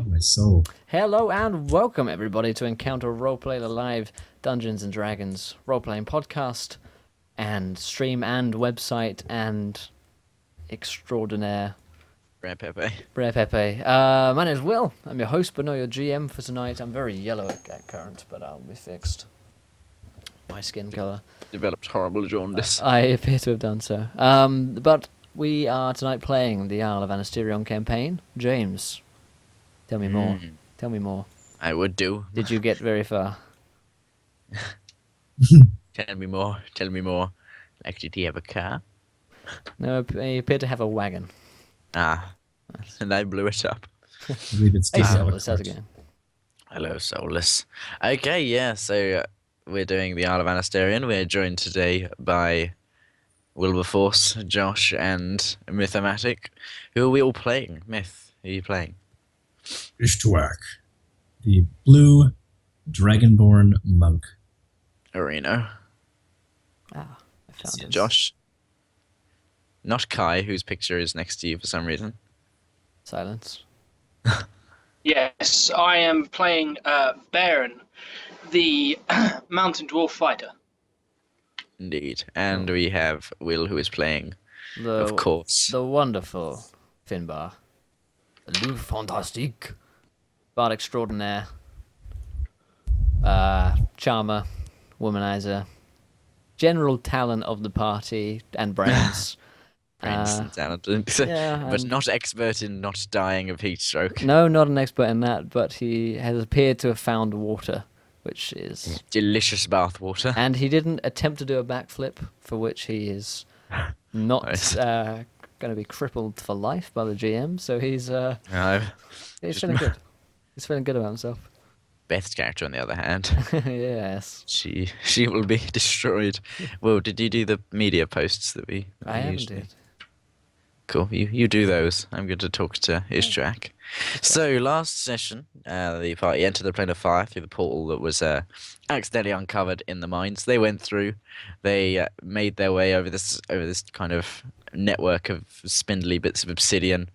Oh, my soul. Hello and welcome everybody to Encounter Roleplay, the live Dungeons and Dragons role-playing podcast and stream and website and extraordinaire Rare Pepe. Rare Pepe. My name is Will. I'm your host, but not your GM for tonight. I'm very yellow at current, but I'll be fixed. My skin colour. Developed horrible jaundice. I appear to have done so. But we are tonight playing the Isle of Anesterion campaign. James, tell me more. Tell me more. I would do. Did you get very far? Tell me more. Tell me more. Like, did he have a car? No, you appear to have a wagon. Ah. And I blew it up. I believe it's Hey, still Soulless, how's it going? Hello, soulless. Okay, yeah, so we're doing the Isle of Anesterion. We're joined today by Wilberforce, Josh, and Mythomatic. Who are we all playing? Myth, who are you playing? Ishtuak, the blue dragonborn monk. Arena. Ah, I found it. Josh. Not Kai, whose picture is next to you for some reason. Silence. Yes, I am playing Baron, the mountain dwarf fighter. Indeed. And we have Will, who is playing, of course. The wonderful Finbar. Le fantastique. Bard extraordinaire. Charmer. Womanizer. General talent of the party and brains. Brains and talent. But not expert in not dying of heat stroke. No, not an expert in that, but he has appeared to have found water, which is... Delicious bath water. And he didn't attempt to do a backflip, for which he is not Nice. going to be crippled for life by the GM, so he's No. feeling good. He's feeling good about himself. Beth's character, on the other hand, Yes. she will be destroyed. Well, did you do the media posts that we I haven't usually... did. Cool, you do those. I'm going to talk to Ishtrack. So, last session, the party entered the plane of fire through the portal that was accidentally uncovered in the mines. They went through. They made their way over this kind of network of spindly bits of obsidian,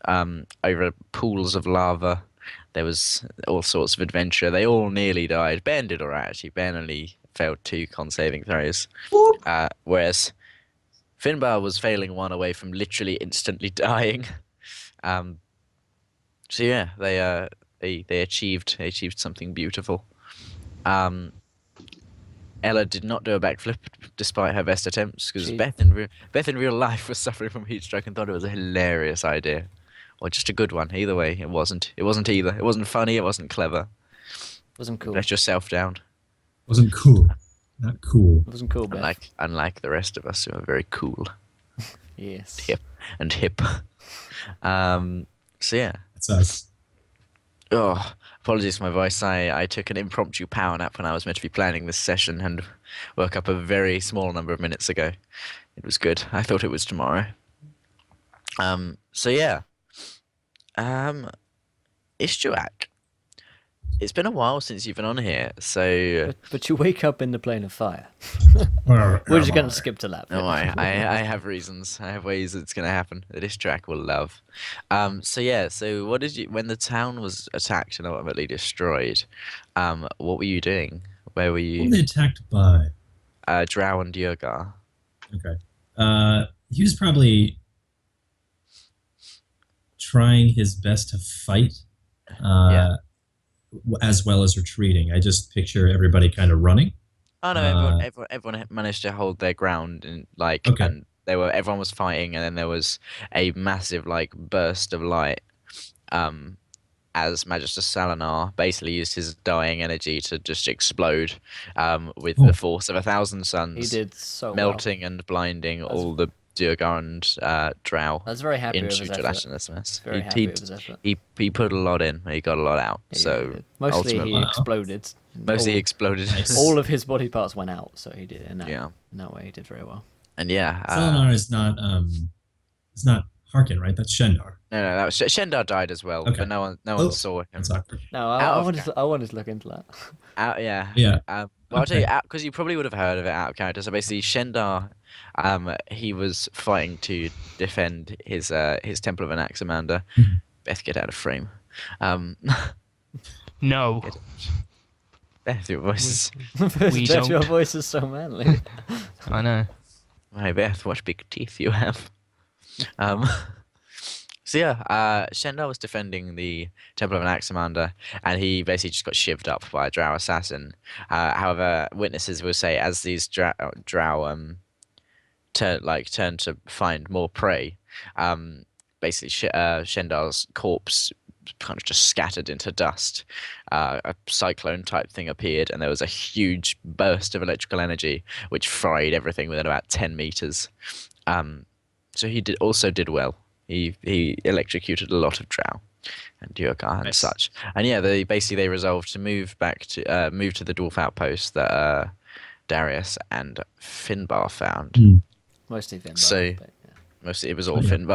over pools of lava. There was all sorts of adventure. They all nearly died. Ben did alright, actually. Ben only failed 2 con saving throws. Whereas Finbar was failing one away from literally instantly dying. So yeah, they achieved something beautiful. Ella did not do a backflip despite her best attempts because Beth in real life was suffering from heat stroke and thought it was a hilarious idea, or just a good one. Either way, it wasn't. It wasn't either. It wasn't funny. It wasn't clever. Wasn't cool. Let yourself down. Wasn't cool. Not cool. Wasn't cool, Beth. Unlike the rest of us who are very cool. Yes. Hip and hip. So yeah. That's us. Oh, apologies for my voice. I took an impromptu power nap when I was meant to be planning this session and woke up a very small number of minutes ago. It was good. I thought it was tomorrow. So yeah. Ishtuak. It's been a while since you've been on here, so... But you wake up in the plane of fire. Where We're just am going I? to skip to that. No, I have reasons. I have ways it's going to happen that Ishtuak will love. So yeah, so what did you... When the town was attacked and ultimately destroyed, what were you doing? Where were Who were you? they attacked by? Drow and Diogar. Okay. He was probably trying his best to fight, Yeah. as well as retreating. I just picture everybody kind of running. Oh no, everyone managed to hold their ground and Okay. and everyone was fighting, and then there was a massive burst of light. As Magister Salinar basically used his dying energy to just explode, with the force of 1,000 suns. He did so melting and blinding all the Diogar and Drow. I was very happy with his into effort. Lashness. Very happy with his effort. He put a lot in. He got a lot out. Yeah, So he did. Mostly he ultimately, exploded. mostly he exploded. Nice. All of his body parts went out, so he did in that, Yeah. in that way. He did very well. And yeah, Selenar is not. It's not Harkin, right? That's Shendar. no, that was Shendar died as well, Okay. but no one Oh, saw him. That's awkward. No, Out I of wanted to look into that. Yeah. Yeah. Well, I'll tell Okay. you, because you probably would have heard of it out of character. So basically, Shendar, he was fighting to defend his Temple of Anaximander. Mhm. Beth, get out of frame. Um, No. Beth, your voice is... We Jeff, your don't. voice is so manly. I know. My Beth, what big teeth you have. Um, so yeah, Shendar was defending the Temple of Anaximander, and he basically just got shivved up by a drow assassin. However, witnesses will say as these drow turn to find more prey, basically Shendar's corpse kind of just scattered into dust. A cyclone type thing appeared, and there was a huge burst of electrical energy which fried everything within about 10 meters. So he also did well. He electrocuted a lot of drow and Duergar and Nice. such. And yeah, they resolved to move to the dwarf outpost that Darius and Finbar found. Mostly Finbar. So- but, yeah. Mostly it was all Oh, yeah, Finbar.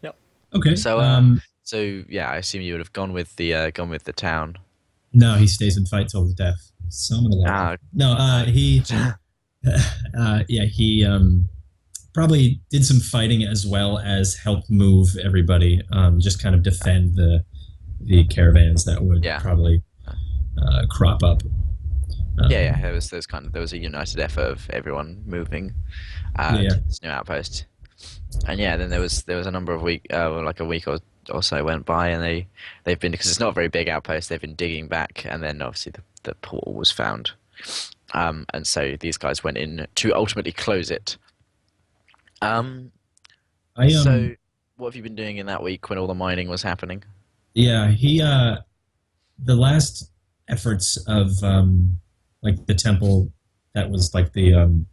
nice. Okay. So, So yeah, I assume you would have gone with the town. no, he stays and fights till the death. So I'm gonna let Ah. him. No, he he probably did some fighting as well as help move everybody. Just kind of defend the caravans that would Yeah. probably crop up. Yeah. There was a united effort of everyone moving Yeah. to this new outpost. And yeah, then there was a number of like a week or so went by, and they've been, because it's not a very big outpost, they've been digging back, and then obviously the portal was found, and so these guys went in to ultimately close it. So what have you been doing in that week when all the mining was happening? Yeah, the last efforts of like the temple that was like the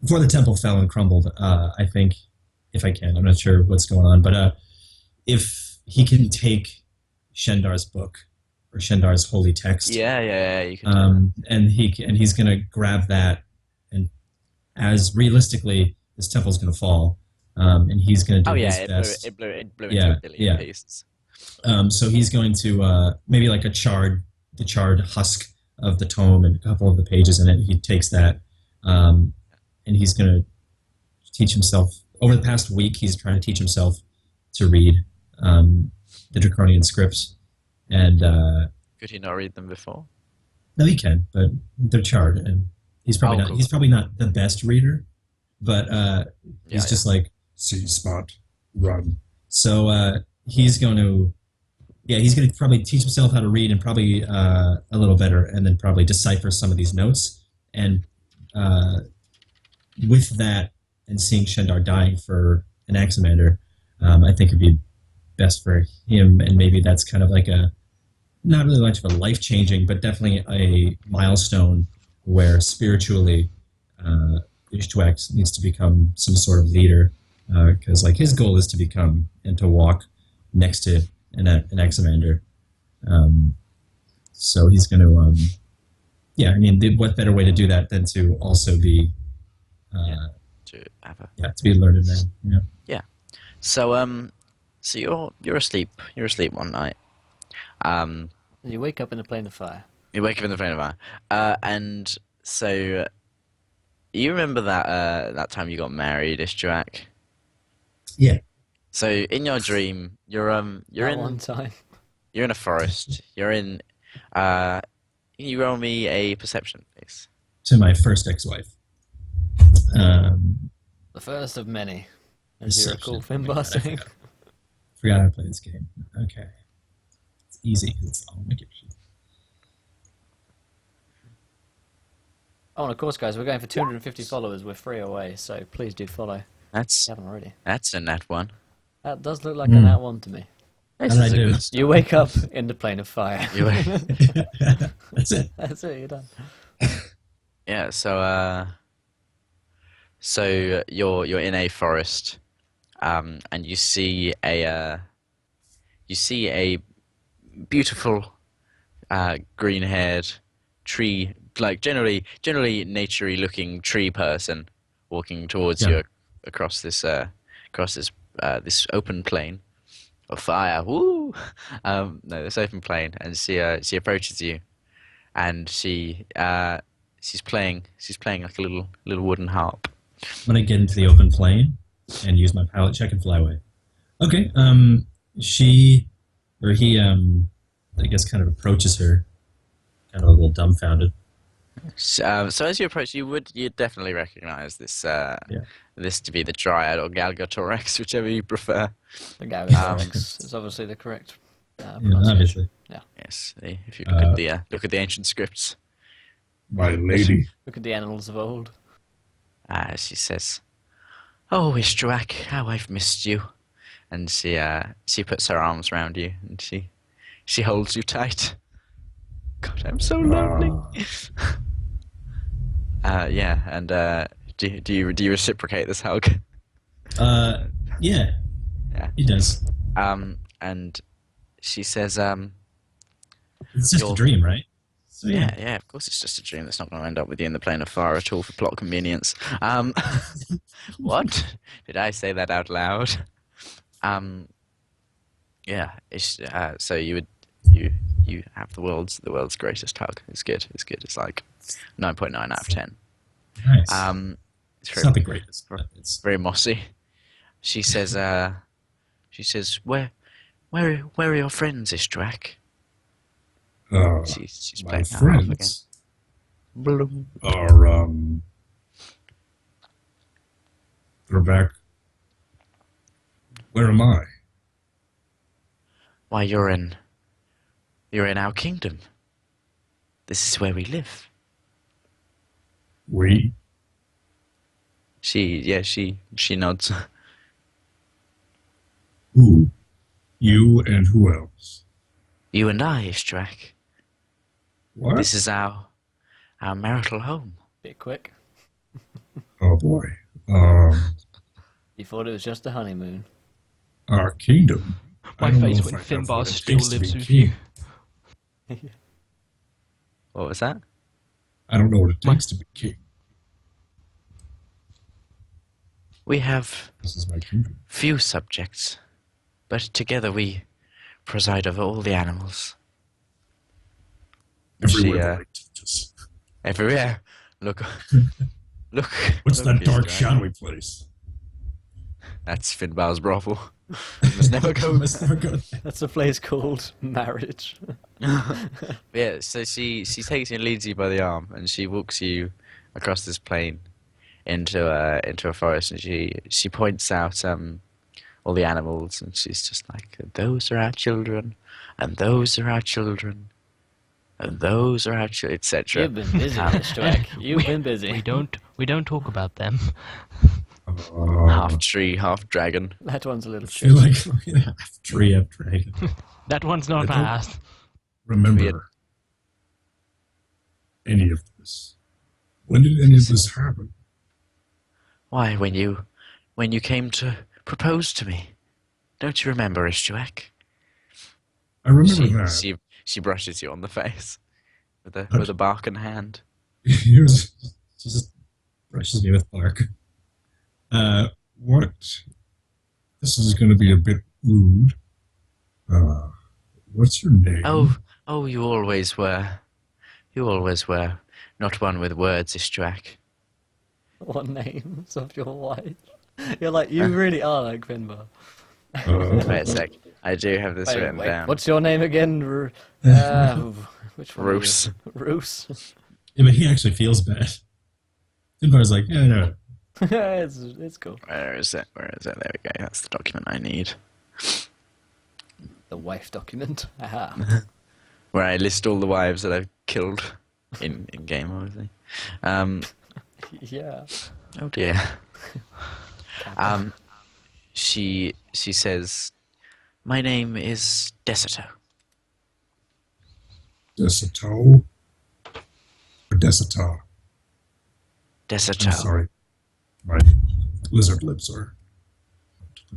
before the temple fell and crumbled. I think, if I can, I'm not sure what's going on, but if he can take Shendar's book or Shendar's holy text, Yeah, you can. and he's gonna grab that, and as realistically, this temple's gonna fall, and he's gonna do his best. it blew Yeah, into a billion yeah. pieces. So he's going to maybe like the charred husk of the tome and a couple of the pages in it. He takes that, and he's going to teach himself. Over the past week, he's trying to teach himself to read the Draconian scripts. And Could he not read them before? no, he can, but they're charred, and he's probably Oh, not. cool. He's probably not the best reader, but he's Yeah, just like see spot run. So he's going to. Yeah, he's going to probably teach himself how to read and probably a little better, and then probably decipher some of these notes. And with that, and seeing Shendar dying for an Anaximander, I think it'd be best for him. And maybe that's kind of like not really much of a life-changing, but definitely a milestone where spiritually Ishtuax needs to become some sort of leader, because like his goal is to become and to walk next to an Anaximander. So he's going to, I mean, what better way to do that than to also be, To have a... to be a learned man. Yeah. So you're asleep. You're asleep one night. You wake up in a plane of fire. You wake up in the plane of fire. And so you remember that time you got married, Ishtuak? Yeah. So in your dream, you're That in one time. you're in a forest. You're in. Can you roll me a perception, please? To my first ex-wife. The first of many. As you recall Finbar I saying. forgot how to play this game. Okay. It's easy because it's all my gift sheet. Oh, and of course, guys, we're going for 250 followers. We're 3 away, so please do follow if That's you haven't already. a nat one. That does look like a nat one to me. This did I is a do? good You wake up in the plane of fire. You wake- That's it. That's it, you're done. Yeah, so you're in a forest, and you see a beautiful green-haired tree, like generally naturey looking tree person walking towards you across this this open plain of fire. Woo! No, this open plain, and she approaches you, and she's playing like a little wooden harp. I'm going to get into the open plane and use my pilot check and fly away. Okay. She Or he, I guess, kind of approaches her, kind of a little dumbfounded. So as you approach, you'd definitely recognize this to be the Dryad or Galgatorex, whichever you prefer. The Gargoyles is obviously the correct Yeah, pronunciation. obviously. Yeah. Yes, if you look at the ancient scripts, My lady. Look at the annals of old. she says, "Oh, Istrak, how I've missed you," and she puts her arms around you and she holds you tight. God, I'm so lonely. Yeah, and do you reciprocate this hug? Yeah. Yeah. He does. And she says, It's just a You're- dream, right? So yeah, of course it's just a dream. That's not going to end up with you in the plane of fire at all for plot convenience. What? Did I say that out loud? Yeah. So you have the world's greatest hug. It's good. It's like 9.9 out of 10. Nice. It's It's not the greatest, very, but it's very mossy. She says, where are your friends, Istrak? She's My playing her harp again. friends Bloom. are, they're back. Where am I? Why, you're in our kingdom. This is where we live. We? She nods. Who? You and who else? You and I, Istrak. What? This is our marital home. Bit quick. Oh boy. You thought it was just a honeymoon. Our kingdom. My I don't face know when if I have Finbar what it still takes to lives be with king. you. What was that? I don't know what it takes to be king. We have This is my kingdom. few subjects, but together we preside over all the animals. Everywhere She, the light touches. Everywhere. Look. What's look, that dark, Istrak. shadowy place? That's Finbar's brothel. You must never go. Must never go there. That's a place called marriage. Yeah, so she takes you and leads you by the arm, and she walks you across this plain into a forest, and she points out all the animals, and she's just like, "Those are our children, and those are our children, and those are our children," etc. You've been busy, Istrak. You've been busy. We don't talk about them. Half tree, half dragon. That one's a little I feel tricky. like fucking half tree, half dragon. That one's not I don't- fast. Remember Weird. any of this? When did any of this happen? Why, when you came to propose to me? Don't you remember, Istrak? I remember that. She brushes you on the face with a bark in hand. She just brushes me with bark. What? This is going to be a bit rude. What's your name? Oh, you always were. You always were. Not one with words, Istrak. What names of your wife? You're like, you really are like Finbar. Wait a sec. I do have this written down. What's your name again? Which one? are you? Roos. Roos. Yeah, but he actually feels bad. Finbar's like, yeah, no. it's cool. Where is it? There we go. That's the document I need. The wife document. Aha. Where I list all the wives that I've killed in game, obviously. Yeah. Oh dear. She says, "My name is Desito." Desito? Or Desita? Desito. I'm sorry. My lizard lips are...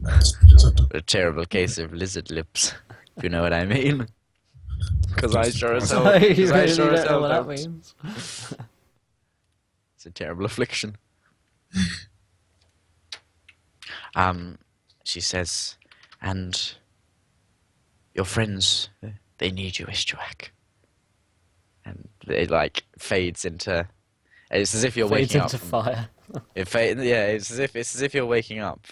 Desito. A terrible case of lizard lips, if you know what I mean. Because I sure as hell, You 'cause I really sure as don't know hell what that don't. means. It's a terrible affliction. She says, "And your friends, they need you, Istrak." And it like fades into. It's as if you're Fades waking into up. fire. Yeah, it's as if you're waking up,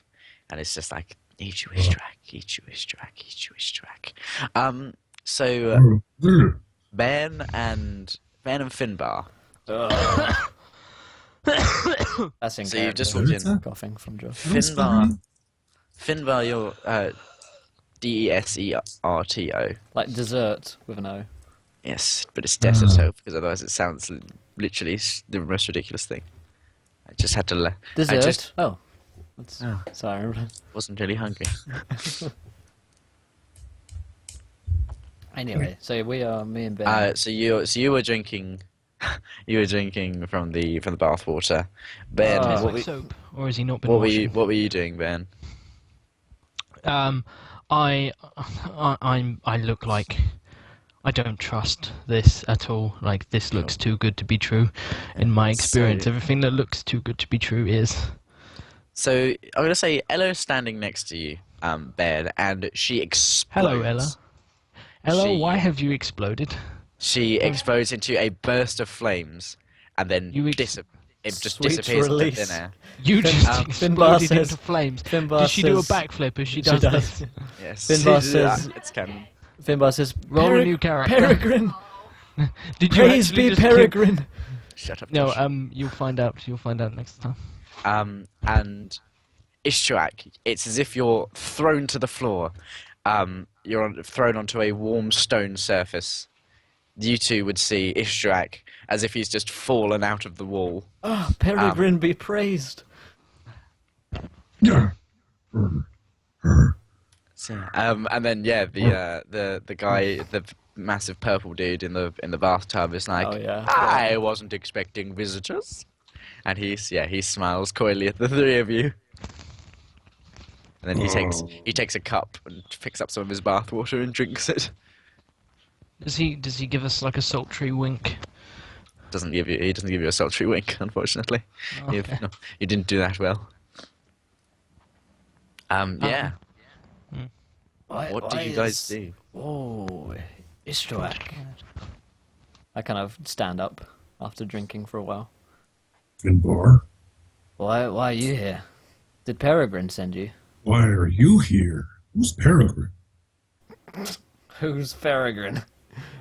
and it's just like Eat you, Istrak. Eat you, Istrak. Eat you, Istrak. So Ben and Finbar. That's in So you've just character. walked in. Coughing from Joe. Finbar, you're Deserto. Like dessert with an O. Yes, but it's Deserto because otherwise it sounds literally the most ridiculous thing. I just had to. Dessert? Oh. Oh. Sorry. Wasn't really hungry. Anyway, so we are me and Ben. So you were drinking. You were drinking from the bathwater. Ben, Oh. what, Like soap, or has he not been what were washing? you doing, Ben? I look like I don't trust this at all. Like, this looks too good to be true. In my experience, everything that looks too good to be true is. So I'm gonna say Ella's standing next to you, Ben, and she explodes. Hello, Ella. Ella, why have you exploded? She explodes into a burst of flames, and then it just Sweet disappears release. into thin air. You just Finbar exploded says- into flames. Finbar Did she do a says- backflip as she She does does. this? Yes. Finbar says- It's canon. Finbar says, Roll a new character. Peregrine! Did you Praise actually be just Peregrine! Shut up. No, Josh. you'll find out. You'll find out next time. And Ishtuak, it's as if you're thrown to the floor. You're thrown onto a warm stone surface. You two would see Ishtuak as if he's just fallen out of the wall. Oh, Peregrine be praised! Yeah. And then the guy, the massive purple dude in the bathtub is like, Oh, yeah. I wasn't expecting visitors, and he smiles coyly at the three of you. And then he takes a cup and picks up some of his bathwater and drinks it. Does he give us like a sultry wink? He doesn't give you a sultry wink, unfortunately. Okay. You didn't do that well. Yeah. What do you guys do? Oh, Istrak. I kind of stand up after drinking for a while. Finbar, Why are you here? Did Peregrine send you? why are you here? Who's Peregrine? Who's Peregrine?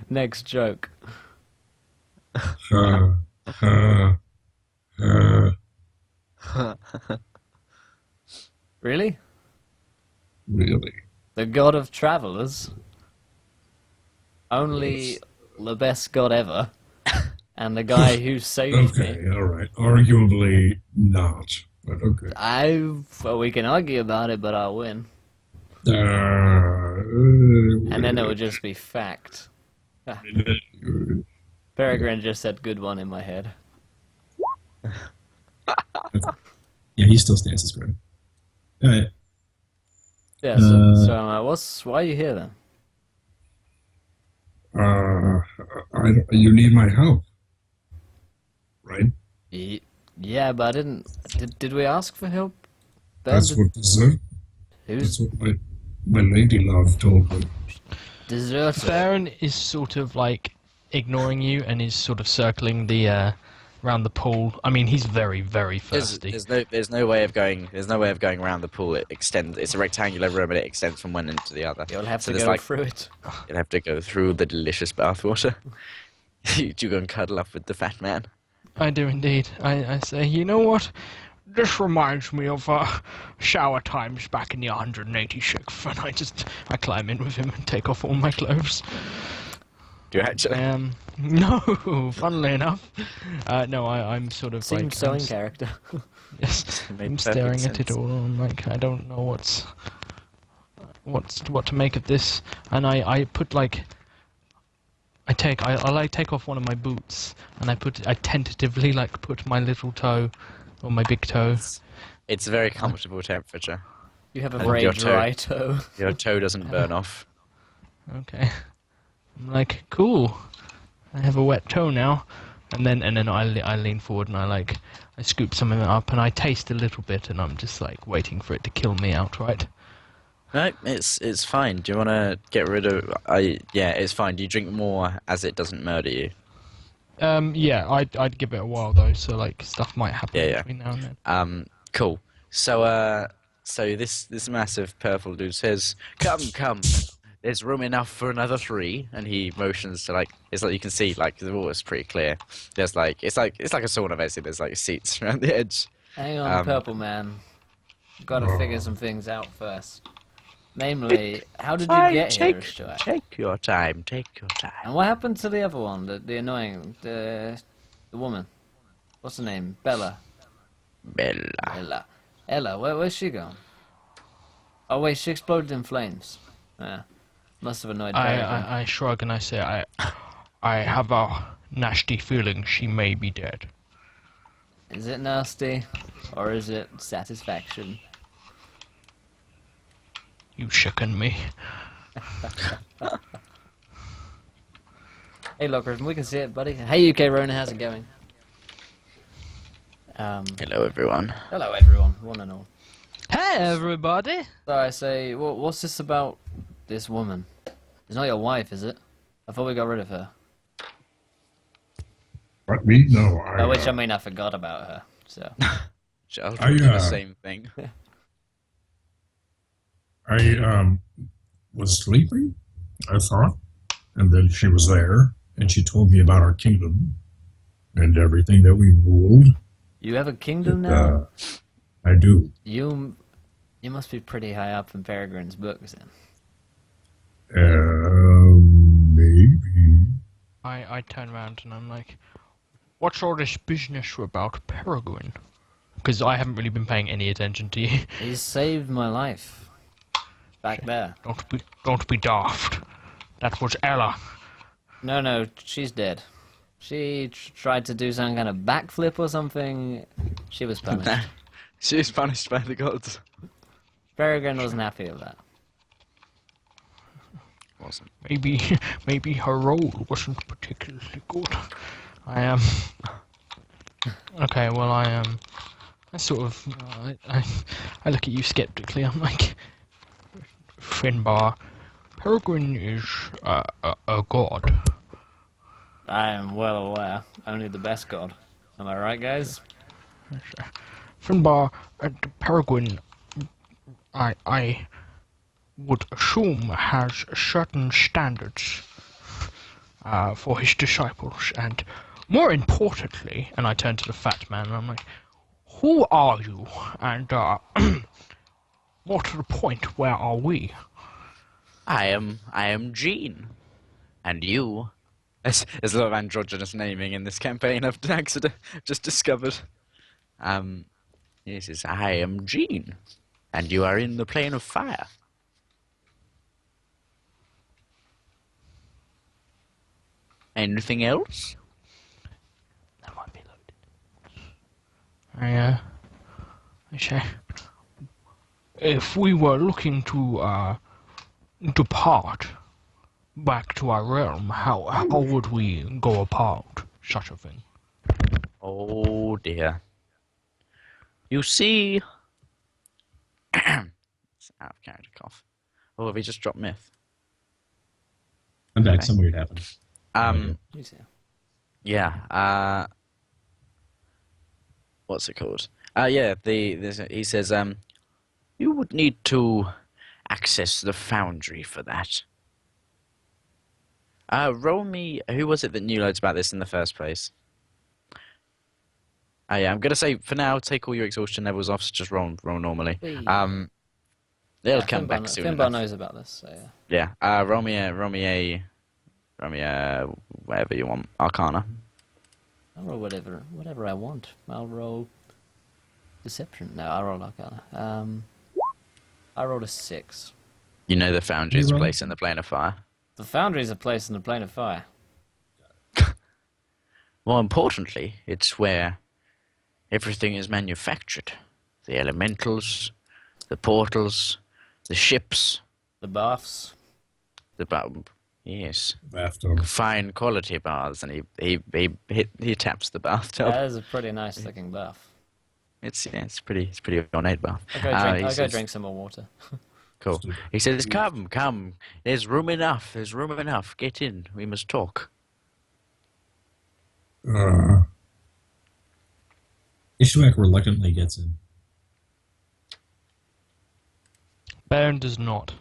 Next joke. Uh, uh, Really? really? The god of travelers? Only the best god ever. And the guy who saved Okay, me. all right. Arguably not, but okay. Well, we can argue about it, but I'll win. And then it would just be fact. Peregrine just said good one in my head. Yeah, he still stands his ground. All right. Yeah, so why are you here then? You need my help, right? Yeah, but I didn't. Did we ask for help? Ben, That's what dessert. who's That's what my lady love told me. deserter? Baron is sort of like ignoring you and is sort of circling the around the pool. I mean, he's very, very thirsty. There's no way of going around the pool. It extends. It's a rectangular room and it extends from one end to the other. You'll have So to there's go like- through it. You'll have to go through the delicious bathwater. You go and cuddle up with the fat man. I do indeed. I say, you know what? This reminds me of shower times back in the 186, and I climb in with him and take off all my clothes. Do you actually? No, funnily enough. No, I'm sort of Seems like... so I'm in s- character. Yes, Made I'm perfect staring at it sense. all, and I'm like, I don't know what to make of this. And I put like... I take off one of my boots, and I tentatively like put my little toe, or my big toe. It's a very comfortable temperature. You have a And very your toe. dry toe. Your toe doesn't burn off. Okay. I'm like, cool. I have a wet toe now. And then I lean forward and I scoop some of it up and I taste a little bit and I'm just like waiting for it to kill me outright. No, it's fine. Do you want to get rid of? Yeah, it's fine. Do you drink more as it doesn't murder you? Yeah, I'd give it a while though, so like stuff might happen Yeah. between now and then. Cool. So So this massive purple dude says, "Come. There's room enough for another 3." And he motions to like it's like you can see like the water's pretty clear. There's like it's like a sauna basically. There's like seats around the edge. Hang on, purple man. Got to figure some things out first. Namely, how did you Fine, get here, Ishtuak? Take your time. And what happened to the other one? The annoying, the woman. What's her name? Bella. Bella. Ella. Where's she gone? Oh wait, she exploded in flames. Yeah. Must have annoyed Peregrine. I shrug and I say, I have a nasty feeling she may be dead. Is it nasty, or is it satisfaction? You sicken me. Hey Lockers, we can see it, buddy. Hey UK Rona, how's it going? Hello everyone. Hello everyone, one and all. Hey everybody! So I say, what's this about this woman? It's not your wife, is it? I thought we got rid of her. What, me? No, By which I mean I forgot about her, so. I'll do the same thing. I was sleeping, I thought, and then she was there, and she told me about our kingdom and everything that we ruled. You have a kingdom now? I do. You must be pretty high up in Peregrine's books then. Maybe. I turn around and I'm like, what's all this business about Peregrine? Because I haven't really been paying any attention to you. He saved my life. Back there. Don't be daft. That was Ella. No, she's dead. She tried to do some kind of backflip or something. She was punished. She was punished by the gods. Peregrine wasn't happy with that. Wasn't. Maybe her role wasn't particularly good. I am. Okay, well I sort of I look at you skeptically. I'm like, Finbar, Peregrine is a god. I am well aware. Only the best god. Am I right, guys? Finbar, Peregrine, I would assume has certain standards for his disciples, and more importantly, and I turn to the fat man and I'm like, who are you, and more to the point, where are we? I am Jean, and you. There's a lot of androgynous naming in this campaign I've just discovered. He says, I am Jean, and you are in the plane of fire. Anything else? That might be loaded. I say, if we were looking to depart back to our realm, how would we go about such a thing? Oh dear. You see... It's out of character cough. Oh, have we just dropped myth? I'm back. Okay. Some weird happened. Yeah, what's it called? Yeah, he says, you would need to access the foundry for that. Roll me, who was it that knew loads about this in the first place? Yeah, I'm gonna say, for now, take all your exhaustion levels off, so just roll normally. They'll come back soon Finbar enough. knows about this, so yeah. Yeah, roll me a, whatever you want, Arcana. I'll roll whatever I want. I'll roll Deception. No, I'll roll Arcana. I rolled a 6. You know the foundry's place in the plane of fire. The foundry's a place in the plane of fire. More importantly, it's where everything is manufactured. The elementals, the portals, the ships. The baths. Yes. Bathtub. Fine quality baths, and he taps the bathtub. That is a pretty nice looking bath. It's pretty ornate bath. I'll go drink some more water. Cool. He says, "Come. There's room enough. Get in. We must talk." Ishtuak reluctantly gets in. Baron does not.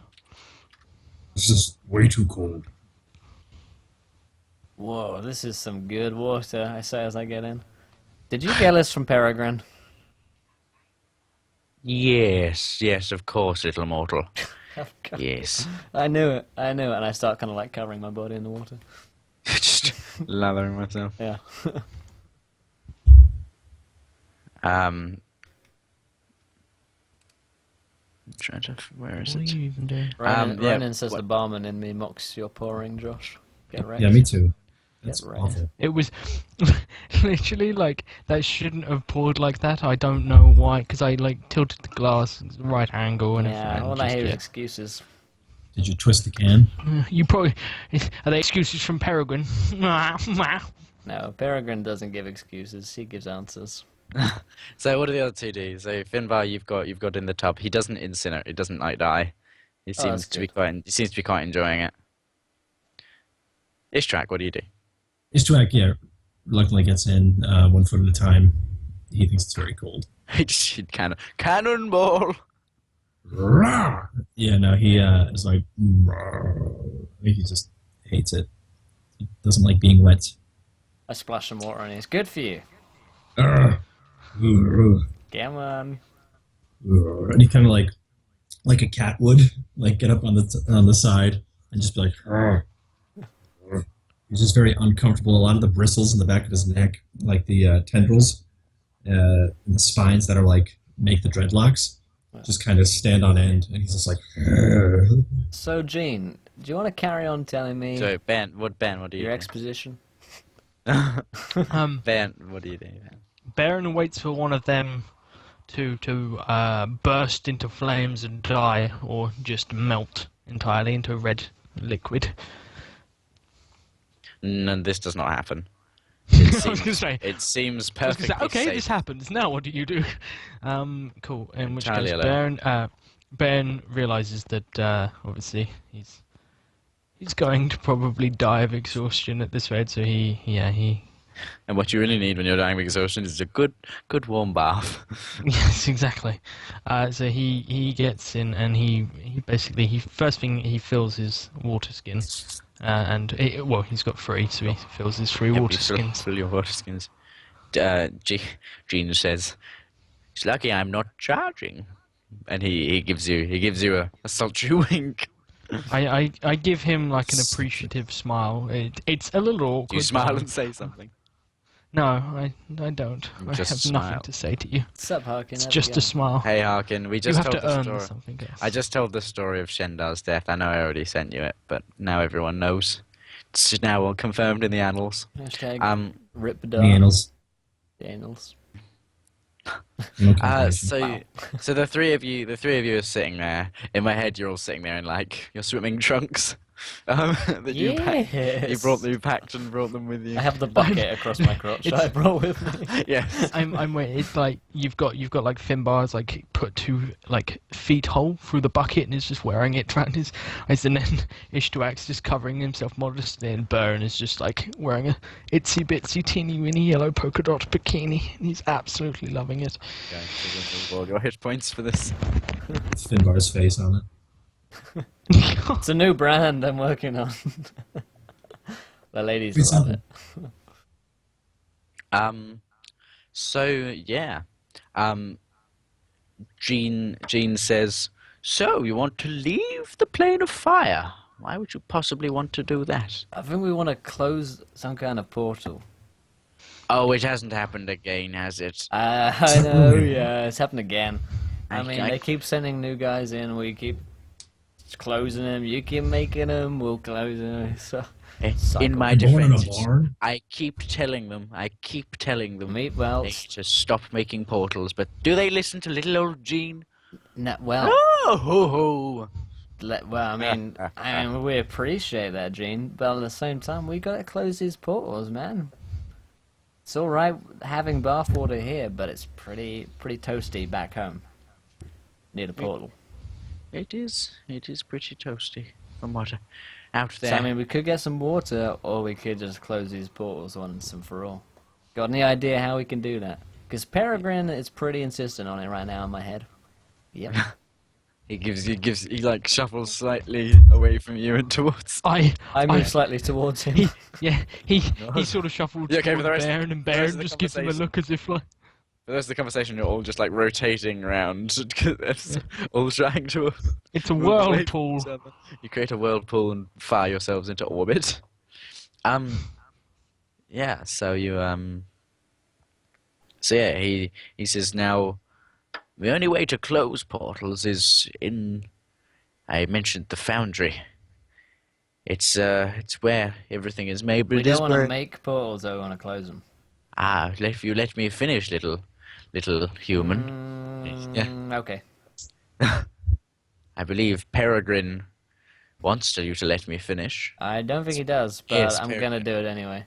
This is way too cold. Whoa, this is some good water, I say as I get in. Did you get this from Peregrine? Yes, yes, of course, little mortal. Yes. I knew it, and I start kind of like covering my body in the water. Just lathering myself. Yeah. Trying to. Where is What are it? you even doing? Ronan says what- the barman in me mocks your pouring, Josh. Get wrecked. Yeah, me too. That's Get wrecked. awful. It was literally like that shouldn't have poured like that. I don't know why, because I like tilted the glass at the right angle and Yeah, everything. all I just, hear is yeah. excuses. Did you twist the can? You probably are they excuses from Peregrine? No, Peregrine doesn't give excuses. He gives answers. So what do the other two do? So Finbar, you've got in the tub. He doesn't incinerate. He doesn't like die. He Oh, seems that's to be good. quite. He seems to be quite enjoying it. Ishtrak, what do you do? Istrak, yeah, reluctantly gets in 1 foot at a time. He thinks it's very cold. He just cannonball. Rah! Yeah, no, he is like, I think he just hates it. He doesn't like being wet. I splash some water on it. It's good for you. Ugh. Ugh. Come on. And he kind of like a cat would, like get up on the side and just be like, "Arr." He's just very uncomfortable. A lot of the bristles in the back of his neck, like the tendrils, and the spines that are like make the dreadlocks, just kind of stand on end, and he's just like. "Arr." So, Gene, do you want to carry on telling me So Ben, what do you your do? exposition? Ben, what do you do? Ben? Baron waits for one of them to burst into flames and die, or just melt entirely into red liquid. No, this does not happen. I was gonna say. It seems I was perfectly gonna say, okay, safe. this happens. Now what do you do? Cool. In which Entirely case, alone. Baron realizes that obviously he's going to probably die of exhaustion at this rate. So he And what you really need when you're dying of exhaustion is a good warm bath. yes, exactly. So he gets in and he basically first thing he fills his water skin, and he's got 3, so he fills his 3 water skins. Fill your water skins. Gene says, "It's lucky I'm not charging," and he gives you a sultry wink. I give him like an appreciative smile. It's a little awkward. Do you smile and say something? No, I don't. I Just have smile. nothing to say to you. What's up, Harkin? It's How's it just a going? smile. Hey Harkin, we You just have told to the earn story. something else. I just told the story of Shendar's death. I know I already sent you it, but now everyone knows. It's now all confirmed in the annals. Hashtag rip The dog. annals. Daniels. No confirmation. Wow. So the three of you are sitting there. In my head, you're all sitting there in like your swimming trunks. That you packed. You packed and brought them with you. I have the bucket across my crotch that I brought with me. Yes. I'm waiting. It's like you've got like Finbar's like put 2 like feet hole through the bucket and is just wearing it around his eyes, and then Ishtuak's just covering himself modestly, and Baron is just like wearing a itsy bitsy teeny weeny yellow polka dot bikini, and he's absolutely loving it. Okay, so roll your hit points for this. It's Finbar's face on it. It's a new brand I'm working on. The ladies It's love not- it. So yeah. Jean says, "So you want to leave the plane of fire? Why would you possibly want to do that?" I think we want to close some kind of portal. Oh, it hasn't happened again, has it? I know, yeah, it's happened again. I mean, I- they keep sending new guys in, we keep closing them, you keep making them, we'll close them. So, In my Born in a defense, barn? I keep telling them, meat well, they to stop making portals, but do they listen to little old Jean? well, Oh, ho, ho. I mean, we appreciate that, Gene, but at the same time, we gotta close these portals, man. It's all right having bathwater here, but it's pretty toasty back home. Need a portal. It is pretty toasty from what out there. So I mean, we could get some water, or we could just close these portals once and for all. Got any idea how we can do that? Because Peregrine is pretty insistent on it right now in my head. Yep. He like shuffles slightly away from you and towards. I move slightly towards him. He sort of shuffled You okay for towards the rest- Baron, and the rest of Baron the just gives him a conversation? look as if like. For the rest of the conversation, you're all just like rotating around, all trying to. It's a move away from whirlpool. each other. You create a whirlpool and fire yourselves into orbit. Yeah. So you So yeah, he says now, the only way to close portals is in. I mentioned the foundry. It's where everything is made. But We it is don't want to where- make portals, though. We want to close them. if you let me finish, little human. Okay. I believe Peregrine wants you to let me finish. I don't think he does, but Yes, I'm fair gonna enough. do it anyway.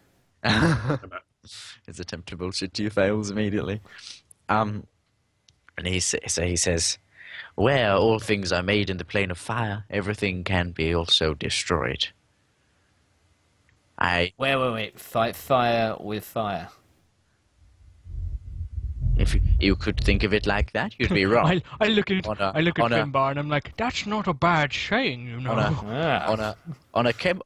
His attempt to bullshit you fails immediately. And he says, where all things are made in the plane of fire, everything can be also destroyed. Wait. Fight fire with fire. If you could think of it like that, you'd be wrong. I look at On a- I look at on a- Finbar and I'm like, that's not a bad saying, you know.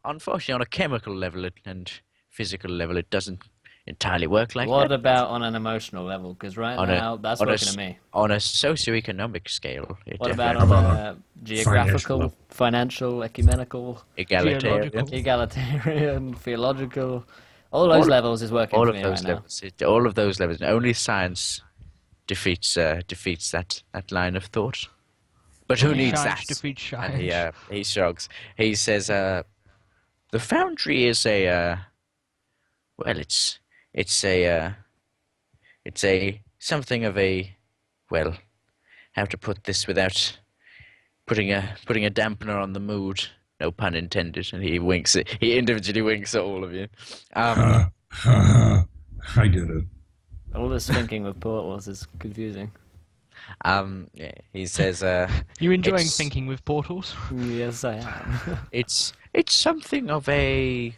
Unfortunately, on a chemical level and physical level, it doesn't entirely work like What that. about on an emotional level? Because right On a- now, that's on a working s- to me. On a socioeconomic scale, it What about definitely on How a about geographical, financial? financial, ecumenical, egalitarian. Geological. egalitarian, theological? All those levels is working All for of me those right now. levels. All of those levels. Only science defeats that line of thought. But who needs Science that? defeats And science. he shrugs. He says, "The foundry is a well, it's a something of a well, how to put this without putting a dampener on the mood. No pun intended." And he winks. He individually winks at all of you. I get it. All this thinking with portals is confusing. Yeah, he says, You enjoying it's- thinking with portals? Yes, I am. it's something of a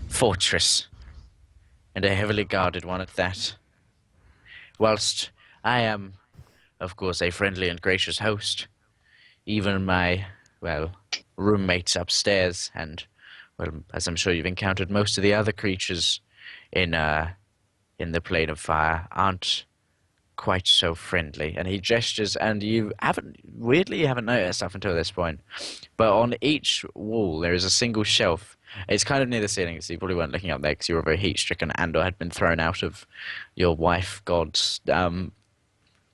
fortress, and a heavily guarded one at that. Whilst I am, of course, a friendly and gracious host, even my roommates upstairs, and as I'm sure you've encountered, most of the other creatures in the plane of fire aren't quite so friendly. And he gestures, and you haven't noticed up until this point, but on each wall there is a single shelf. It's kind of near the ceiling, so you probably weren't looking up there because you were very heat stricken and or had been thrown out of your wife god's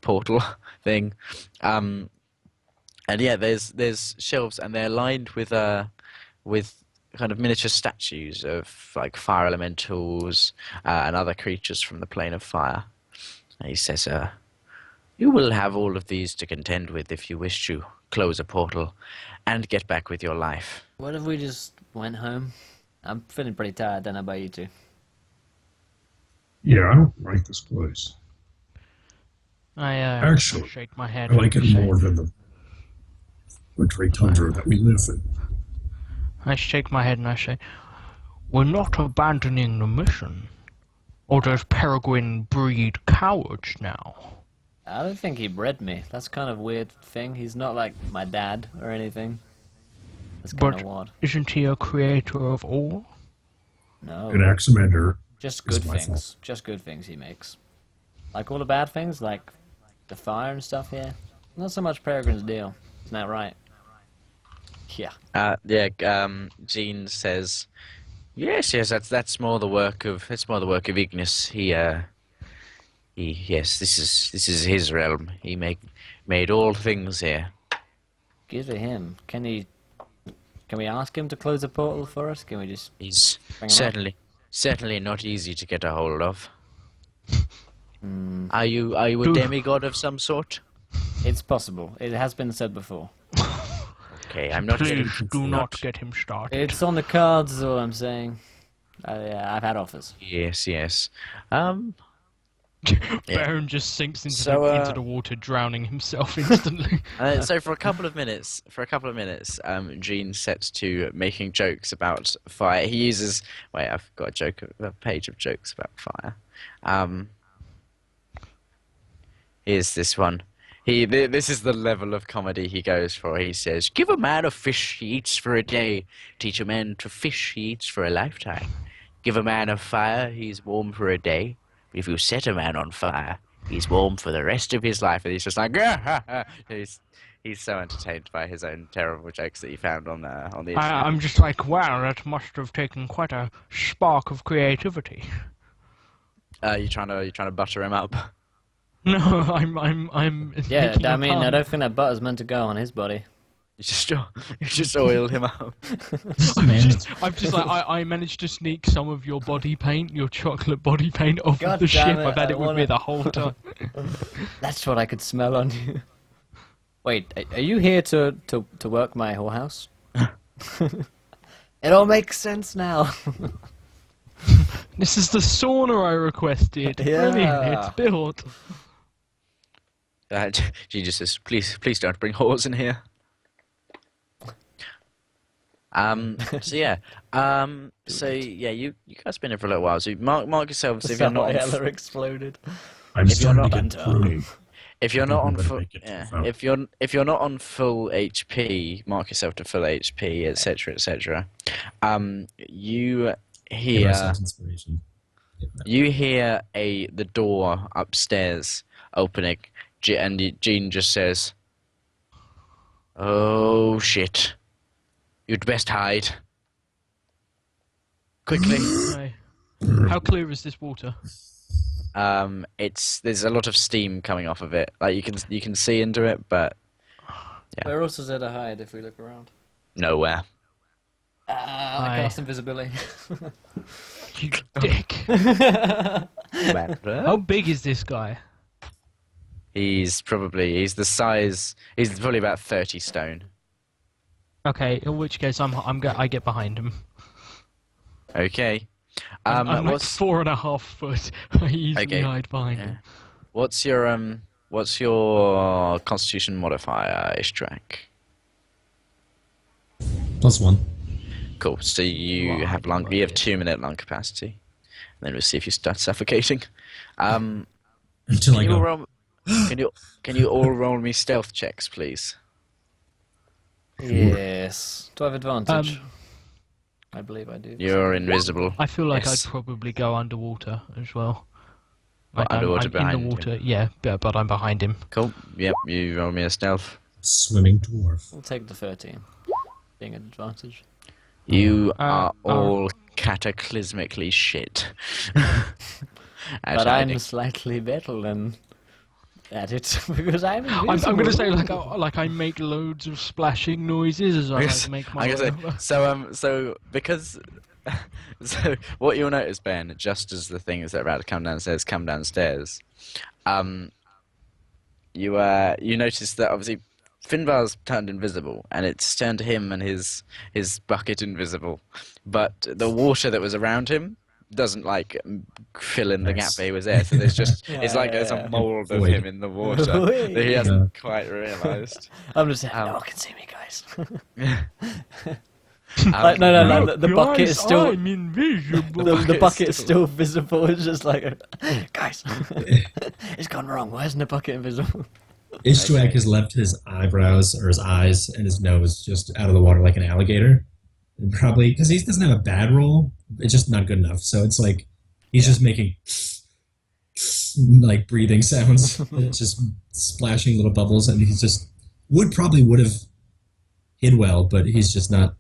portal thing. And yeah, there's shelves, and they're lined with kind of miniature statues of like fire elementals and other creatures from the plane of fire. And he says, you will have all of these to contend with if you wish to close a portal and get back with your life. What if we just went home? I'm feeling pretty tired. Don't know about you two. Yeah, I don't like this place. I Actually, shake my head. I like and it say- more than the wintry tundra that we live in. I shake my head and I say, we're not abandoning the mission. Or does Peregrine breed cowards now? I don't think he bred me. That's kind of weird thing. He's not like my dad or anything. That's kind of But odd. isn't he a creator of all? No, An Axamander just is good my things. fault. Just good things he makes. Like all the bad things, like the fire and stuff here. Not so much Peregrine's deal. Isn't that right? Yeah. Jean says, yes, that's more the work of Ignis. Yes, this is his realm. He made all things here. Give it him. Can we ask him to close a portal for us? Can we just He's bring him up? certainly not easy to get a hold of. Hmm. Are you a demigod of some sort? It's possible. It has been said before. Okay, I'm not getting Please do not get him started. It's on the cards, is all I'm saying. Yeah, I've had offers. Yes. Baron just sinks into, So, into the water, drowning himself instantly. So for a couple of minutes, Jean sets to making jokes about fire. He uses. Wait, I've got a page of jokes about fire. Here's this one. This is the level of comedy he goes for. He says, "Give a man a fish he eats for a day. Teach a man to fish he eats for a lifetime. Give a man a fire he's warm for a day. But if you set a man on fire, he's warm for the rest of his life." And he's just like, he's so entertained by his own terrible jokes that he found on the internet. I'm just like, wow, that must have taken quite a spark of creativity. You trying to butter him up? No, I'm. Yeah, making I a mean, I pun. don't think that butter's meant to go on his body. You just oiled him up. I'm just like, I managed to sneak some of your body paint, your chocolate body paint, off God of the damn ship. it, I've had I it with me wanna- the whole time. That's what I could smell on you. Wait, are you here to work my whorehouse? It all makes sense now. This is the sauna I requested. Yeah. Brilliant, it's built. She just says, please don't bring whores in here. You guys been here for a little while. So mark yourselves if you're not on Eller exploded. I'm If you're starting to not- get pruny. if you're not on Better full make it yeah, out. if you're not on full HP, mark yourself to full HP, etc., etc. You Give hear ourselves inspiration. you hear the door upstairs opening, and Jean just says, "Oh shit. You'd best hide. Quickly." Okay. How clear is this water? There's a lot of steam coming off of it. Like you can see into it, but Yeah. Where else is there to hide if we look around? nowhere. I Aye. cast invisibility. You dick. How big is this guy? He's probably about 30 stone. Okay, in which case I get behind him. Okay. I'm like What's 4.5 foot. I easily Okay, hide behind yeah. him. what's your Constitution modifier, Ishtrak? +1. Cool. So you Wow, have right. 2-minute lung capacity. And then we'll see if you start suffocating. Until Can I you, go. all roll, can you all roll me stealth checks, please? Yes. Do I have advantage? Um, I believe I do. You're invisible. I feel like Yes. I'd probably go underwater as well. What, I'm underwater in behind the him? water, yeah, but I'm behind him. Cool. Yep. You roll me a stealth. Swimming dwarf. We'll take the 13. Being an advantage. You are uh, all cataclysmically shit. At But hiding. I'm slightly better than at it because I'm invisible. I'm gonna say like I make loads of splashing noises as I like make my I'm way gonna over. say, so because so what you'll notice, Ben, just as the things that are about to come downstairs, you notice that obviously Finbar's turned invisible, and it's turned him and his bucket invisible, but the water that was around him doesn't like fill in the gap Nice. where he was there. So there's just it's like there's Yeah. a mold of Void. him in the water that he hasn't quite realised. I'm just saying, no Um, one can see me, guys. Um, Like, no, the bucket is Guys, still I'm invisible. the bucket's bucket is still- still visible. It's just like, guys, it's gone wrong. Why isn't the bucket invisible? Ishtrak Okay. has left his eyebrows or his eyes and his nose just out of the water like an alligator. And probably because he doesn't have a bad roll, it's just not good enough. So it's like he's just making like breathing sounds. It's just splashing little bubbles, and he's just would have hid well, but he's just not.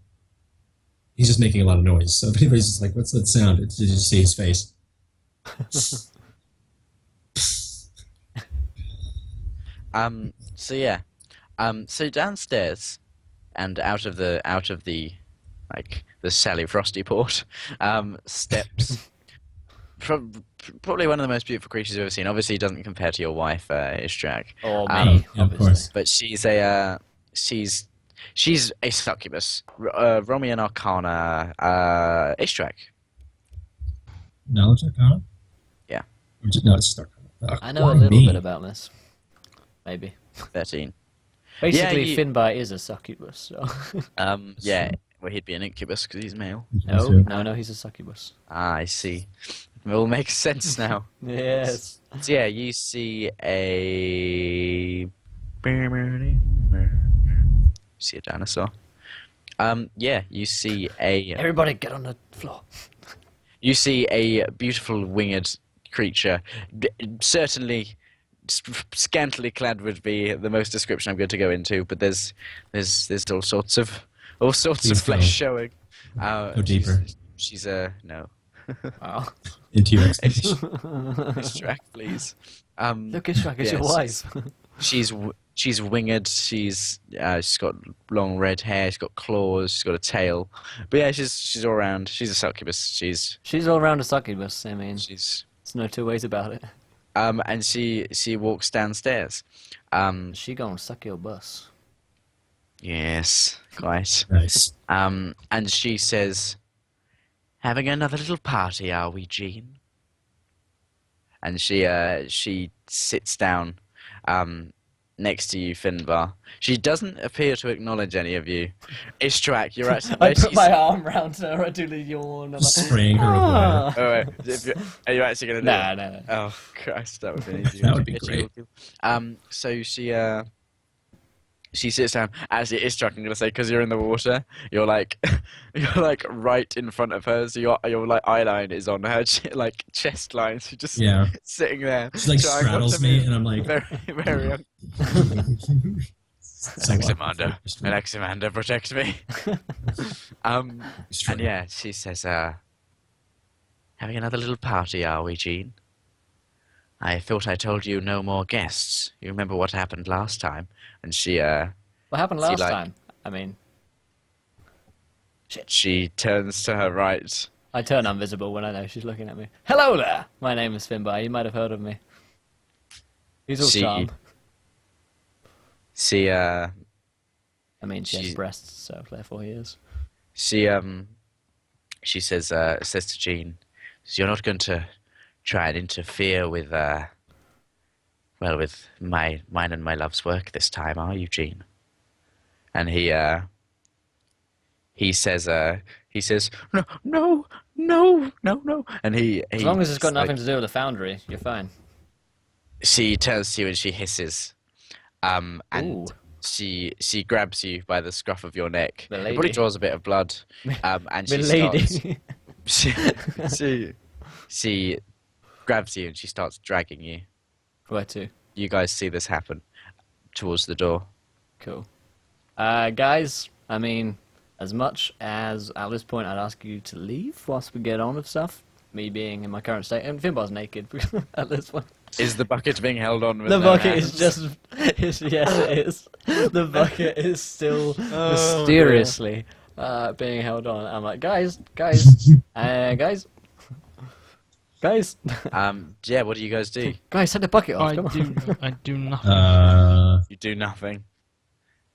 He's just making a lot of noise. So if anybody's just like, "What's that sound?" It's you just see his face. So yeah. So downstairs and out of the like the Sally Frosty port, steps probably one of the most beautiful creatures you've ever seen. Obviously, it doesn't compare to your wife, Ishtrak. Or Um, me, yeah, of obviously. course. But she's a succubus. Roll me an Arcana, Ishtrak. Knowledge Arcana? Yeah. No, it's just Arcana. I know a Why little me? bit about this. Maybe. 13. Basically, you- Finbar is a succubus. So. Yeah. Well, he'd be an incubus because he's male. No, he's a succubus. Ah, I see. It all makes sense now. Yes. So yeah, you see a See a dinosaur. Yeah, you see a Everybody get on the floor. you see a beautiful winged creature. Certainly, scantily clad would be the most description I'm going to go into, but there's all sorts of Please flesh go. showing. Go deeper She's a no. Wow. into your explanation. Ishrak, please. Look, Ishrak, it's your yes, wife. she's winged. She's got long red hair. She's got claws. She's got a tail. But yeah, she's all around. She's a succubus. She's all round a succubus. I mean, She's there's no two ways about it. and she walks downstairs. She gonna suck your bus. Yes, quite. Nice. And she says, "Having another little party, are we, Jean?" And she sits down next to you, Finbar. She doesn't appear to acknowledge any of you. Ishtrak, you're actually... I put my arm round her. I do the yawn. I'm like, Spraying her with water. Oh, wait. Are you actually going to do it? no. Oh, Christ, that would be easy. That would be great. So she sits down. Actually, Ishtrak, I'm going to say, because you're in the water, you're like right in front of her, so your like eye line is on her like chest line. She's just Yeah. sitting there. She like trying not straddles to me, move. and I'm like, Very, very. Alexander, protect me. And yeah, she says, "Having another little party, are we, Jean? I thought I told you no more guests. You remember what happened last time?" And she, What happened See, last like- time? I mean, she turns to her right. I turn invisible when I know she's looking at me. Hello there. My name is Finbar. You might have heard of me. He's all She- charm. She, I mean, she has she- breasts, so therefore he is. she says to Jean, "So you're not going to try and interfere with, with mine and my love's work this time, are you, Jean?" And he says, no. And he As long as it's got like- nothing to do with the foundry, you're fine. She turns to you and she hisses, and Ooh. she grabs you by the scruff of your neck. The It probably lady. draws a bit of blood, and she The starts. lady. She grabs you and she starts dragging you. Where to? You guys see this happen towards the door. Cool. Guys, I mean, as much as at this point I'd ask you to leave whilst we get on with stuff, me being in my current state, and Finbar's naked at this point. Is the bucket being held on with The no bucket hands? is just... yes, it is. The bucket is still Oh, mysteriously being held on. I'm like, guys. Yeah, what do you guys do? Guys, set the bucket off, come on. I do nothing. You do nothing.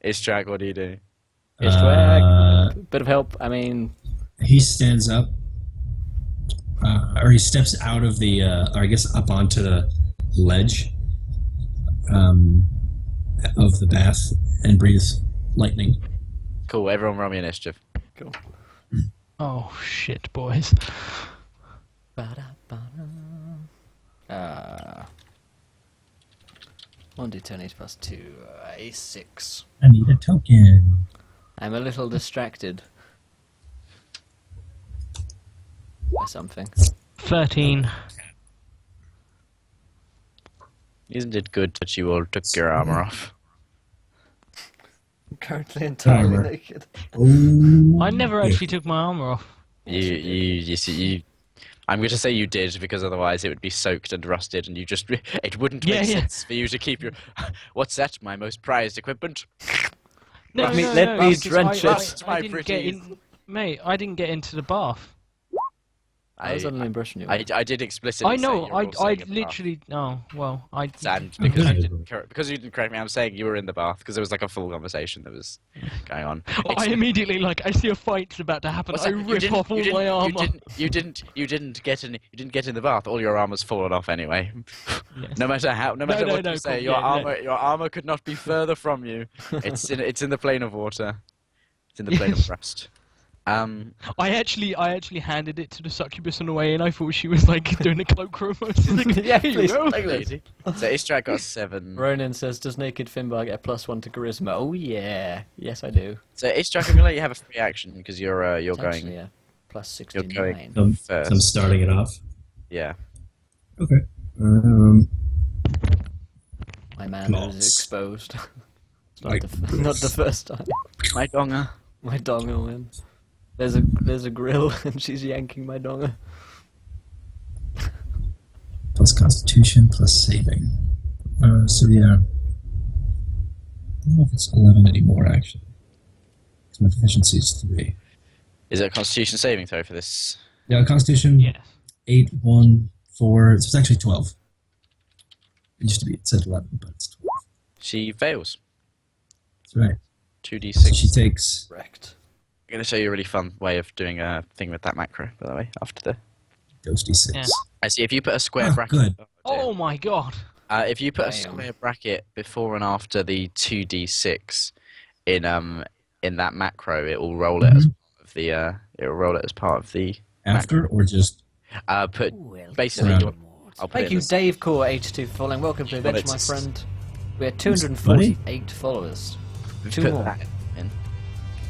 Ishtrak, what do you do? Ishtrak, bit of help, I mean... he stands up, or he steps out of the, or I guess up onto the ledge of the bath and breathes lightning. Cool, everyone roll me initiative. Cool. Oh shit, boys. Ba-da-ba-da. 1d10 plus 2, a 6. I need a token. I'm a little distracted by something. 13. Isn't it good that you all took your armor off? I'm currently entirely Armor. naked. Oh, I never actually took my armor off. You see, I'm going to say you did because otherwise it would be soaked and rusted, and it wouldn't make Yeah. sense for you to keep your. What's that? My most prized equipment. No, Let me- no, let no, me because drench I, it. I My didn't pretty- get in, mate. I didn't get into the bath. I was under the impression you were. I did explicitly. I know. Say you were all I staying in the bath. literally. Oh well. I. And because you didn't correct me, I'm saying you were in the bath because there was like a full conversation that was going on. I immediately I see a fight's about to happen. What's I that? rip off all my armor. You didn't get in the bath. All your armor's fallen off anyway. Yes. No matter what no, you say, cool, your yeah, your armor could not be further from you. It's in the plane of water. It's in the plane of rust. I actually handed it to the succubus on the way in. I thought she was like doing a cloak almost. Like, Yeah, "Here you please, go." take this. So Istrak got 7. Ronan says, does Naked Finbar get a +1 to charisma? Oh yeah, yes I do. So Istrak, I'm gonna let you have a free action because you're Potentially, going. yeah. Plus You're 69. going- So I'm First. starting it off. Yeah. Okay. My man Claws. is exposed. It's Like not the first time. My donga. My donga wins. There's a grill and she's yanking my donga. Plus Constitution, plus saving. So yeah. I don't know if it's 11 anymore, actually. Because my proficiency is 3. Is it a Constitution saving throw for this? Yeah, Constitution, Yes. 8, 1, 4. So it's actually 12. It used to be, it said 11, but it's 12. She fails. That's right. 2d6. So she takes... Wrecked. I'm going to show you a really fun way of doing a thing with that macro, by the way, after the... Ghosty 6. Yeah. I see, if you put a square Oh, bracket... good. dear. Oh my god. If you put a Damn. square bracket before and after the 2d6 in that macro, it will roll it as part of the... it will roll it as part of the... After or just... Put... Well, Basically, Around. I'll put thank it you, in the- Dave Core 82 for following. Welcome to the Well, adventure, my it's- friend. We had 248 followers. Two put more. that in.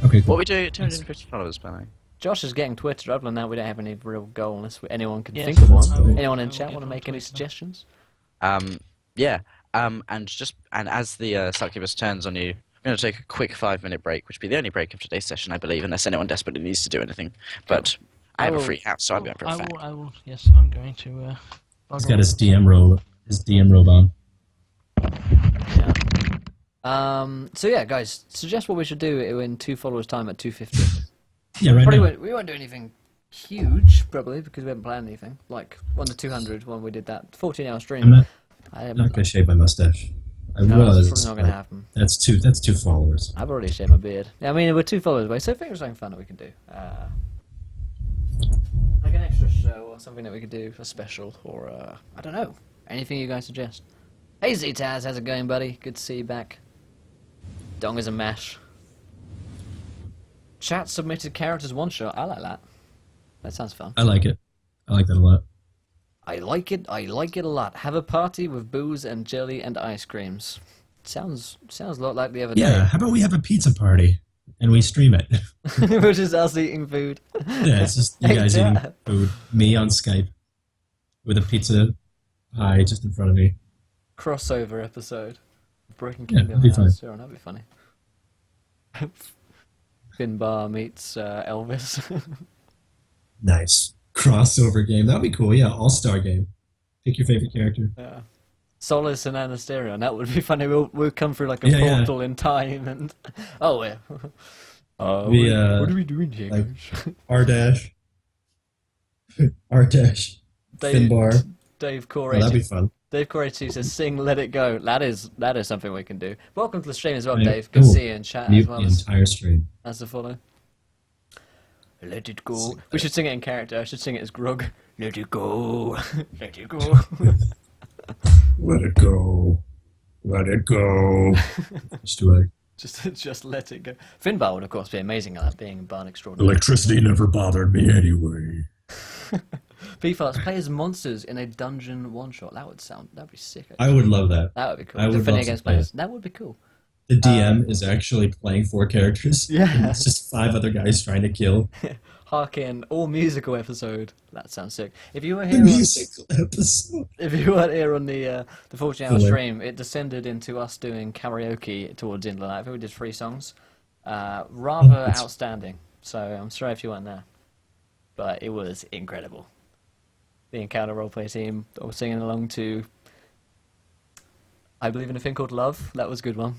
Okay, cool. What we do at 250 followers, by the way? Josh is getting Twitter. Other than that, we don't have any real goal unless anyone can Yes, think of one. I will- Anyone in I will chat get want to on make any Twitter. suggestions? Yeah. And as the succubus turns on you, I'm going to take a quick 5-minute break, which will be the only break of today's session, I believe, unless anyone desperately needs to do anything. But I have a will- free house, so I'm going for a fact. I will. Yes, I'm going to. He's got his DM robe on. So yeah, guys, suggest what we should do in 2 followers' time at 250. Yeah, right Probably now. we won't do anything huge, probably, because we haven't planned anything. Like 1 to 200 when we did that 14-hour stream. I'm I am not going to shave my mustache. I no, was. that's probably not going to but happen. That's two followers. I've already shaved my beard. Yeah, I mean, we're 2 followers away, so I think there's something fun that we can do. Like an extra show or something that we could do, a special, or I don't know. Anything you guys suggest. Hey Z-Taz, how's it going, buddy? Good to see you back. Dong is a mash. Chat submitted characters one shot. I like that. That sounds fun. I like it. I like that a lot. I like it a lot. Have a party with booze and jelly and ice creams. Sounds a lot like the other Yeah, how about we have a pizza party and we stream it? day. Which is us eating food. Yeah, it's just you Hey, guys eating Dad. food, me on Skype with a pizza pie just in front of me. Crossover episode. Broken Yeah, Kingdom that'd be House. Sure, that'd be funny. Finbar meets Elvis. Nice. Crossover game. That'd be cool. Yeah, all-star game. Pick your favorite character. Yeah. Solace and Anesterion. That would be funny. We'll come through like a Yeah, yeah. portal in time and oh yeah. We, what are we doing here? like- guys? R-Dash. R-Dash. Finbar. Dave Core Oh, that'd be 82 fun. Dave Core 82 says sing Let It Go. That is something we can do. Welcome to the stream as well, Yeah, Dave. Good to cool. see you in chat Mute as the well entire stream. as the follow. Let it go. We should sing it in character. I should sing it as Grug. Let it go. Let it go. Let it go. Let it go. Just do it. just let it go. Finbar would of course be amazing at that, being a barn extraordinary. Electricity never bothered me anyway. P-Farts, play as monsters in a dungeon one-shot. That'd be sick. I would love that. That would be cool. I would Defending love to against play players. That would be cool. The DM is actually playing 4 characters. Yeah. And it's just 5 other guys trying to kill. Hark in, all musical episode. That sounds sick. If you were The here, on, musical episode. if you weren't here on the 14-hour Hello. stream, it descended into us doing karaoke towards the end of the night. I think we did 3 songs. Rather That's- outstanding. So I'm sorry if you weren't there, but it was incredible. The Encounter roleplay team all singing along to I Believe in a Thing Called Love. That was a good one.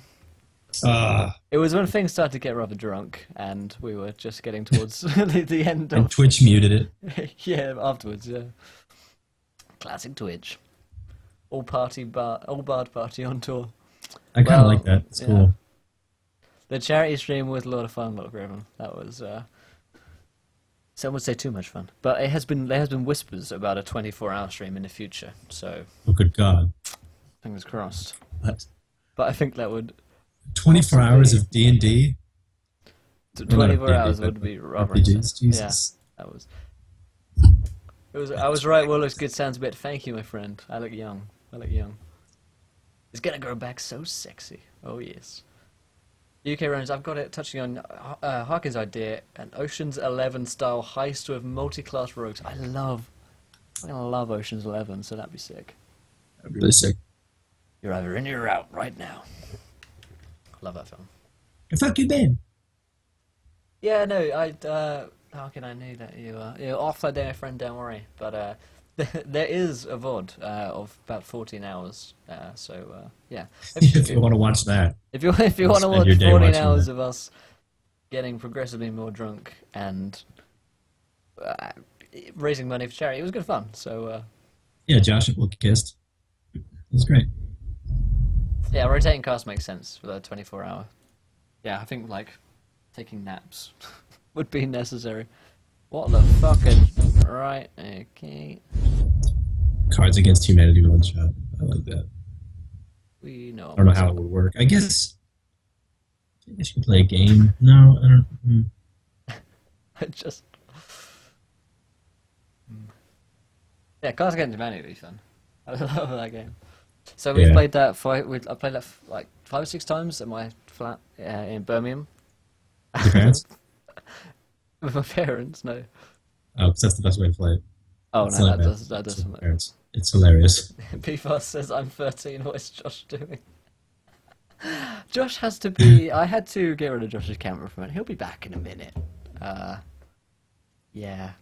It was when things started to get rather drunk, and we were just getting towards the end And of Twitch muted it. yeah. Afterwards, yeah. Classic Twitch. All bard party on tour. I kind of Well, like that. It's yeah. cool. The charity stream was a lot of fun, Look Raven. That was some would say too much fun, but there has been whispers about a 24-hour stream in the future. So Oh, good God. fingers crossed. What? But I think that would 24 hours Possibly. of D&D? A lot of 24 hours D&D, would be but rather RPGs, intense. Jesus. Yeah, that was. It was. I was right. Well, looks good. Sounds a bit. Thank you, my friend. I look young. I look young. It's gonna grow back so sexy. Oh yes. UK runs. I've got it. Touching on Harkin's idea, an Ocean's 11 style heist with multi-class rogues. I love Ocean's 11, so that'd be sick. I'm really sick. You're either in or you're out right now. Love that film. Fuck you, Ben. Yeah, no, Harkin, I knew that you're off that day, my friend. Don't worry. But there is a VOD of about 14 hours. Yeah. If you want to watch that. If you want to Spend watch your day 14 watching hours that. of us getting progressively more drunk and raising money for charity, it was good fun. So Yeah, Josh and Will kissed. It was great. yeah, rotating cast makes sense for the 24-hour. Yeah, I think like taking naps would be necessary. What the fucking right? Okay, Cards Against Humanity one shot. I like that. we know. I don't know how it would work. I guess you can play a game. No, I don't. Just yeah, Cards Against Humanity would be fun. I love that game. So we Yeah. played that I played that like 5 or 6 times at my flat in Birmingham. Your parents? With my parents, no. Oh, because that's the best way to play it. Oh It's no, not that bad. does that It's does. with parents. It's hilarious. PFAS says I'm 13. What is Josh doing? Josh has to be. I had to get rid of Josh's camera for a minute. He'll be back in a minute. Yeah.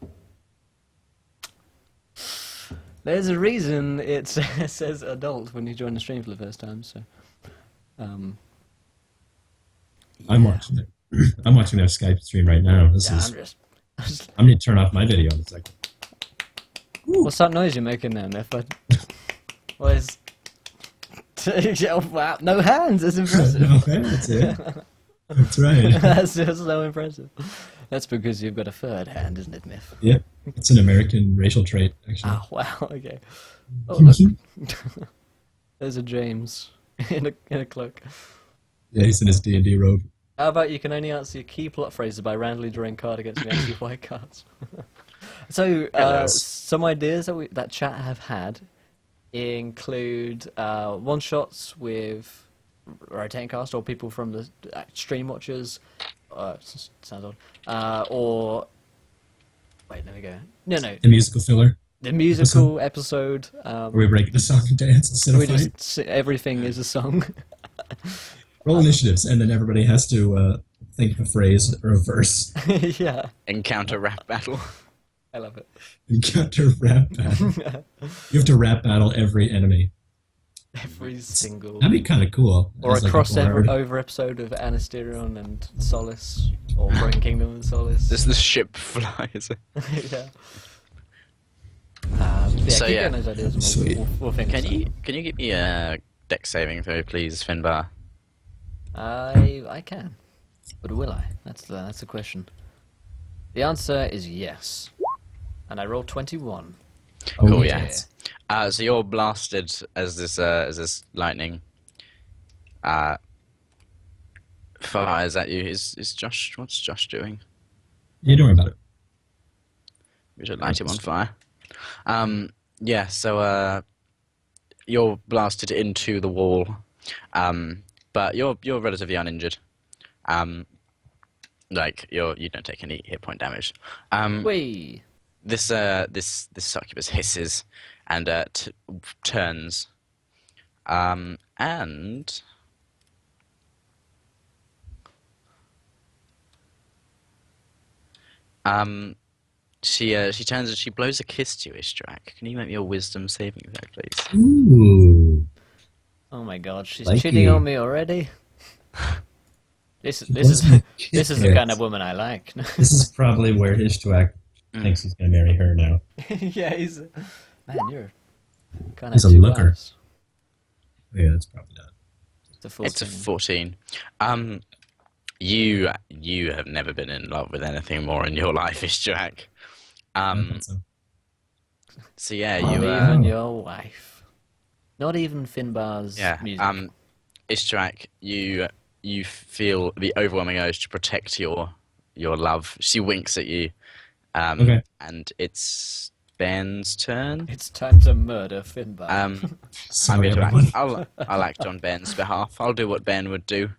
There's a reason it says adult when you join the stream for the first time. So, I'm yeah. watching it. I'm watching their Skype stream right now. This Yeah, is. I'm just. I'm going to turn off my video in a second. What's that noise you're making there, Miff? What is? Oh, wow, no hands. That's impressive. Okay, that's it. That's right. That's just so impressive. That's because you've got a third hand, isn't it, Miff? Yep. It's an American racial trait, actually. Oh wow. Okay. Oh, look. There's a James in a cloak. Yeah, he's in his D&D robe. How about you can only answer your key plot phrases by randomly drawing card against the anti-white cards? So, some ideas that chat have had include one-shots with rotating cast or people from the stream watchers. Sounds odd. Or wait, let me go. No, The musical filler, the musical episode. where we break the song and dance instead of We fight. just everything is a song. Roll initiatives, and then everybody has to think of a phrase or a verse. Yeah, Encounter rap battle. I love it. Encounter rap battle. You have to rap battle every enemy. Every single. That'd be kind of cool. Or a As, like, crossover word. over episode of Anesterion and Solace, or Broken Kingdom and Solace. This the ship flies. Yeah. So, keep yeah. getting those ideas and Sweet. we'll think of Can you something. give me a deck saving throw, please, Finbar? I can, but will I? That's the question. The answer is yes, and I rolled 21. Oh, Cool, yeah. yeah. So you're blasted as this lightning fires at you. Is Josh? What's Josh doing? You don't worry about it. We should light him on fire. Yeah. So you're blasted into the wall, but you're relatively uninjured. Like you don't take any hit point damage. Whee! This succubus hisses and turns, and she turns and she blows a kiss to you, Istrak. Can you make me a wisdom saving throw, please? Ooh. Oh my God, she's Like cheating you. on me already. This What's is my this is the kiss? kind of woman I like. This is probably where Ishtuak thinks he's going to marry her now. Yeah, he's man. You're kind of He's a two looker. wives. Yeah, that's probably not. It's a 14. You have never been in love with anything more in your life, Istrak. I thought so. So yeah, Not you even your wife. Not even Finbar's yeah, music. Istrak, you you feel the overwhelming urge to protect your love. She winks at you, Okay. and it's Ben's turn. It's time to murder Finbar. I'm Sorry, going to everyone. act. I'll act on Ben's behalf. I'll do what Ben would do.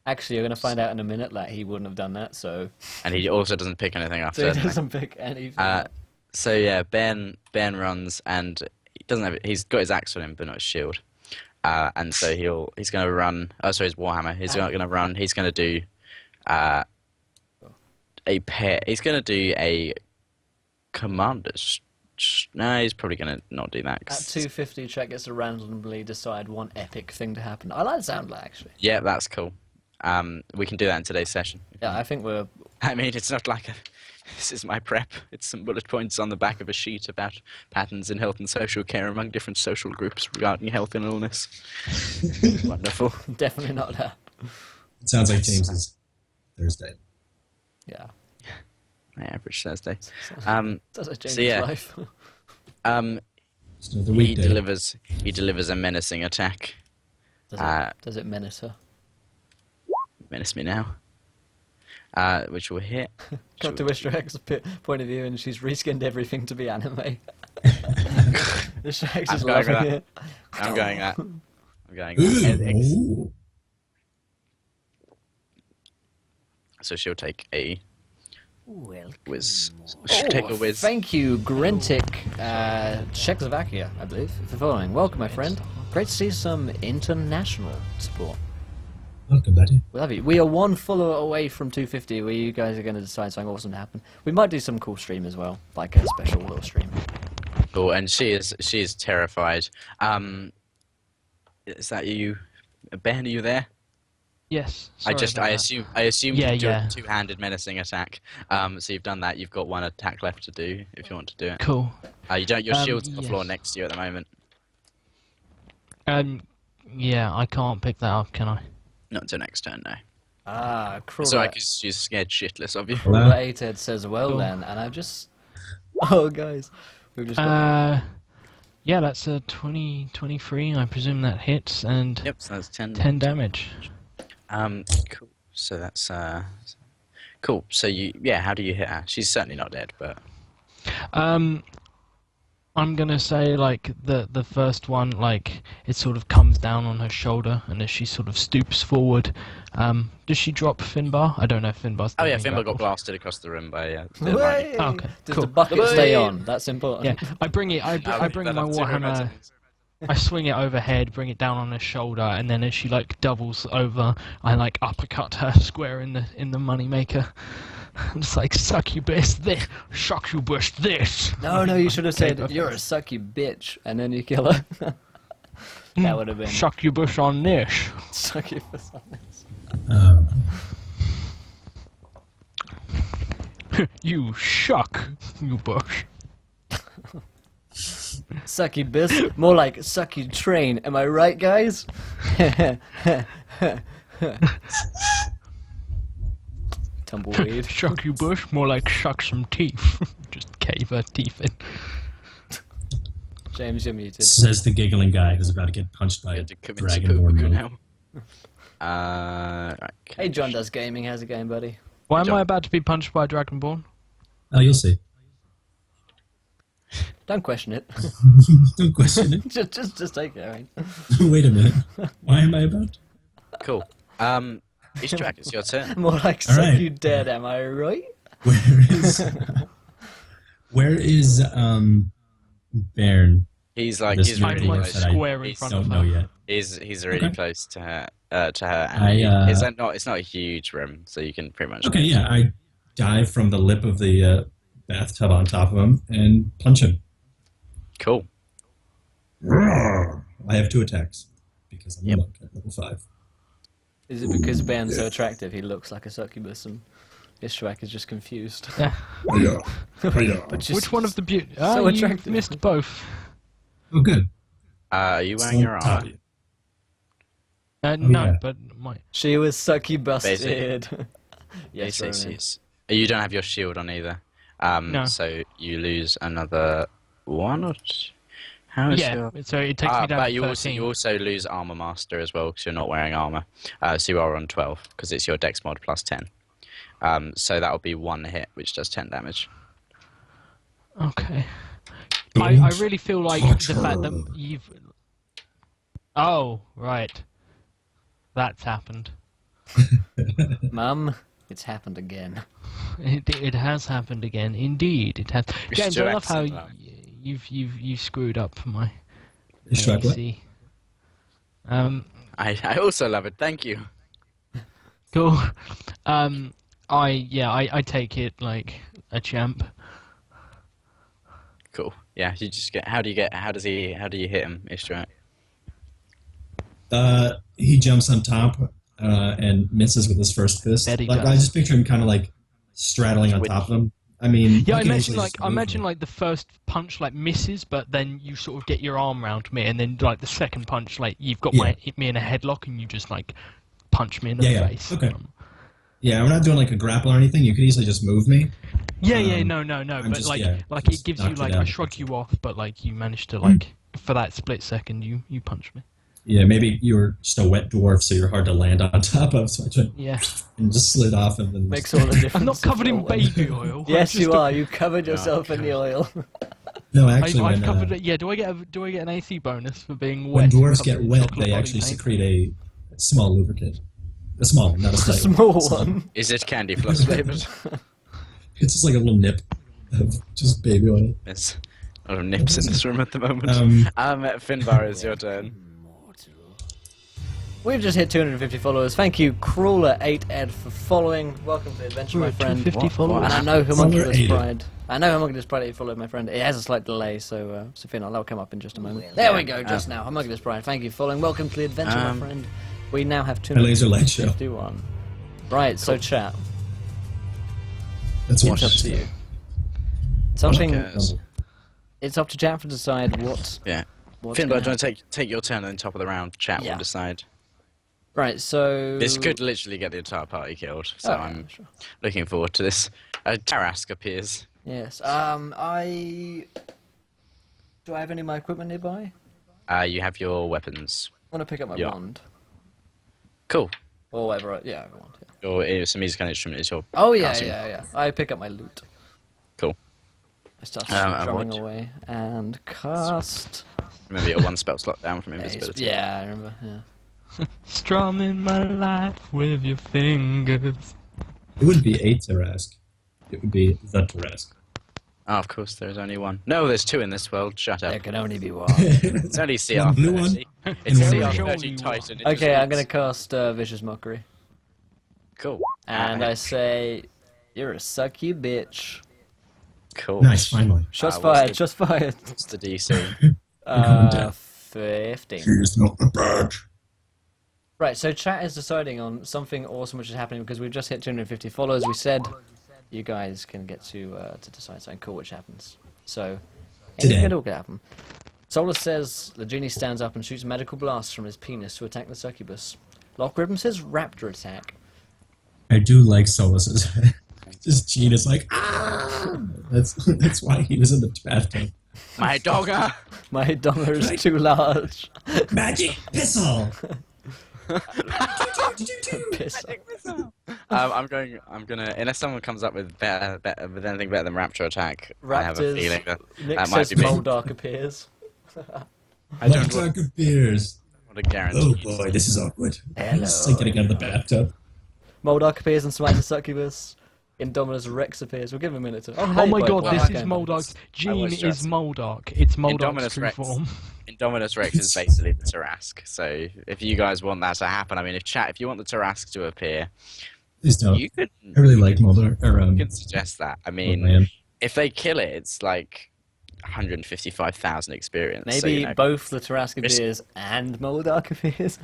Actually, you're going to find out in a minute that he wouldn't have done that, so... And he also doesn't pick anything up. So he certainly. doesn't pick anything. So yeah, Ben runs, and he doesn't have. He's got his axe on him, but not his shield. And so he's going to run. Oh, sorry, his warhammer. He's not going to run. He's going to do a pair. He's going to do a commander's. No, he's probably going to not do that. At 250, Chet gets to randomly decide one epic thing to happen. I like the sound of that, actually. Yeah, that's cool. We can do that in today's session. Yeah, I think we're... I mean, it's not like this is my prep. It's some bullet points on the back of a sheet about patterns in health and social care among different social groups regarding health and illness. Wonderful. Definitely not that. It sounds like James's Thursday. Yeah. My average Thursday. That's a James' So yeah. life. Just another He weekday. delivers a menacing attack. Does it menace her? Menace me now. Which will hit. Got to Ishrak's point of view, and she's reskinned everything to be anime. Ishrak's is I'm going loving with it. I'm going at. I'm going at X. Ooh. So she'll take a Welcome. whiz. She'll take a whiz. Thank you, Grintic, Czechoslovakia, I believe, for following. Welcome, my friend. Great to see some international support. Welcome, buddy. We love you. We are one follower away from 250, where you guys are going to decide something awesome to happen. We might do some cool stream as well, like a special little stream. Cool, and she is terrified. Is that you, Ben? Are you there? Yes. Sorry I about that. assume Yeah, you do yeah. a two-handed menacing attack. So you've done that. You've got one attack left to do if you want to do it. Cool. You don't. Your shield's on the floor yes. next to you at the moment. Yeah, I can't pick that up, can I? Not until next turn, no. Ah, Cruel. Sorry, because she's scared shitless of you. Cruel Ated says, well Cool. then, and I've just... Oh, guys. We've just got... Yeah, that's a 23. I presume that hits, and Yep, so that's 10. 10 damage. Cool. So that's cool. So how do you hit her? She's certainly not dead, but I'm gonna say like the first one, like it sort of comes down on her shoulder, and as she sort of stoops forward, does she drop Finbar? I don't know if Finbar's. oh yeah, thinking Finbar about got it. blasted across the room by Way! Oh, okay, Does cool. the bucket Way! stay on? That's important. Yeah, I bring it. I bring my warhammer. I swing it overhead, bring it down on her shoulder, and then as she like doubles over, I like uppercut her square in the moneymaker. I'm just like succubus this, succubus this. No, you should have said, Okay. you're a sucky bitch, and then you kill her. That would have been... Succubus on this. Succubus on this. You shuck, you bush. Sucky bis, more like sucky train. Am I right, guys? Tumbleweed. Shuck you bush, more like shuck some teeth. Just cave her teeth in. James, you're muted. Says the giggling guy who's about to get punched by a dragonborn now. monk. Right, Hey, John Does Gaming, how's it going, buddy? Why am John. I about to be punched by a dragonborn? Oh, you'll see. Don't question it. Don't question it. just take it, right? Wait a minute. Why am I about? Cool. Ishtrack, it's your turn. More like All suck right. you dead, am I right? Where is Bairn? He's like This he's is I'm really really like close. square in He's- front Don't of know her. yet. He's really Okay. close to her. And I, it's not a huge room, so you can pretty much. Okay, yeah, I dive from the lip of the bathtub on top of him and punch him. Cool. I have 2 attacks because I'm Yep. a monk at level 5. Is it because Ben's so attractive he looks like a succubus and Ishrak is just confused? But just Which one of the beauty? so you attractive. missed both. Oh, good. Are you wearing your Top armor? you. No, yeah. but my She was sucky Basically. busted. Yes, Yes. Ronan. You don't have your shield on either. No. So you lose another 1 or 2. How is Yeah, your... so it takes me down but to you 13. also lose armor master as well because you're not wearing armor. So you are on 12 because it's your dex mod plus 10. So that'll be 1 hit, which does 10 damage. Okay. I really feel like the fact that you've... Oh, right. That's happened. Mum, it's happened again. It has happened again. Indeed, it has. It's James, your I love how accent, you've screwed up my You struck what? AC. I also love it. Thank you. Cool. I take it like a champ. Cool. Yeah, you just get... How do you hit him, Istrak? He jumps on top and misses with his first fist. Bet he Like, does. I just picture him kind of like straddling on top of him. I mean, Yeah, he can easily just I move imagine him. like the first punch like misses, but then you sort of get your arm round me, and then like the second punch, like you've got Yeah. me in a headlock, and you just like punch me in the Yeah, face. okay. Yeah, we're not doing like a grapple or anything. You could easily just move me. No. I'm But just- like, yeah, like just it gives knock you you like down. I shrug you off, but like you manage to like for that split second, you punch me. Yeah, maybe you were just a wet dwarf, so you're hard to land on top of. So I tried Yeah, and just slid off him. And Makes all the difference. I'm not if covered you're in wet. baby oil. I'm Yes, just you a- are. You covered yourself in the oil. No, actually, I've when, covered it. Yeah, do I get an AC bonus for being when wet? dwarves covered get in wet, chocolate they body actually paint? secrete a small lubricant. A small, not a A slight small Small. one. Is it candy floss flavored? It's just like a little nip of just baby oil. There's a lot of nips in this room at the moment. Finbar, it's your turn. We've just hit 250 followers. Thank you, Crawler8ed, for following. Welcome to the adventure, We're my at friend. 250 followers. And I know Crawler Homunculus 8ed. Pride. I know Homunculus Pride that you followed, my friend. It has a slight delay, so Sophia, that'll come up in just a moment. There we go, just now. Homunculus Pride, thank you for following. Welcome to the adventure, my friend. We now have A laser light show. 251. Right, so chat. That's It's what up to you. Something. Yes. It's up to chat to decide what. Yeah. What's Finbar, gonna do you want to take your turn at the top of the round? Chat Yeah. will decide. Right, so. This could literally get the entire party killed, so Oh, I'm sure. looking forward to this. Tarask appears. Yes. Do I have any of my equipment nearby? You have your weapons. I want to pick up my Yeah. wand. Cool. Or whatever. Yeah, I want. Yeah. Your it's a musical instrument is your. Oh, yeah, casting. yeah. I pick up my loot. Cool. I start and drumming what? away and cast. Remember, you're one spell slot down from Ace. invisibility. Yeah, I remember. Yeah. Strumming my life with your fingers. It wouldn't be a Tarask. It would be the Tarask. Oh, of course, there's only one. No, there's two in this world. Shut There up. can only be one. It's only CR30. One blue one, It's and one CR30 red. Titan. It Okay, just I'm gonna looks- cast Vicious Mockery. Cool. And I say, you're a sucky bitch. Cool. Nice, finally. Shots what's fired, the- shots fired. What's the DC? down. 15. She's not a badge. Right, so chat is deciding on something awesome which is happening because we've just hit 250 followers. We said you guys can get to decide something cool which happens. So, Today. anything at all can happen. Solus says the genie stands up and shoots magical blasts from his penis to attack the succubus. Lockribbon says raptor attack. I do like Solus's. Just Gene is like, ah! That's why he was in the bathtub. My dogger! My donger is too large. Magic pistol! Piss. I'm gonna, unless someone comes up with with anything better than raptor attack, I have a Raptors. feeling that Nick that might says be me. Moldark appears. I don't want, Dark appears. want to guarantee. Oh boy, this is awkward. Hello. It's like getting out of the bathtub. Moldark appears and smites the succubus. Indominus Rex appears. We'll give him a minute to. Oh hey, my boy, god, boy, this okay. is Moldark's. Gene was is stressed. Moldark. It's Moldark's Indominus true Rex. form. Indominus Rex is basically the Tarask. So if you guys want that to happen, I mean, if you want the Tarask to appear, Please don't. you could. I really like Mulder. Or, You can suggest that. I mean, man. if they kill it, it's like 155,000 experience. Maybe so, you know, both the Tarask It's- appears and Moldark appears.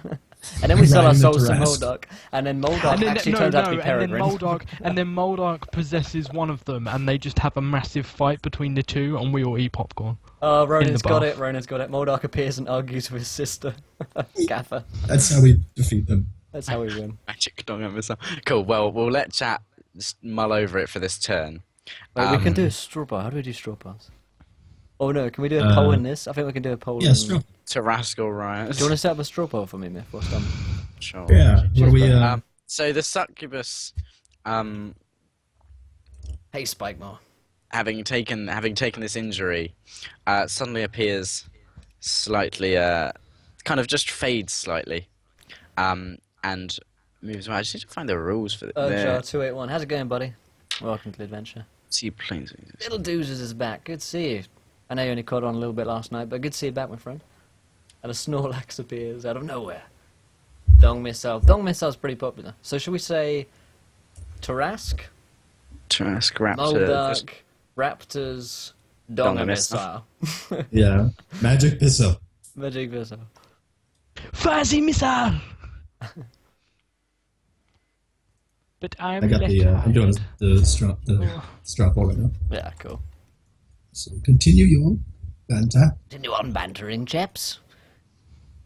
And then we sell our Ryan the souls to Tarask. Moldark. And then Moldark And then, actually no, turns out to be and then Peregrine. Moldark possesses one of them, and they just have a massive fight between the two, and we all eat popcorn. Oh, Ronan's got bath. it. Ronan's got it. Moldark appears and argues with his sister. Gaffer. That's how we defeat them. That's how we win. magic dog and missile. Cool. Well, we'll let chat mull over it for this turn. Wait, we can do a straw bar. How do we do straw bars? Oh no, can we do a poll in this? I think we can do a poll. Yeah, straw. Tarrascal Riot. Do you want to set up a straw poll for me, Myth? Whilst I'm... Sure. Yeah. What do we? So the succubus, Hey, Spikemore. having taken this injury, suddenly appears slightly, kind of just fades slightly, and moves away. I just need to find the rules for Jar 281. How's it going, buddy? Welcome to the adventure. See planes. Little Doozers is back. Good to see you. I know you only caught on a little bit last night, but good to see you back, my friend. And a Snorlax appears out of nowhere. Dong Missile. Dong Missile's pretty popular. So should we say Tarask, Trask Raptor. Moldark, Raptors, Dong Missile. Yeah. Magic Pistol. Magic Missile. Fuzzy missile. But I'm I got the. I'm doing the straw poll right now. Yeah, cool. So continue your banter. Continue on bantering, chaps.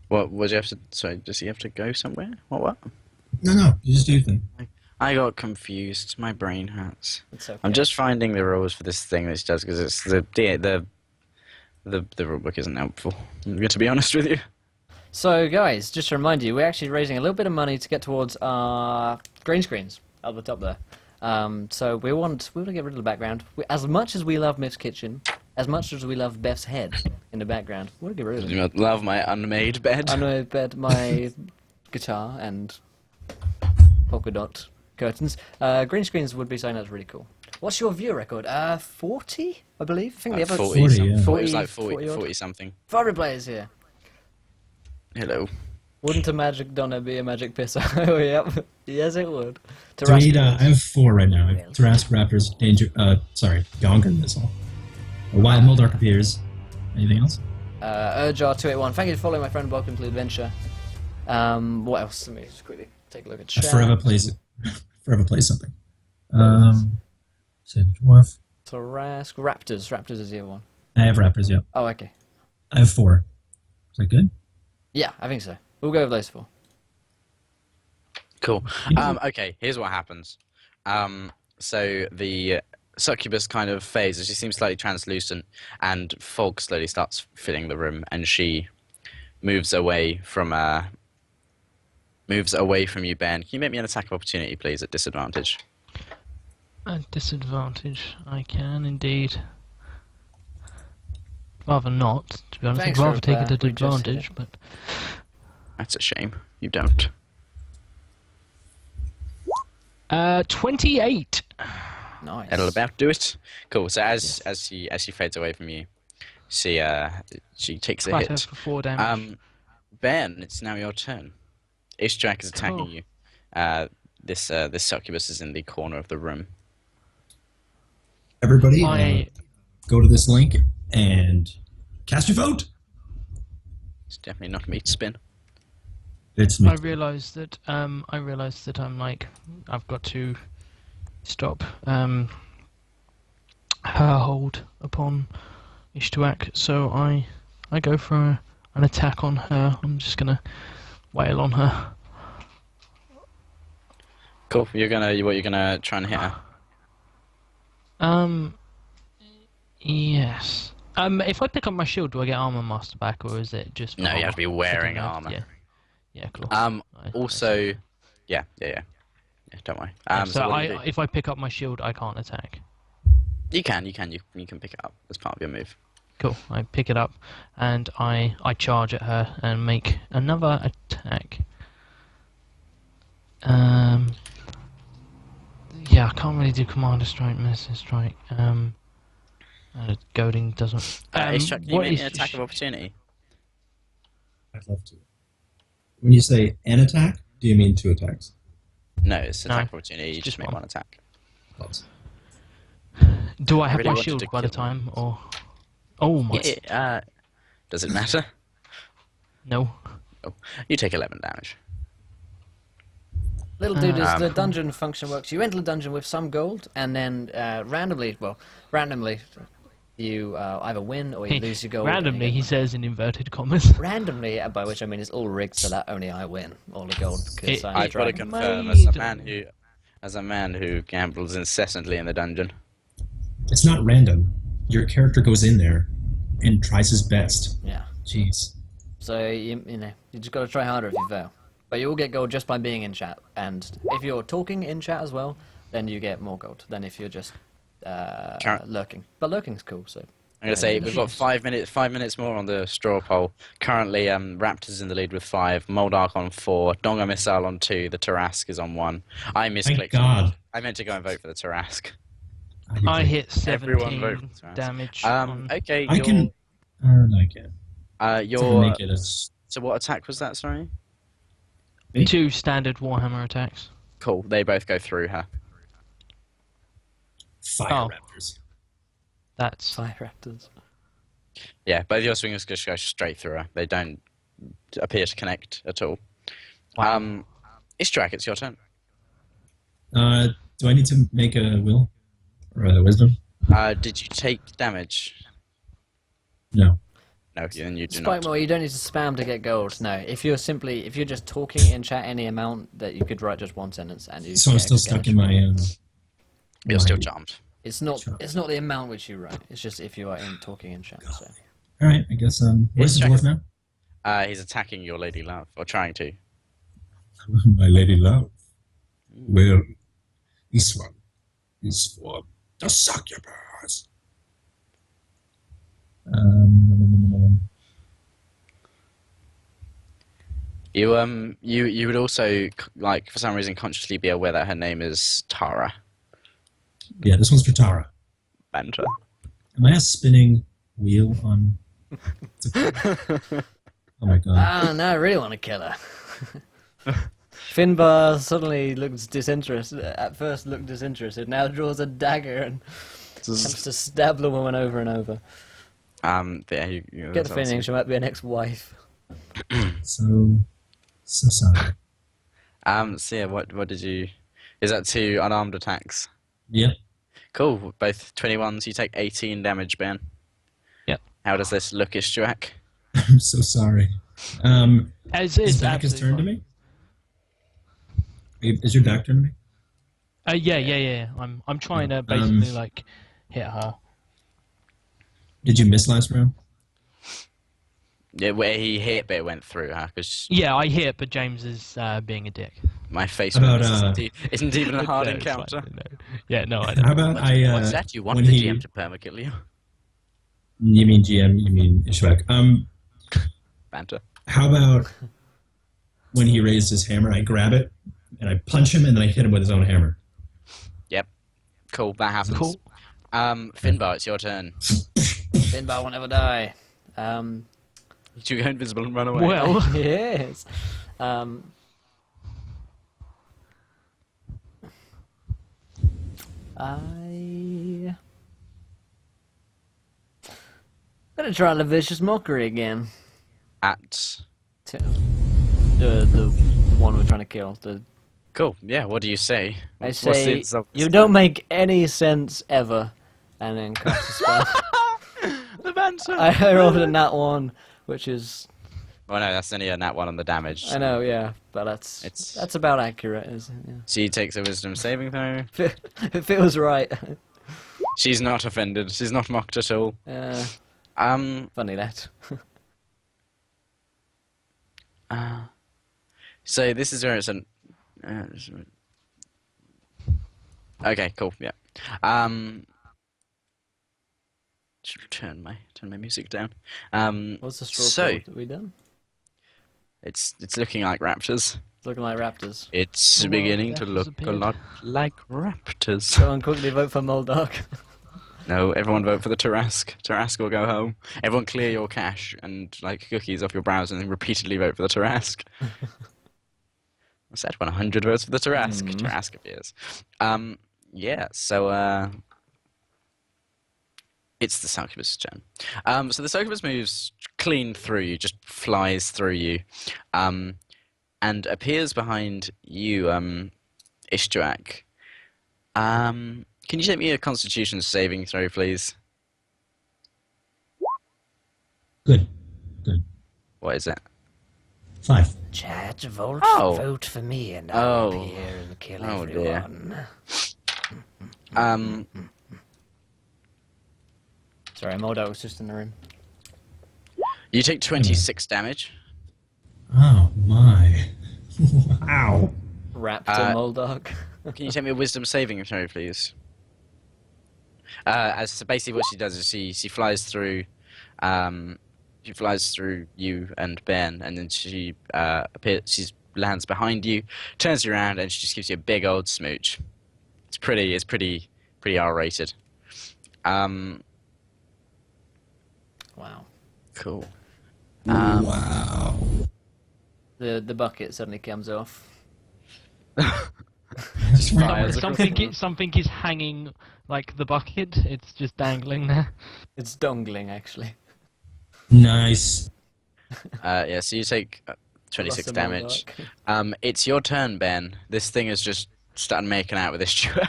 What do you have to? Sorry, does he have to go somewhere? What? No, you just do your thing. I got confused. My brain hurts. It's okay. I'm just finding the rules for this thing that she does because it's the rulebook isn't helpful. I'm going to be honest with you. So, guys, just to remind you, we're actually raising a little bit of money to get towards our green screens up the top there. So we want to get rid of the background. As much as we love Myth's kitchen, as much as we love Beth's head in the background, we want to get rid of it. You love my unmade bed. Unmade bed, my guitar, and polka dot curtains. Green screens would be something that's really cool. What's your view record? 40, I believe. I think the other 40, yeah. 40, it was like 40 something. 40 players here. Hello. Wouldn't a magic Donna be a magic pisser? Oh, yep. Yes, it would. So I have 4 right now. I have Tarask, Raptors, Danger. Gongan Missile. A Wild Moldark appears. Anything else? Urjar 281. Thank you for following my friend. Welcome to the adventure. What else? Let me just quickly take a look at chat. Forever plays something. Say the dwarf. Tarask. Raptors. Raptors is the other one. I have Raptors. Yeah. Oh, okay. I have 4. Is that good? Yeah, I think so. We'll go with those 4. Cool. Okay, here's what happens. So the succubus kind of phases. She seems slightly translucent, and fog slowly starts filling the room, and she moves away from you, Ben. Can you make me an attack of opportunity, please, at disadvantage? At disadvantage, I can indeed. Rather not, to be honest. Thanks I'd rather for, take it at readjusting advantage, it. but That's a shame. You don't. 28. Nice. That'll about do it. Cool. So as she fades away from you, she takes a Clatter hit. for 4 damage. Ben, it's now your turn. Ishjack is attacking Cool. you. This succubus is in the corner of the room. Everybody, I go to this link and cast your vote. It's definitely not me to spin. It's me. I realised that I'm like I've got to stop her hold upon Ishtuak, so I go for an attack on her. I'm just gonna wail on her. Cool. You're gonna try and hit her. Yes. If I pick up my shield, do I get armor master back, or is it just? No, you have to be wearing Something armor. Yeah. Yeah, cool. Also, yeah. Don't worry. So what do you do? if I pick up my shield, I can't attack. You can pick it up as part of your move. Cool. I pick it up and I charge at her and make another attack. Yeah, I can't really do commander strike, missile strike. Goading doesn't. Ishjack, can you what make is me an attack of opportunity? I'd love to. When you say an attack, do you mean 2 attacks? No, it's No, attack of opportunity. You it's just just make one. one attack. Close. Do I have really my wanted shield to by the kill time, or? Oh my! Does it matter? No. You take 11 damage. Little dude, as the cool. dungeon function works, you enter the dungeon with some gold, and then randomly, you either win or you lose your gold. Randomly, he says in inverted commas. Randomly, by which I mean it's all rigged so that only I win all the gold because I'm a I've got to dragon. confirm, as a man who gambles incessantly in the dungeon. It's not random. Your character goes in there, and tries his best. Yeah. Jeez. So you just got to try harder if you fail. But you will get gold just by being in chat, and if you're talking in chat as well, then you get more gold than if you're just lurking. But lurking's cool. So I'm gonna say we've got 5 minutes. 5 minutes more on the straw poll. Currently, Raptors in the lead with 5, Moldark on 4, Donga Missile on 2, the Tarask is on 1. I misclicked. Thank God. I meant to go and vote for the Tarask. I hit Everyone vote 17 for the Tarask. damage. On... Okay. I can earn again. To Your make it as so what attack was that? Sorry. 2 standard Warhammer attacks. Cool. They both go through her. fire raptors. That's Fire raptors. Yeah, both your swingers just go straight through her. They don't appear to connect at all. wow. Istrak, it's your turn. Do I need to make a will or a wisdom? Did you take damage? No. No, then you do Spike not. more, you don't need to spam to get gold. No, if you're just talking in chat any amount, that you could write just one sentence and you. So I'm still stuck in my. You're still charmed. It's not the amount which you write. It's just if you are talking in chat. So. All right, I guess. Where's the dwarf now? He's attacking your lady love, or trying to. My lady love. Well, this one is for the succubus. You would also like for some reason consciously be aware that her name is Tara. Yeah, this one's for Tara. Banter. Am I a spinning wheel on? Oh my god. Ah, no, I really want to kill her. Finbar suddenly looks disinterested. At first looked disinterested. Now draws a dagger and attempts to stab the woman over and over. Yeah, Get the feeling she might be an ex-wife. So sorry. So yeah, what did you? Is that 2 unarmed attacks? Yep. Cool. Both 21s. You take 18 damage, Ben. Yep. How does this look, Istrak? I'm so sorry. Is back his turn to me? Is your back turn to me? Yeah. I'm trying to basically like hit her. Did you miss last round? Yeah, where he hit, but it went through her. Cause Yeah, I hit, but James is being a dick. my face About, isn't even a hard No, it's encounter. fine, no. Yeah, no, I know. How about What's that? You want when the he- GM to permakill you? You mean GM? You mean Ishwak? Banter. How about when he raised his hammer? I grab it and I punch him, and then I hit him with his own hammer. Yep. Cool. That happens. Cool. Finbar, it's your turn. Finbar will never die. You go invisible and run away. Well, Yes. I'm gonna try the vicious mockery again. At The one we're trying to kill. cool. Yeah. What do you say? I What's the say insult? you don't make any sense ever, and then cast a spell. The banter. I rolled a nat 1, which is Oh no, that's only a nat 1 on the damage. I know, yeah, but that's about accurate, isn't it? She takes a wisdom saving throw. Yeah. It feels right. She's not offended. She's not mocked at all. Funny that. So this is where it's an. Okay, cool. Yeah. Should turn my music down. What's the straw So that we done? it's looking like raptors. It's looking like raptors. It's Well, beginning to raptors look a appeared. lot like raptors. Someone quickly vote for Moldark. No, everyone vote for the Tarask. Tarask will go home. Everyone clear your cache and like cookies off your browser and repeatedly vote for the Tarask. I said 100 votes for the Tarask. Tarask appears. Yeah, so it's the succubus turn. So the succubus moves clean through you, just flies through you, and appears behind you, Ishtrak. Can you take me a Constitution saving throw, please? Good. What is it? 5. Chat, vote, Oh. vote for me and I'll I'll appear and kill Oh, dear. everyone. Sorry, Moldark was just in the room. You take 26 damage. Oh my! Wow! Raptor Moldog. Can you take me a wisdom saving throw, please? So basically what she does is she flies through, you and Ben, and then she lands behind you, turns you around, and she just gives you a big old smooch. It's pretty R-rated. Wow. Cool. Wow! The bucket suddenly comes off. Just fires Something is hanging like the bucket. It's just dangling there. It's dongling, actually. Nice. Yeah, so you take 26 Plus a damage. Moldog. It's your turn, Ben. This thing has just started making out with this Stuart.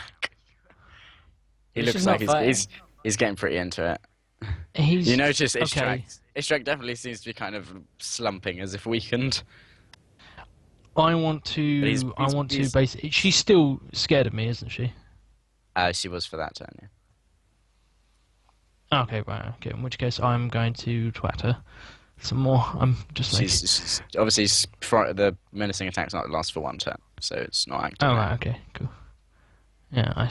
He It's looks just like not fighting. he's getting pretty into it. He's You notice okay. Ishtrak definitely seems to be kind of slumping, as if weakened. I want to. Basically. She's still scared of me, isn't she? She was for that turn, yeah. Okay, right. Okay, in which case I'm going to twat her some more. I'm just like. She's obviously the menacing attack's not last for one turn, so it's not active. Oh now. right. Okay. Cool. Yeah. I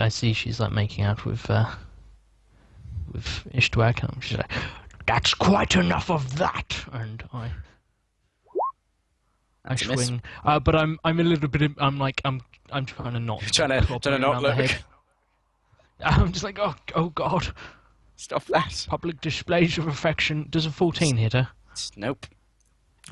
see she's like making out with Ishtwag, and she's like, "That's quite enough of that," and I That's a miss. swing. But I'm a little bit. I'm trying to not. Trying clop to her not around the look. head. I'm just like, oh god. Stop that. Public displays of affection. Does a 14 hit her? Nope.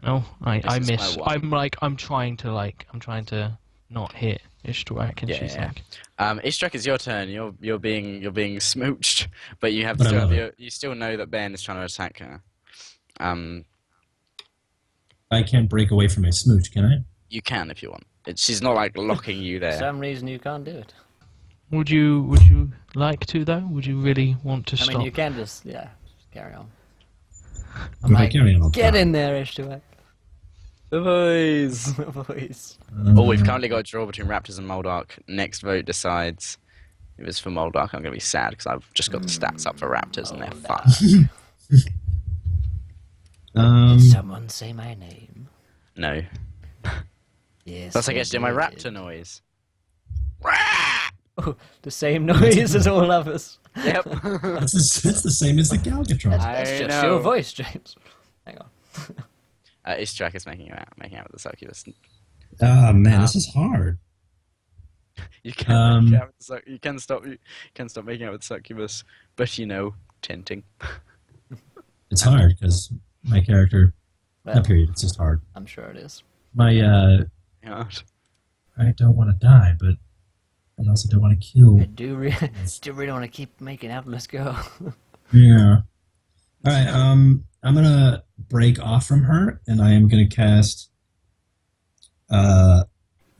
No, I This is miss. my one. I'm trying to not hit Ishtwak, and she's Yeah. like, Ishtrak, it's your turn. You're being smooched, but you But I love you still know that Ben is trying to attack her. I can't break away from my smooch, can I? You can if you want. She's not like locking you For there. some reason you can't do it. would you like to though? Would you really want to I stop? mean, you can just carry on. If I carry on, I'll Get die. in there, Ishtuak. The boys. Boys. Oh, we've currently got a draw between Raptors and Moldark. Next vote decides if it's for Moldark. I'm going to be sad because I've just got the stats up for Raptors and they're fucked. Did someone say my name? No. Yes. Plus I get to do my they raptor did. noise. Oh, the same noise as all of us. Yep. That's the same as the Galgatron. That's I just know. your voice, James. Hang on. Ishtrak is making out with the succubus. Ah man, this is hard. You can make out with the you can stop making out with the succubus, but tempting. It's hard because my character. Well, Not period. It's just hard. I'm sure it is. My Yeah. I don't want to die, but I also don't want to kill. I do really want to keep making out. Let's go. Yeah. All right. I'm gonna break off from her, and I am gonna cast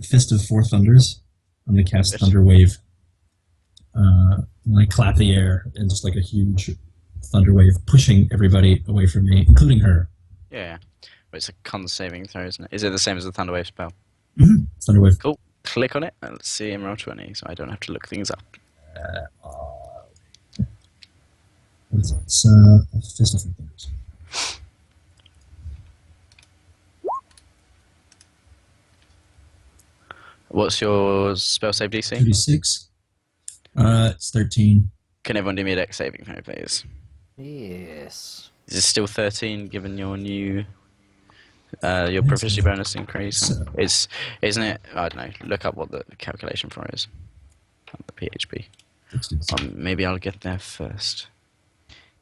Fist of Four Thunders. I'm gonna cast Thunder Wave. Like clap the air and just like a huge thunder wave, pushing everybody away from me, including her. Yeah. But it's a con saving throw, isn't it? Is it the same as the Thunderwave spell? Mm-hmm. Thunder Wave. Cool. Click on it, and let's see in roll 20, so I don't have to look things up. What is it? It's Fist of Four Thunders. What's your spell save DC? 36. It's 13. Can everyone do me a dex saving throw, please? Yes. Is it still 13 given your new your proficiency bonus increase? So- Isn't it? I don't know. Look up what the calculation for it is on the PHP. Maybe I'll get there first.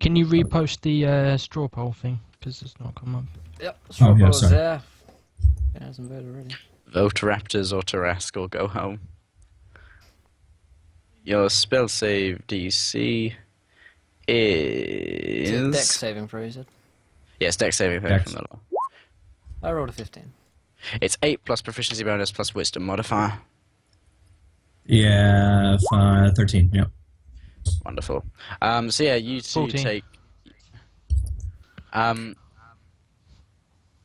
Can you repost the straw poll thing? Because it's not come up. Yep. Oh, yeah, Strawball's sorry. there. It hasn't voted already. Vote Raptors or Tarask or go home. Your spell save DC is Dex saving throw, you said? Yes, dex saving throw Dex. from the law. I rolled a 15. It's 8 plus proficiency bonus plus wisdom modifier. Yeah, 13. Yep. Wonderful. So yeah, you two 14. take.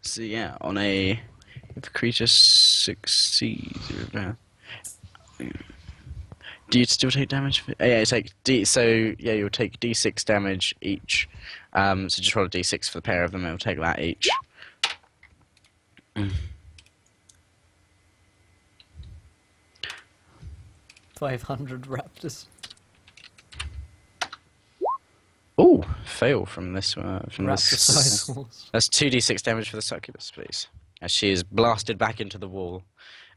So yeah, on a if a creature succeeds, Do you still take damage? Yeah, you take you'll take D6 damage each. So just roll a D6 for the pair of them. It'll take that each. 500 raptors. Oh, fail from this from Raptor this. size horse. That's 2d6 damage for the succubus, please. As she is blasted back into the wall,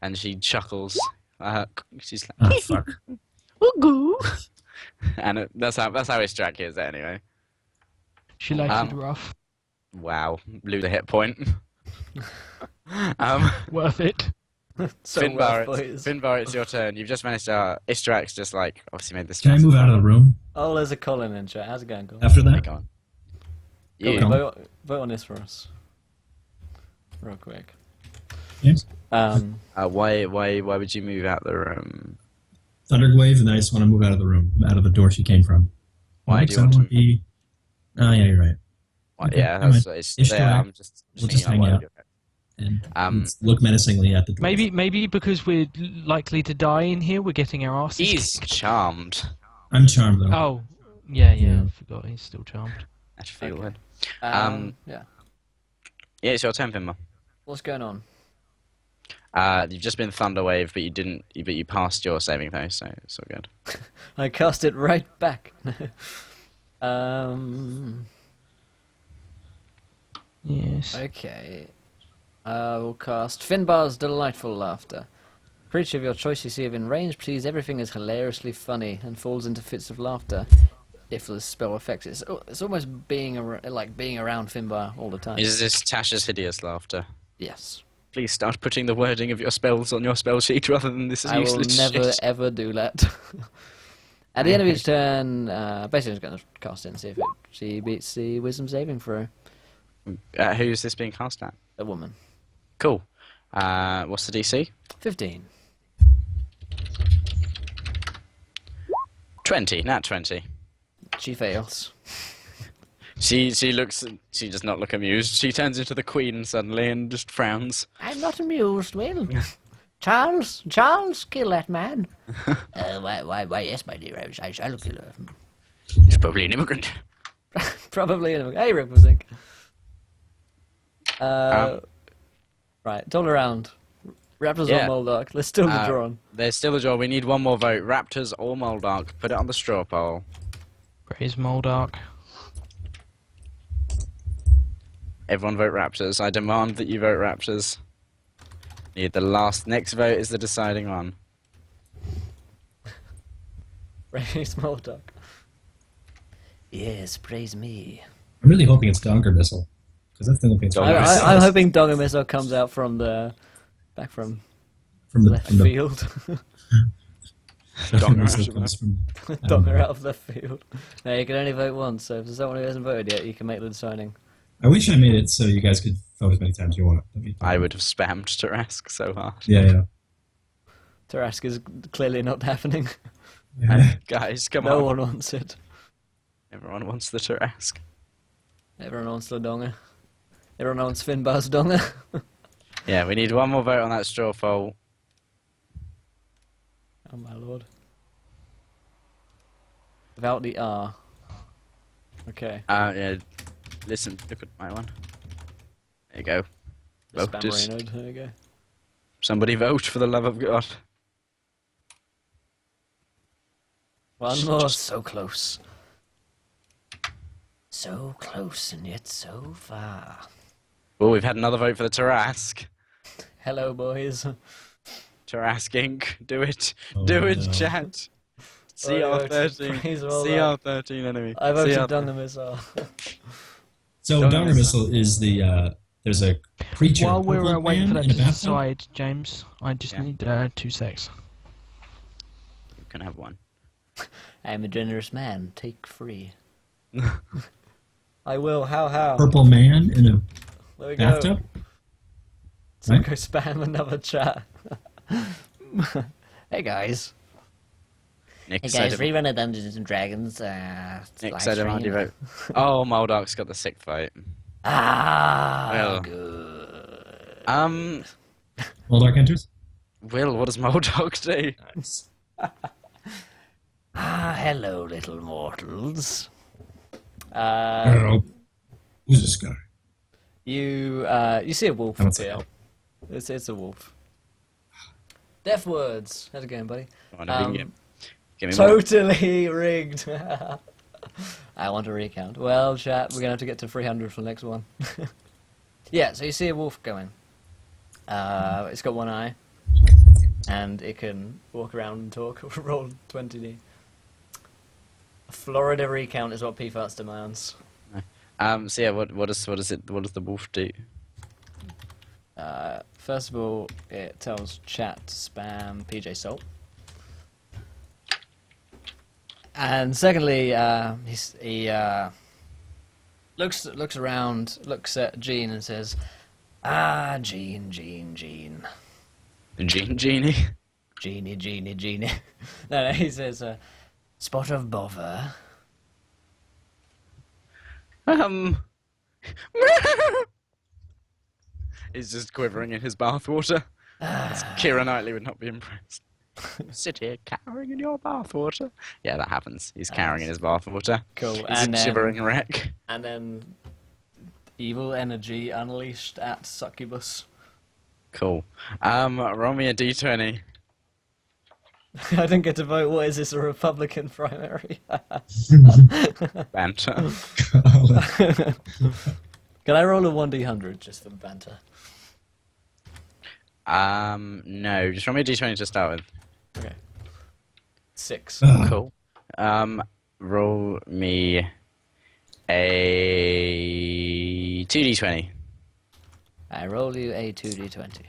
and she chuckles. She's like, Oh, fuck. "Woo-goo." And that's how Istrak is anyway. She likes it rough. Wow, lose a hit point. Worth it. So Finbar, worth it. Finbar, it's your turn. You've just managed to. Istrak's just like obviously made this. Can I move out of the room Oh, there's a Colin in chat. How's it going, Colin? after Go that? on. Colin, You. vote on this for us. Real quick. Yes. Why would you move out the room? Thunderwave, and I just want to move out of the room, out of the door she came from. Why do you I want want to? to be? Oh, yeah, you're right. Well, Okay, yeah, never that's mind. it's, Ishtar, yeah, I'm just we'll just thinking hang out out. loud. And look menacingly at the door. Maybe because we're likely to die in here, we're getting our asses He's kicked. charmed. I'm charmed, though. Oh, yeah, Yeah. I forgot. He's still charmed. I feel Okay. it. Yeah. Yeah, it's your turn, Finbar. What's going on? You've just been Thunderwave, but you passed your saving throw, so it's all good. I cast it right back. Yes. Okay. I will cast Finbar's Delightful Laughter. Creature of your choice you see within range perceives everything is hilariously funny and falls into fits of laughter if the spell affects it. It's almost being around Finbar all the time. Is this Tasha's hideous laughter? Yes. Please start putting the wording of your spells on your spell sheet rather than this I will useless never shit. ever do that. At the end of each turn, basically I'm just going to cast it and see if she beats the wisdom saving throw. Who's this being cast at? A woman. Cool. What's the DC? 15. 20, nat 20. She fails. She does not look amused. She turns into the queen suddenly and just frowns. I'm not amused, Will. Charles, kill that man. Why, yes, my dear, I shall kill her. He's probably an immigrant. Probably. Hey, Ripplesink. Right, turn around. Raptors Yeah. or Moldark. Let's still the draw on. There's still a draw. We need one more vote. Raptors or Moldark. Put it on the straw poll. Praise Moldark. Everyone vote Raptors. I demand that you vote Raptors. Need the next vote is the deciding one. Praise Moldark. Yes, praise me. I'm really hoping it's Donger Missile. Because that's the only thing that's Donger Missile. I'm hoping Donger Missile comes out from back from left from the field. Donger Donger Missile Missile. comes from. Donger out of left field. No, you can only vote once, so if there's someone who hasn't voted yet, you can make the deciding. I wish I made it so you guys could vote as many times as you want. That'd be I would have spammed Tarask so hard. Yeah. Tarask is clearly not happening. Yeah. Guys, come No on. one wants it. Everyone wants the Tarask. Everyone wants the Donger. Everyone wants Finbar's Donger. Yeah, we need one more vote on that straw poll. Oh my lord. Without the R. Okay. Yeah. Listen, look at my one. There you go. The Voters. spam Reynard. There you go. Somebody vote for the love of God. One more. So close. So close and yet so far. Oh, we've had another vote for the Tarask. Hello, boys. Tarask Inc. Do it. Oh, Do it, no. chat. Oh, CR13. praise all CR13 enemy. I voted CR13. Donger Missile. So Donger Donger Missile is the there's a creature. While we're purple waiting for man that in to a bathtub. decide, James, I just Yeah. need 2 secs. You can have one. I am a generous man. Take free. I will. How? Purple man in a There we go. bathtub. So Right? go spam another chat. Hey guys. Nick Hey said guys, it- rerun of Dungeons and Dragons. Nick live said it, how do you stream. vote? Oh, Moldark's got the 6th vote. Ah, Well. good. Moldark enters. Will, what does Moldark do? Nice. Hello, little mortals. Hello. Who's this guy? You see a wolf I don't say appear. help. It's a wolf. Deaf words. How's it going, buddy? Come on, if you can give me more. Totally rigged. I want a recount. Well, chat, we're gonna have to get to 300 for the next one. Yeah, so you see a wolf going. It's got one eye, and it can walk around and talk. Roll 20D. A Florida recount is what PFARTS demands. So yeah, what does the wolf do? First of all, it tells chat to spam PJ Salt. And secondly, he looks around, looks at Jean and says, "Ah, Jean. The genie? Jeannie. No, he says, spot of bother." He's just quivering in his bathwater. Keira Knightley would not be impressed. Sit here cowering in your bathwater. Yeah, that happens. He's cowering in his bathwater. Cool. He's And a then, shivering wreck. and then evil energy unleashed at Succubus. Cool. Roll me a d20. I didn't get to vote. What is this, a Republican primary? Banter. Can I roll a 1d100 just for the banter? No. Just roll me a d20 to start with. Okay. 6. Cool. Roll me a 2d20. I roll you a 2d20.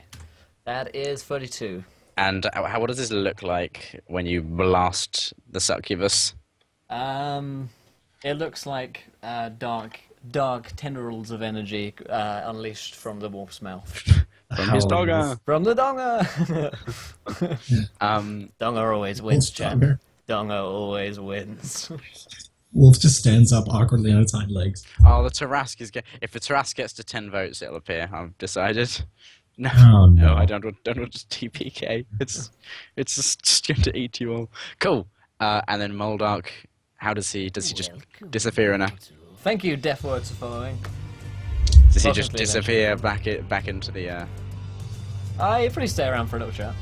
That is 32. And what does this look like when you blast the succubus? It looks like dark tendrils of energy unleashed from the wolf's mouth. From his dogger. From the donger! Donger always wins, Wolf's Jen. donger. Donger always wins. Wolf just stands up awkwardly on its hind legs. Oh, the Tarask is if the Tarask gets to 10 votes, it'll appear. I've decided. No, Oh, no. I don't want TPK. It's just going to eat you all. Cool. And then Moldark, how does he just disappear in a? Thank you, Deaf Words, for following. Does he Welcome just to the disappear back into the? You probably stay around for a little chat.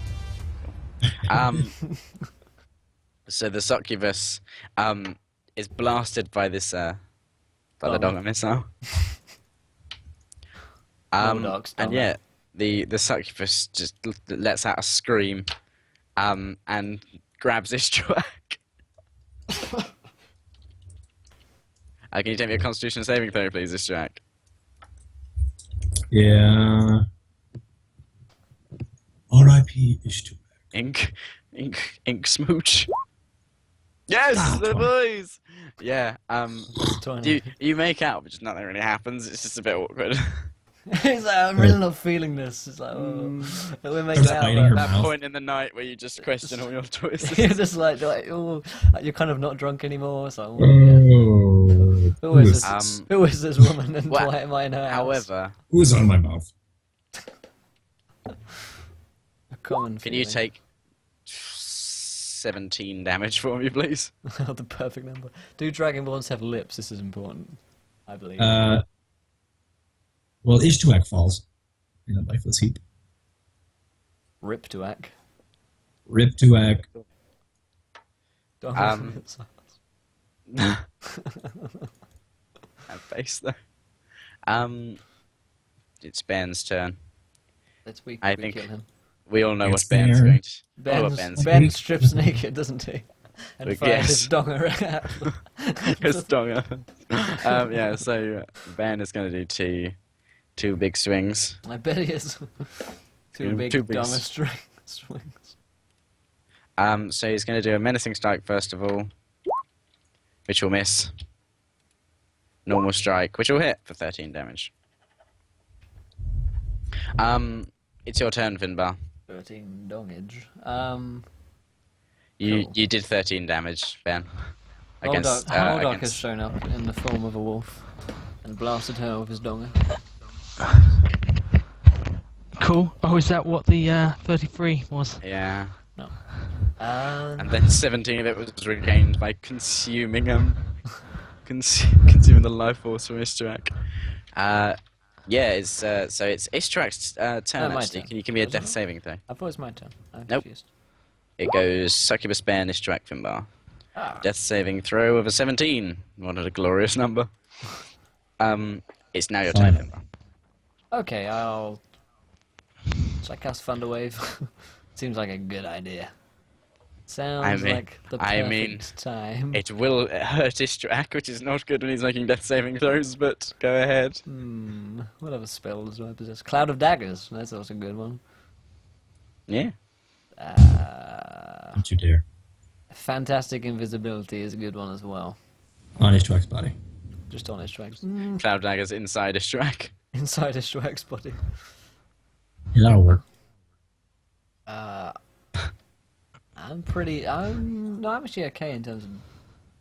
So the succubus is blasted by this by the Bomb. Donger missile. Moldark's And Donger. yeah, the succubus just lets out a scream, and grabs Istrak. Can you take me a Constitution saving throw, please, Istrak? Yeah. R.I.P. Ishtu. Ink smooch. Yes, the boys. Yeah. 20. You make out, but just nothing really happens. It's just a bit awkward. He's like, I'm really not feeling this. It's like, oh, we're making Starts out. biting but- her That mouth. point in the night where you just question all your choices. You're just like, oh, you're kind of not drunk anymore. It's like, oh, yeah. Oh. Who is this? Um, Who is this woman, and well, why am I in her house? However, Who is on my mouth? A common can you feeling. take 17 damage for me, please? The perfect number. Do dragonborns have lips? This is important, I believe. Well, Ishtuak falls in a lifeless heap. Rip to ack. Rip Tuak. Um, That face though. It's Ben's turn. Let's we I we think- kill him. We all know It's what Ben's Ben. going to. Oh, what Ben Ben's strips naked, doesn't he? And We fires his guess. donger out. It's stronger. Yeah, so Ben is going to do two big swings. I bet he is. Two Yeah, big two big donger swings. So he's going to do a menacing strike first of all, which will miss. Normal strike, which will hit for 13 damage. It's your turn, Finbar. 13 dongage. You Cool. you did 13 damage, Ben. Against Holdock has against. shown up in the form of a wolf and blasted her with his donger. Cool. Oh, is that what the 33 was? Yeah. No. And then 17 of it was regained by consuming consuming the life force from Istrak. Yeah, it's so it's Istrak's turn my actually. turn. Can you give me a Was it death not? saving throw? I thought it was my turn. I'm Nope. confused. It goes Succubus Bear and Istrak Finbar. Ah. Death saving throw of a 17. What a glorious number. It's now your turn, Fine. Finbar. Okay, Should I cast Thunderwave? Seems like a good idea. Sounds like the perfect time. It will hurt Istrak, which is not good when he's making death saving throws, but go ahead. What other spells do I possess? Cloud of Daggers. That's also a good one. Yeah. Don't you dare. Fantastic Invisibility is a good one as well. On his truck's body. Just on his tracks. Cloud daggers inside Istrak. Inside his tracks body. Yeah, that'll work. I'm actually okay in terms of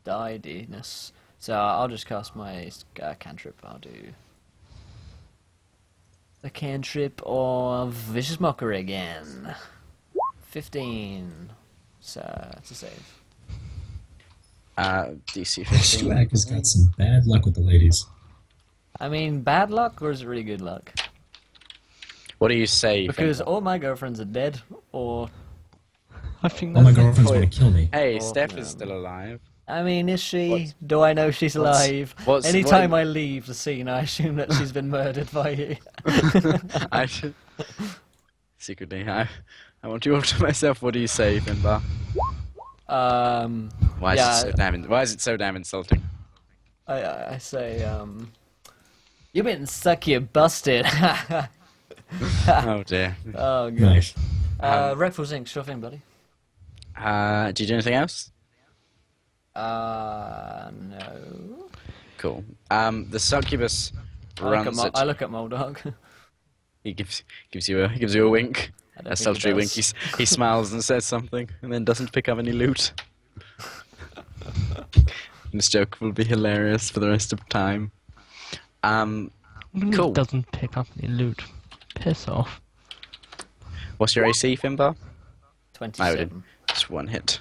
die-ness. So I'll just cast my cantrip. I'll do the cantrip of Vicious Mockery again. 15. So it's a save. DC 15. Strack has got some bad luck with the ladies. I mean, bad luck or is it really good luck? What do you say? Because Finbar? all my girlfriends are dead, or I think All my that's girlfriends want to kill me. Hey, Oh, Steph no. is still alive. I mean, is she? What's- Do I know she's alive? what's- Anytime what- I leave the scene, I assume that she's been murdered by you. I should... Secretly, I want you all to myself. What do you say, Finbar? Why is Yeah, it so damn? Why is it so damn insulting? I say, you been suck, you busted. Oh dear. Oh, God. Nice. Redfall Zinc, sure thing, buddy. Do you do anything else? No. Cool. The succubus runs at. I look at Moldog. He gives you a wink. I don't A think he sultry wink. does. He smiles and says something, and then doesn't pick up any loot. This joke will be hilarious for the rest of time. Cool. Doesn't pick up any loot. Piss off. What's your AC, Finbar? 27. Just one hit.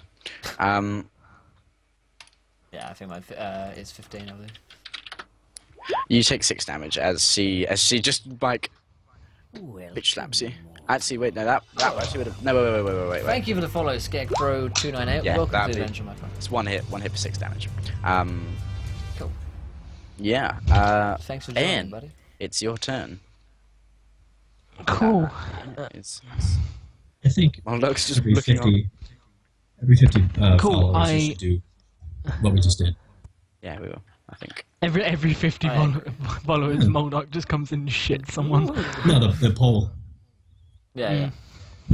Yeah, I think it's 15, I believe. You take 6 damage as she just like bitch slaps you. Actually, wait, no, that actually would have. No, wait. Thank you for the follow, Scarecrow298. Yeah, Welcome to that'd the be- adventure, my friend. It's one hit for 6 damage. Cool. Yeah. Thanks for joining, Ian, buddy. it's your turn. Cool. It's I think Moldog's just every looking on. 50, every 50 Cool, followers you should do what we just did. Yeah, we will. I think. Every 50 I agree. followers, Moldog just comes in and shits someone. No, the poll. Yeah.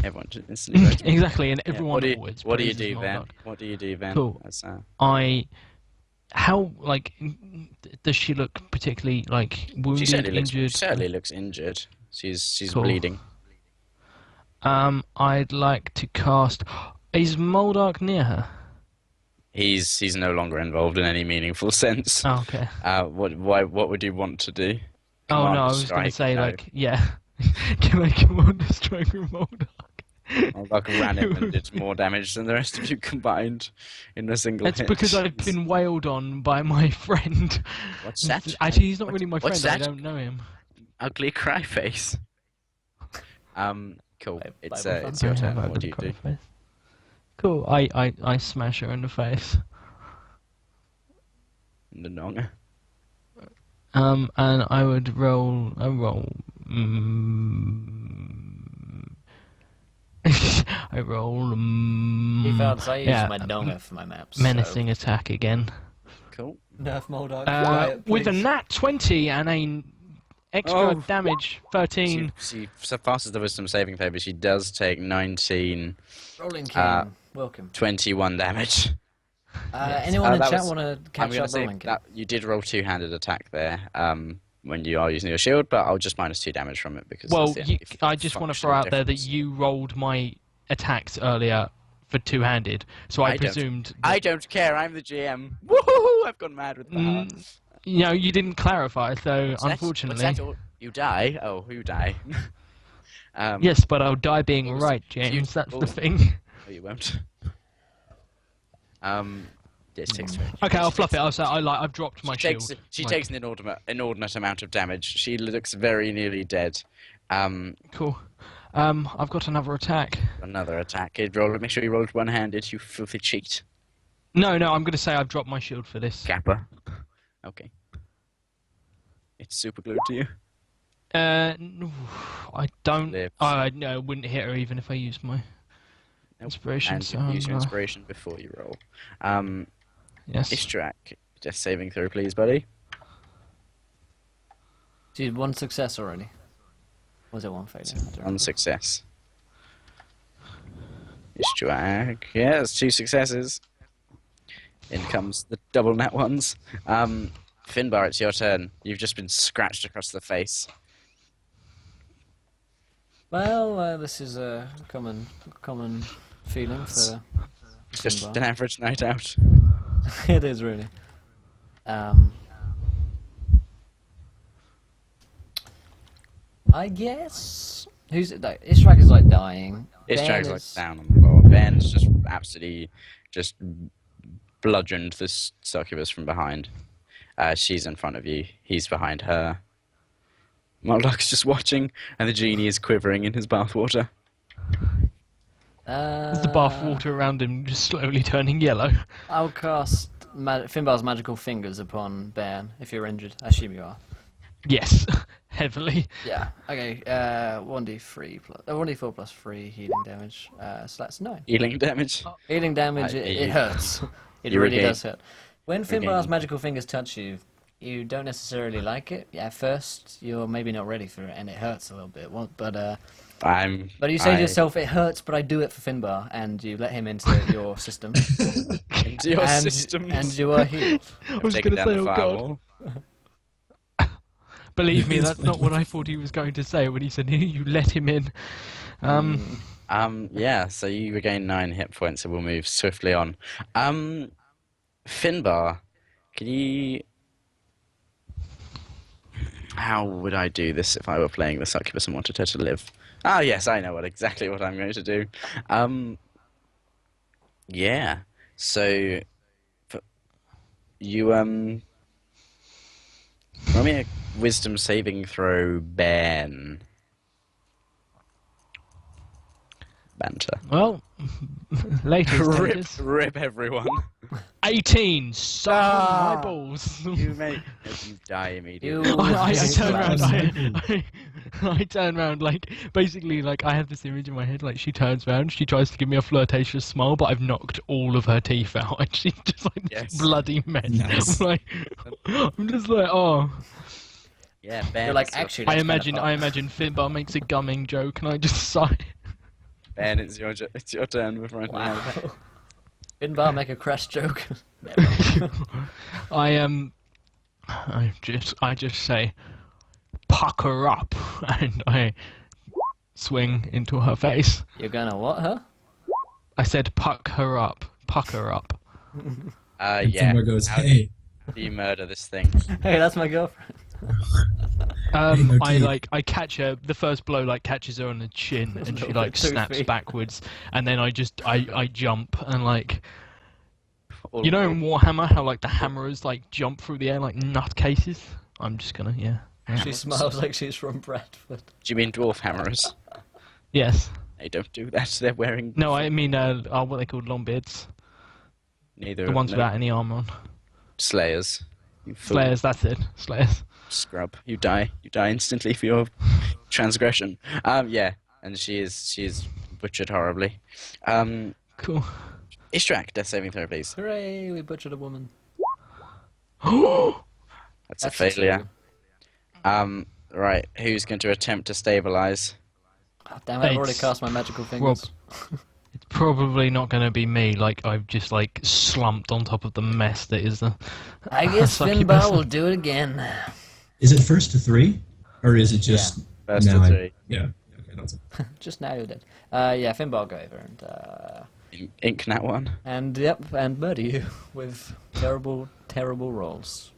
Everyone should instantly vote. Exactly, and Yeah, everyone What do you, always what do you praises do, Van? Moldog. What do you do, Van? Cool. That's, How, like, does she look particularly, like, she wounded, certainly injured? looks injured. She's Cool. bleeding. I'd like to cast... Is Moldog near her? He's no longer involved in any meaningful sense. Oh, okay. What would you want to do? Oh, Command no, I was going to strike? say, No. like, yeah. Can I command a strike with Moldog? Moldog ran him and did more damage than the rest of you combined in a single It's hit. because I've been wailed on by my friend. What's that? Actually, he's not What- really my what's friend. I that? don't know him. Ugly cry face. Cool. Bye- It's bye, it's your I turn. have a What do good you do? cry face. Cool. I smash her in the face. The dong. And I would roll a roll. I roll. He felt I use yeah, my donga for my maps. menacing attack again. Cool. So nerf Moldog. Quiet, With a please. nat 20 and a extra Oh. damage 13. She surpasses the wisdom saving throw, but she does take 19, Rolling King. Welcome. 21 damage. Anyone in that chat was- want to I'm catch gonna up say Rolling King? that you did roll two-handed attack there. When you are using your shield, but I'll just minus 2 damage from it because. Well, that's the only I just want to throw functional out there that difference. you rolled my attacks earlier for two-handed, so I I don't- presumed. That, I don't care. I'm the GM. Woohoo! I've gone mad with power. you know, you didn't clarify, so What's that? unfortunately. What's that? Oh, you die? Oh, you die? Yes, but I'll die being Oops. right, James. That's the Ooh. thing. Oh, you won't. This takes. Okay, I'll fluff it. I'll say I've dropped my shield. She Like, takes an inordinate amount of damage. She looks very nearly dead. Cool. I've got another attack. Another attack. Make sure you roll it one-handed. You filthy cheat. No, I'm going to say I've dropped my shield for this. Kappa. Okay. It's super glued to you. No, I don't. Lives. No, I wouldn't hit her even if I used my inspiration. And So you use your inspiration before you roll. yes. Ishtrak, just saving throw, please, buddy. So you had one success already. Was it one failure? I don't One remember. success. Ishtrak, yeah, it's 2 successes. In comes the double nat ones. Finbar, it's your turn. You've just been scratched across the face. Well, this is a common feeling for Just Finbar. an average night out. It is really. I guess who's it? Like, Ishtrak is like dying. Ishtrak's Ben like is- down on the floor. Ben's just absolutely just bludgeoned this succubus from behind. She's in front of you. He's behind her. Moloch's just watching, and the genie is quivering in his bathwater. Is the bath water around him just slowly turning yellow? I'll cast Finbar's magical fingers upon Bairn if you're injured. I assume you are. Yes, heavily. Yeah. Okay. 1d3 plus 1d4 plus 3 healing damage. So that's 9. Healing damage. Healing damage. It you- hurts. It you really regain- does hurt. When Finbar's magical fingers touch you, you don't necessarily like it. Yeah, at first you're maybe not ready for it, and it hurts a little bit. But you say to yourself, "It hurts, but I do it for Finbar," and you let him into your system, into your and, system. and you are healed. I was Taking going to down say, the oh god. firewall. Believe me, that's not what I thought he was going to say when he said you let him in. Yeah, so you regain 9 hit points, so we'll move swiftly on. Finbar, can you... How would I do this if I were playing the succubus and wanted her to live? Oh, yes, I know exactly what I'm going to do. Yeah, so... You, roll me a wisdom saving throw, Ben. Banter. Well, later Rip, stages. rip everyone. 18. Suck on Ah. my balls. You die immediately. You- I turn around. Slaps. I turn around like basically like I have this image in my head. Like she turns around, she tries to give me a flirtatious smile, but I've knocked all of her teeth out, and she's just like this Yes. bloody mess. Nice. I'm just like, oh. Yeah, Ben. You're like, actually. I that's kinda imagine fun. Finbar makes a gumming joke, and I just sigh. Ben, it's your turn right Wow. now. Finbar make a crash joke. Never. I just say, pucker up, and I swing into her face. You're gonna what, huh? I said, pucker up. And Yeah. Finbar goes, How "Hey, do you murder this thing? Hey, that's my girlfriend. no teeth." I catch her. The first blow catches her on the chin, and she little bit snaps toothy. backwards, and then I jump and All you know in Warhammer how the hammerers jump through the air like nutcases. I'm just gonna She smiles like she's from Bradford. Do you mean dwarf hammers? yes. They don't do that. They're wearing No, I mean what they called longbeards, neither. the ones no, without any armor on. Slayers. You fool. Slayers, that's it. Slayers. Scrub. You die. You die instantly for your transgression. Yeah, and she is butchered horribly. Cool. Ishtrak, death saving throw, please. Hooray, we butchered a woman. That's a That's failure. two. Right, who's going to attempt to stabilize? Oh, damn it, I've already It's cast my magical fingers. It's probably not going to be me. I've just slumped on top of the mess that is the. I guess succubus. Finbar will do it again. Is it first to 3, or is it just First now to I- 3. Yeah. Okay, that's it. Just now you're dead. Yeah, Finbar will go over Ink that one. and murder you with terrible, terrible rolls.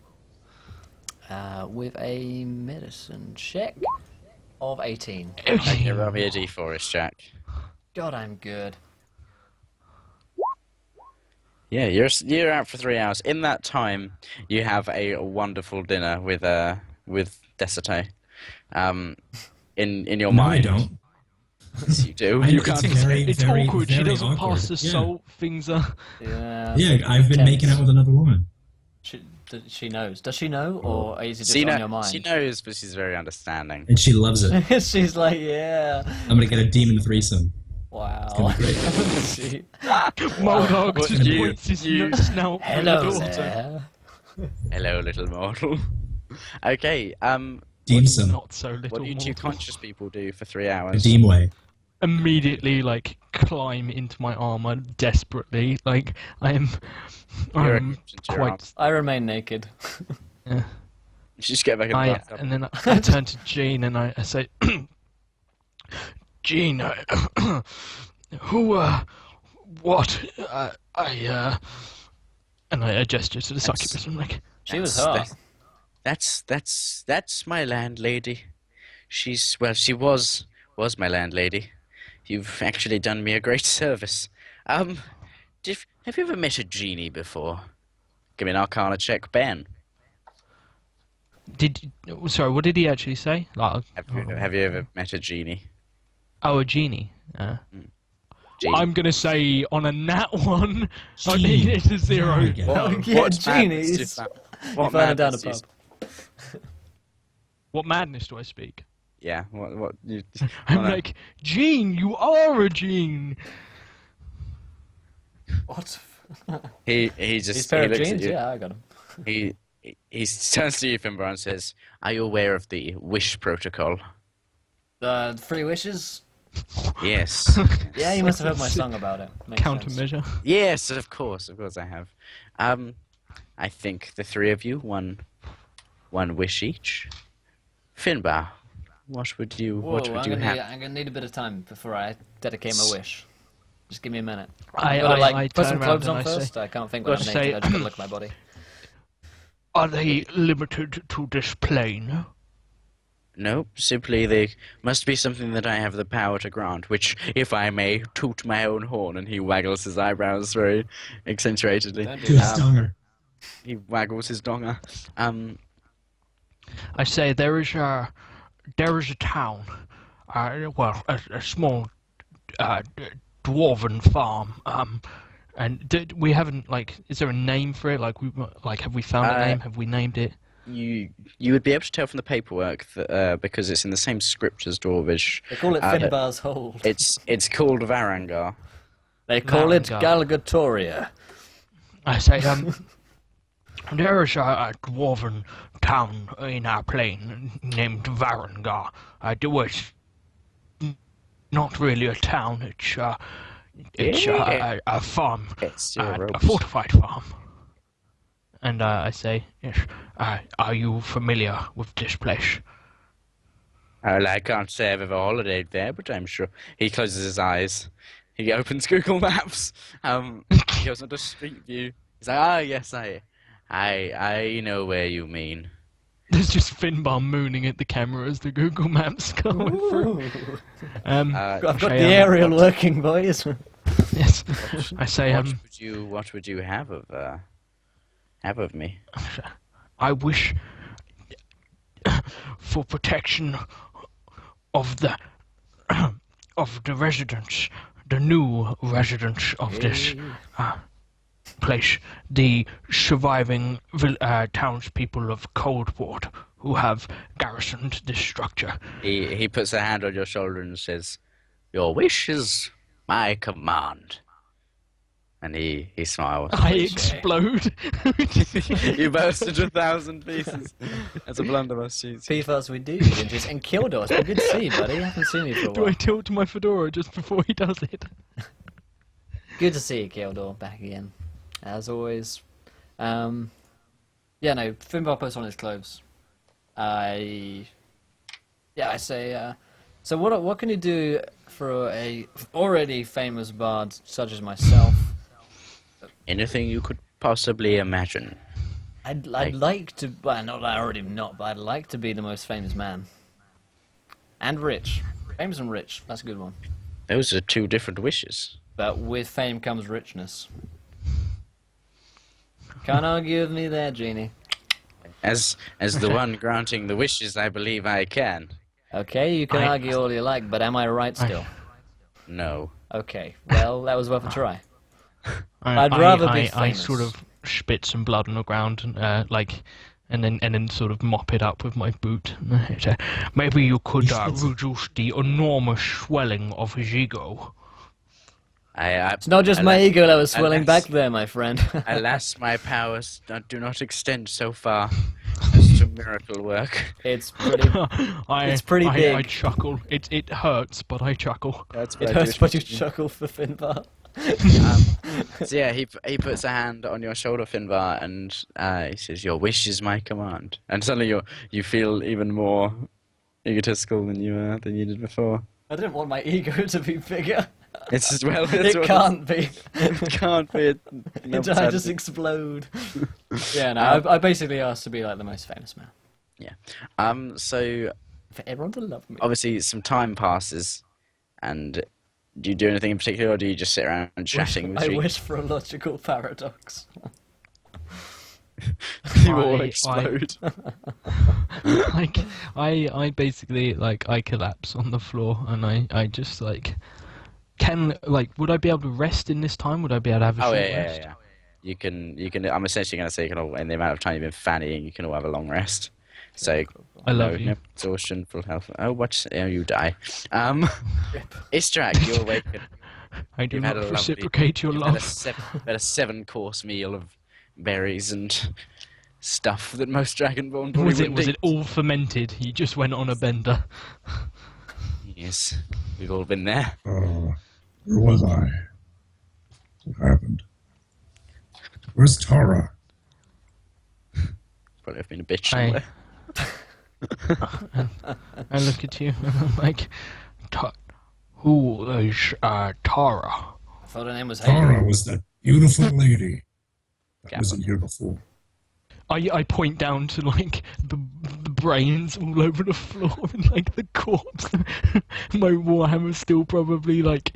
With a medicine check of 18. Okay, roll me a d4, Ishtrak. God, I'm good. Yeah, you're out for 3 hours. In that time, you have a wonderful dinner with Desate. In your No, I mind, don't. yes, you do. I You know, it's can't. very, It's very, awkward. She very doesn't pass awkward. the Yeah. salt. Things are. Yeah. Yeah, I've been making out with another woman. She knows. Does she know, or is it just She, on your mind? she knows, but she's very understanding. And she loves it. She's like, yeah. I'm gonna get a demon threesome. Wow. gonna be great. She- Moldog What just you- points his you- snout at her Hello daughter. there. Hello, little mortal. Okay. Deemsome. Not so little. What do you two mortal. conscious people do for 3 A hours? Deemway. Immediately like climb into my armor desperately. Like I'm You're I'm into your quite. I remain naked. Yeah. Just get back in the bathtub. And then I turn to Jean and I say, Jean, who, what, and I gesture to the succubus. I'm like, She was That's- hot. That's my landlady. She was my landlady. You've actually done me a great service. Have you ever met a genie before? Give me an Arcana check, Ben. sorry, what did he actually say? Like, Have you ever met a genie? oh, a genie. Genie. I'm gonna say on a nat one, I Genie. need it to 0. There we go. Yeah, madness genies. do you find- You What find it down a madness do you- pub. What madness do I speak? Yeah. What? You, I'm wanna- like, Jean, you are a Jean. What? He These just pair he of looks at jeans? you. Yeah, I got them. He turns to you, Finbar, and says, "Are you aware of the wish protocol?" The three wishes? Yes. Yeah, you must have heard my song about it. Makes sense. Countermeasure. Yes, of course I have. I think the three of you one wish each. Finbar, what would you Whoa, have? I'm gonna need a bit of time before I dedicate my wish. Just give me a minute. I Gotta, put turn some around clothes and on I say, first. I can't think when I'm gotta naked. say- I just gotta look at my body. are they limited to this plane? No, simply they must be something that I have the power to grant, which, if I may toot my own horn, and he waggles his eyebrows very accentuatedly. Don't do To a that. stonger. He waggles his donger. I say there is a town, a small dwarven farm. And we haven't is there a name for it? Have we found a name? Have we named it? You would be able to tell from the paperwork that because it's in the same script as Dwarvish. They call it that Finbar's Hold. It's called Varangar. They call it Varangar. Galgatoria. I say there is a dwarven town in our plane named Varangar. It's not really a town. It's a farm, It's your a ropes. fortified farm. And I say, yes. Are you familiar with this place? Well, I can't say I've ever holidayed there, but I'm sure. He closes his eyes. He opens Google Maps. He goes onto Street View. He's like, yes, I know where you mean. There's just Finbar mooning at the camera as the Google Maps going through. I've got say, the aerial working, boys. Yes. I say, What would you have of me? I wish for protection of the residents, the new residents of this place, the surviving townspeople of Coldport who have garrisoned this structure. He puts a hand on your shoulder and says, "Your wish is my command." And he smiles. I explode. You burst into 1,000 pieces. That's a blunderbuss, jeez. P-Fuzz, we do. And Kildor, it's been good to see you, buddy. I haven't seen you for a Do I while. tilt my fedora just before he does it? Good to see you, Kildor, back again. As always. Yeah, no, Finbar puts on his clothes. I say, so what can you do for a already famous bard such as myself? Anything you could possibly imagine. I'd like to, well, not that I already not, but I'd like to be the most famous man. And rich. Famous and rich, that's a good one. Those are two different wishes. But with fame comes richness. Can't argue with me there, Genie. As the one granting the wishes, I believe I can. Okay, you can I- argue all you like, but am I right still? No. Okay, well, that was worth a try. I'd rather be I famous. sort of spit some blood on the ground and and then sort of mop it up with my boot. Maybe you could reduce the enormous swelling of his ego. It's not just my ego that was swelling back there, my friend. Alas, my powers do not extend so far as to miracle work. It's pretty. It's pretty big. I chuckle. It hurts, but I chuckle. That's It hurts, but you chuckle for Finbar. So yeah, he puts a hand on your shoulder, Finbar, and he says, "Your wish is my command." And suddenly you feel even more egotistical than you did before. I didn't want my ego to be bigger. It's as well. It can't be. It can't be. I just explode. Yeah, no, I basically asked to be like the most famous man. Yeah. So For everyone to love me. obviously some time passes, and do you do anything in particular, or do you just sit around chatting with I you? wish for a logical paradox. You all I- explode. Like I basically I collapse on the floor and I just would I be able to rest in this time? Would I be able to have a Oh short yeah. rest? You can. I'm essentially going to say you can all, in the amount of time you've been fannying, you can all have a long rest. So I love you. No exhaustion, full health. Oh, watch! Oh, you die. Istrak, you're awakened. I do You've had not a lovely- reciprocate your You've had love. a 7-course meal of berries and stuff that most Dragonborn probably Was wouldn't it eat. all fermented? He just went on a bender. Yes, we've all been there. Where was I? What happened? Where's Tara? Probably have been a bitch I- somewhere. I look at you and I'm like, who is Tara? I thought her name was Haley. Tara was that beautiful lady that wasn't here before. I point down to the brains all over the floor and the corpse. My Warhammer's still probably Bloody.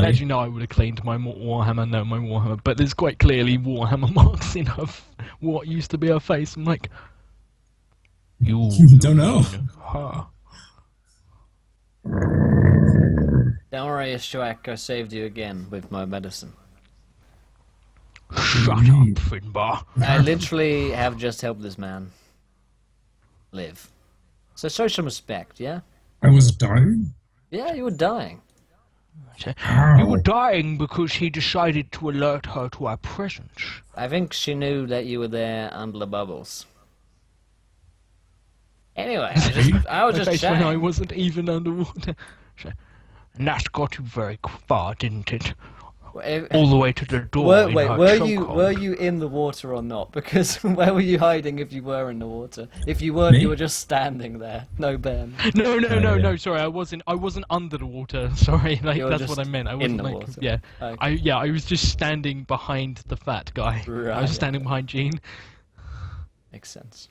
as you know, I would have claimed my Warhammer, no, my Warhammer, but there's quite clearly Warhammer marks in what used to be her face. I'm like, you Don't know. her. Don't worry, Ishwak, I saved you again with my medicine. Shut up, Finbar. I literally have just helped this man live. So show some respect, yeah? I was dying? Yeah, you were dying. How? You were dying because he decided to alert her to our presence. I think she knew that you were there under the bubbles. Anyway, I was just That's when I chatting. wasn't even underwater. And that got you very far, didn't it? All the way to the door. Wait, in her were chokehold. you in the water or not? Because where were you hiding if you were in the water? If you weren't, Me? you were just standing there. No, Ben. No, yeah. no. Sorry, I wasn't under the water. Sorry, You were that's just what I meant. I in wasn't the water. Yeah, Okay. I was just standing behind the fat guy. I Right. was standing behind Jean. Makes sense.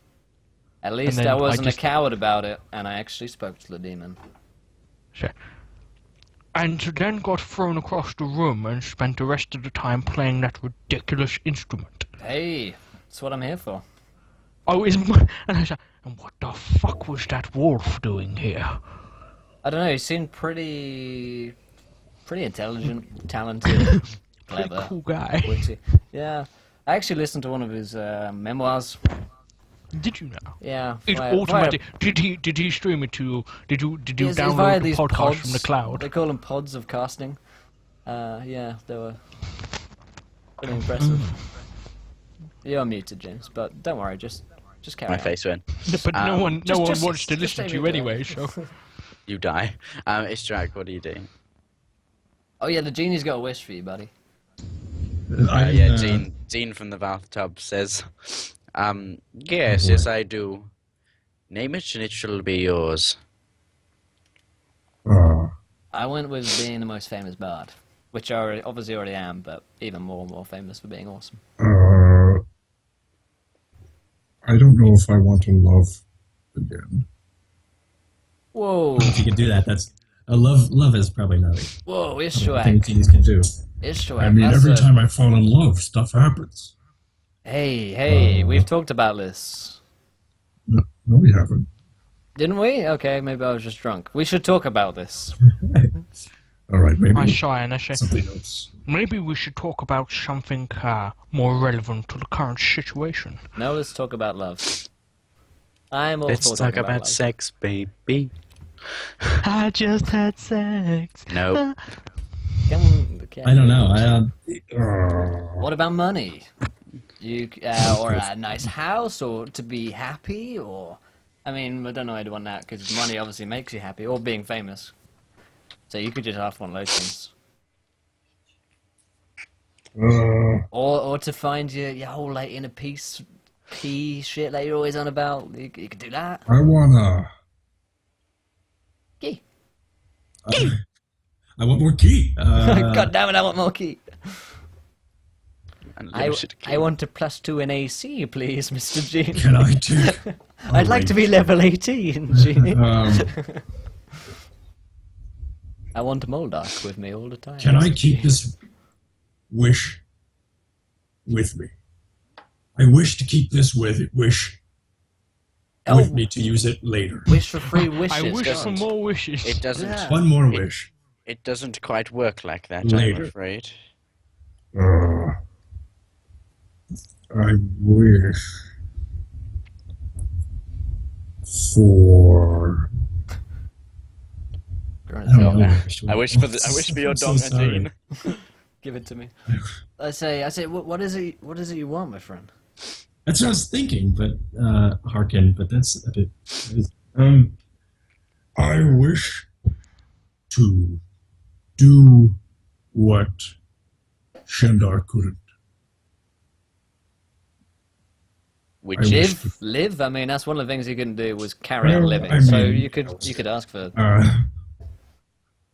At least then I I wasn't just- a coward about it, and I actually spoke to the demon. Sure. And then got thrown across the room and spent the rest of the time playing that ridiculous instrument. Hey, that's what I'm here for. Oh, and I said, and what the fuck was that wolf doing here? I don't know. He seemed pretty intelligent, talented, Pretty clever, cool guy. witty. Yeah, I actually listened to one of his memoirs. Did you know? Yeah, It via- automatic. Did he stream it to you? Did you It's via download the these podcast pods. from the cloud? They call them pods of casting. Yeah, they were pretty impressive. You're muted, James, but don't worry, just carry My on. face went. But no one just- wants to just listen take to you me there. anyway. So You die. Istrak, what do you do? Oh yeah, the genie's got a wish for you, buddy. Yeah, Jean from the bathtub says, yes, I do. Name it and it shall be yours. I went with being the most famous bard, which I obviously already am, but even more famous for being awesome. I don't know if I want to love again. Whoa, If you can do that, that's a love. Love is probably not whoa, a thing Ishwak, teens can do. Ishwak. I mean, that's every a- time I fall in love, stuff happens. Hey, we've talked about this. No, we haven't. Didn't we? Okay, maybe I was just drunk. We should talk about this. All right, maybe I sigh and I say, something else. maybe we should talk about something more relevant to the current situation. No, let's talk about love. I'm all Let's for talk talking about love. sex, baby. I just had sex. No. Okay. I don't know. What about money? You or a nice house, or to be happy, or I mean, I don't know. I'd want that because money obviously makes you happy, or being famous. So you could just ask one of those things, or to find your whole like inner peace, shit that you're always on about. You could do that. I wanna. Key. I want more key. God damn it! I want more key. Unlimited I want a +2 in AC, please, Mr. Gene. Can I take? I'd like to be level 18, Gene. I want Moldark with me all the time. Can I keep this wish with me? I wish to keep this with me to use it later. Wish for free wishes. I wish for doesn't. more wishes. It doesn't. Yeah. One more wish. It doesn't quite work like that. Later. I'm afraid. I wish for. I wish for your I'm so dong, sorry. Gene. Give it to me. I say, what is it? What is it you want, my friend? That's what I was thinking, but hearken. But that's a bit. I wish to do what Shendar couldn't. Which I wish to- Live. I mean, that's one of the things you couldn't do was carry on Well, living. I So mean- you could ask for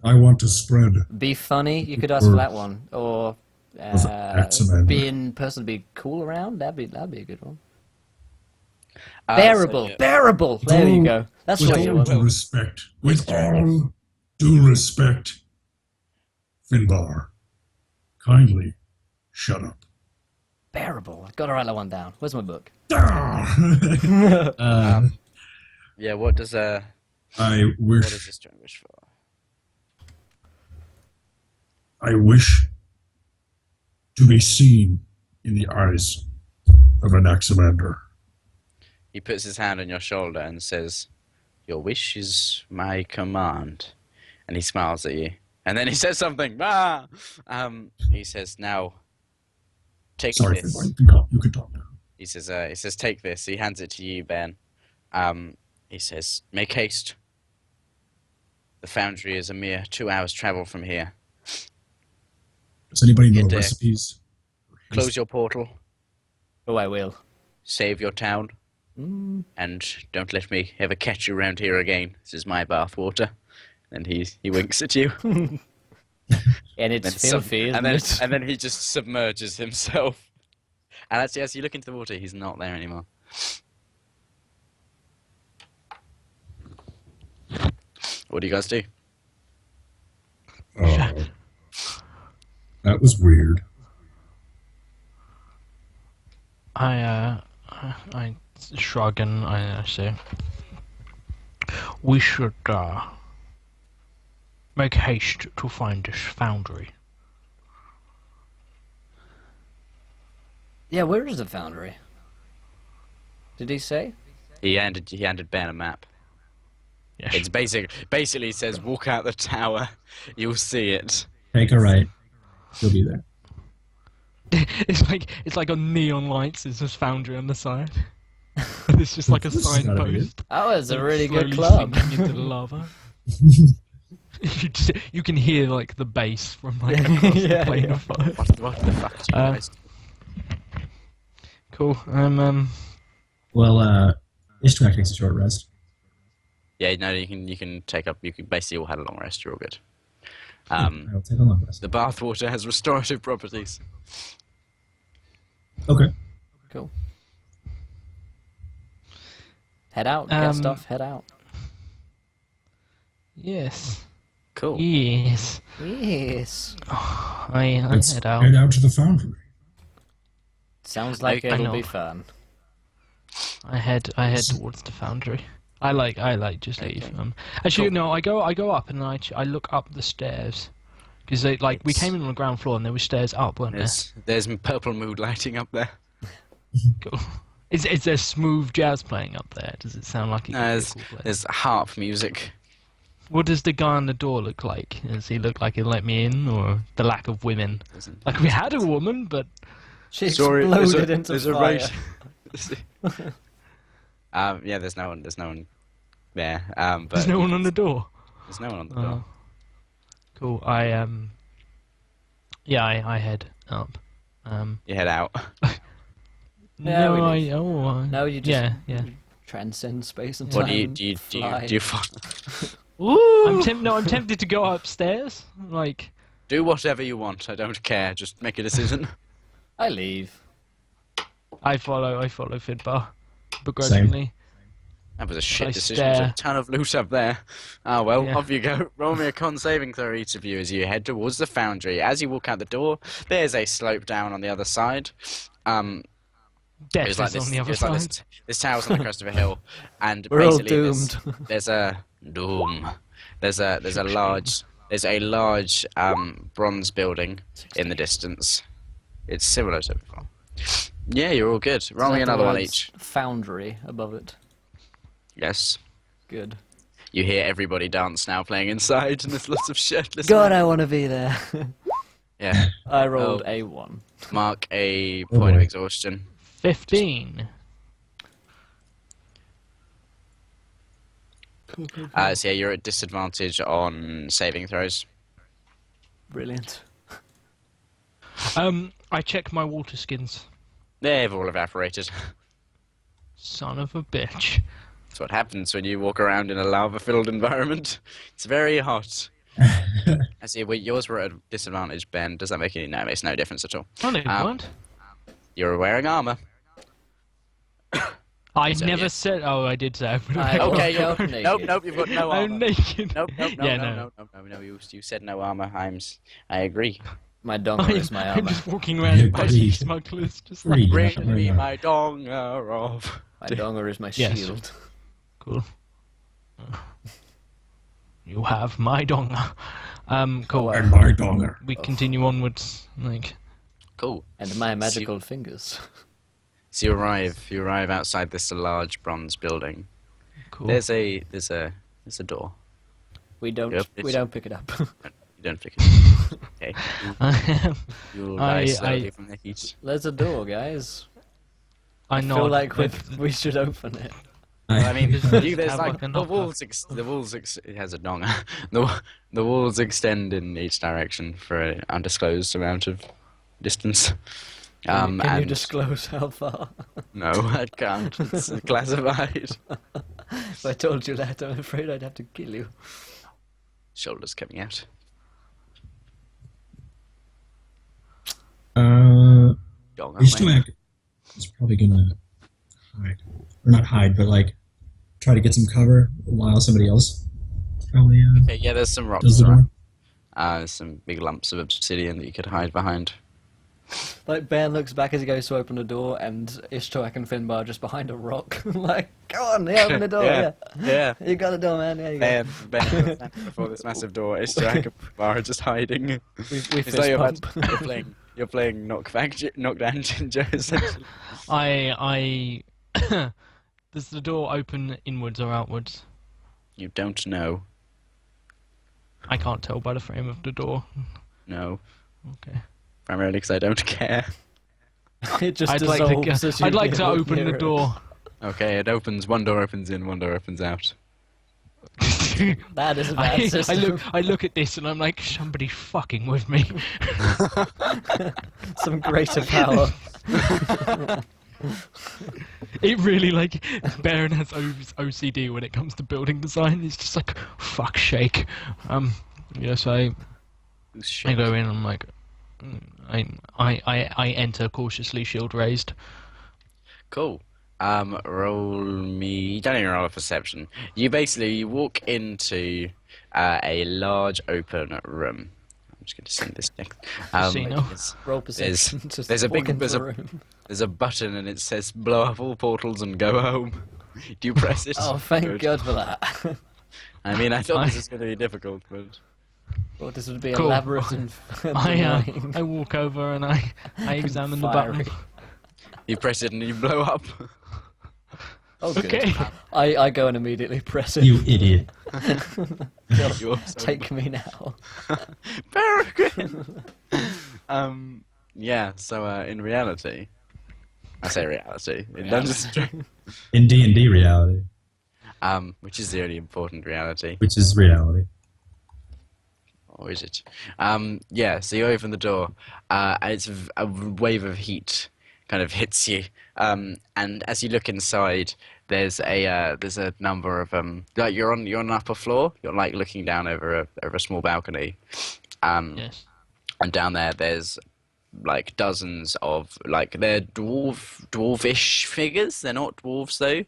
I want to spread. be funny. You could ask for that one, or Excellent. be cool around. That'd be a good one. So, Bearable, yeah. bearable. There you go. That's With what you all want. due respect, with all due respect, Finbar, kindly shut up. Bearable. I've got to write that one down. Where's my book? Ah! Yeah. What does I what wish does this joint wish for? I wish to be seen in the eyes of an Anaximander. He puts his hand on your shoulder and says, "Your wish is my command." And he smiles at you. And then he says something. Ah! He says, "Now, take Sorry, this." Finbar, you can talk now. He says, "Take this." He hands it to you, Ben. He says, "Make haste. The foundry is a mere 2 hours' travel from here. Does anybody know Get, recipes? Close your portal. Oh, I will. Save your town. And don't let me ever catch you around here again. This is my bathwater." And he winks at you. And it's Then filthy, isn't it? and then he just submerges himself. And actually, as you look into the water, he's not there anymore. What do you guys do? Oh, that was weird. I shrug and I say, we should make haste to find this foundry. Yeah, where is the foundry? Did he say? He handed Ben a map. Yes. It's basically says walk out the tower, you'll see it. Take a right. She'll be there. It's like on neon lights. There's this foundry on the side. It's just like a This is gotta be signpost. That was a really good slowly club. sinking into the lava. You can hear like the bass from like across Yeah, the plane yeah. of fire. What the fuck do you guys do? Cool. Well, Ishtak takes a short rest. Yeah, no, you can take up. You can basically all had a long rest. You're all good. I'll take a long rest. The bathwater has restorative properties. Okay. Cool. Head out. Get stuff. Head out. Yes. Cool. Yes. Yes. I Let's head out. head out to the foundry. Sounds like I it'll know. be fun. I head towards the foundry. I just leave. Okay. Actually, Cool. no, I go up and I look up the stairs because we It's- came in on the ground floor and there were stairs up, weren't there? There's purple mood lighting up there. Cool. Is there smooth jazz playing up there? Does it sound like it could be a There's cool place? there's harp music. What does the guy on the door look like? Does he look like he'll let me in, or the lack of women? Isn't- Like we had a woman, but She Sorry, exploded into there's a fire. race. Yeah, there's no one there. But there's no one on the door. There's no one on the Oh. door. Cool. I head up. You head out. Yeah, no, we did. No, you just yeah. transcend space and What time. do you fly. follow? I'm tempted to go upstairs. Like, Do whatever you want. I don't care. Just make a decision. I leave. I follow Fidbar begrudgingly. That was a I shit decision. There's a stare. ton of loot up there. Ah, well, Yeah. off you go. Roll me a con saving throw, each of you, as you head towards the foundry. As you walk out the door, there's a slope down on the other side. Death It's like is this, on the other it's like side. this tower's on the crest of a hill, and We're all basically doomed. there's a doom. There's a large bronze building in the distance. It's similar to before. Yeah, you're all good. Roll Does me it have the another one words each. Foundry above it. Yes. Good. You hear everybody dance now playing inside, and there's lots of shirtless God, men. I want to be there. Yeah. I rolled Oh. a 1. Mark a Oh point of boy. exhaustion. 15. So yeah, you're at disadvantage on saving throws. Brilliant. I check my water skins. They've all evaporated. Son of a bitch. That's what happens when you walk around in a lava-filled environment. It's very hot. I see. Well, yours were at a disadvantage, Ben. Does that make any? No, it makes no difference at all. Oh, no, Um, what? You're wearing armor. I so, never yeah. said. Oh, I did say. I would I have- Okay, woke up nope, naked. nope. You've got no armor. I'm naked. Nope. Yeah, No. You said no armor. I agree. My dongle is my I'm armor. just walking around Yeah, in my please. smugglers, just Free. like Bring me my donger off. My donger is my Yes. shield. cool. You have my donger. Cool. Oh, And my donger. We continue onwards. Like, Cool. And my magical fingers. So you arrive outside this large bronze building. cool. There's a door. We don't Yep, we it's- don't pick it up. You don't pick it. Okay. You'll die I- slowly from the heat. There's a door, guys. I I know. feel like we should open it. Well, I mean, Just you, there's have like like a the knocker. walls. It has a donger. The walls extend in each direction for an undisclosed amount of distance. Can you And disclose how far? no, I can't. It's classified. If I told you that, I'm afraid I'd have to kill you. Shoulders coming out. Donger. He's still mate. active. He's probably gonna hide, or not hide, but like try to get some cover while somebody else probably Okay, yeah, there's some rocks does the around. door. Some big lumps of obsidian that you could hide behind. Like, Ben looks back as he goes to open the door, and Ishtoak and Finbar are just behind a rock. Like, go on, yeah, open the door, yeah. Yeah. You got the door, man, yeah, you go. Ben before this massive door is Jack and Bar just hiding. We It's fist like bump. you're playing knockdown ginger essentially. I does the door open inwards or outwards? You don't know. I can't tell by the frame of the door. No. Okay. Primarily because I don't care. It just I'd like to. dissolves as you I'd like to get open near the it. door. Okay, it opens. One door opens in, one door opens out. That is a bad system. I look at this and I'm like, somebody fucking with me. Some greater power. It really like Baron has OCD when it comes to building design. It's just like fuck shake. Yes, I go in. I'm like, I enter cautiously, shield raised. Cool. Roll me. You don't even roll a perception. You basically walk into a large open room. I'm just going to send this next. Casino. Roll perception. Just there's a walk big- into there's the a- room. There's a button and it says blow up all portals and go home. Do you press it? Oh, thank Good. God for that. I mean, I thought I- this was going to be difficult, but Thought this would be Cool. elaborate and annoying. I walk over and I examine the Fiery. button. you press it and you blow up. Oh, good. Okay. I go and immediately press it. You idiot. You also Take me now. Peregrine. Yeah. So in reality, I say reality in Dungeons and Dragons, In D&D reality, which is the only important reality. which is reality. Or is it? Yeah, so you open the door, and it's a wave of heat kind of hits you. And as you look inside, there's a number of like you're on an upper floor. You're like looking down over a small balcony. Yes. And down there's like dozens of like they're dwarvish figures. They're not dwarves though.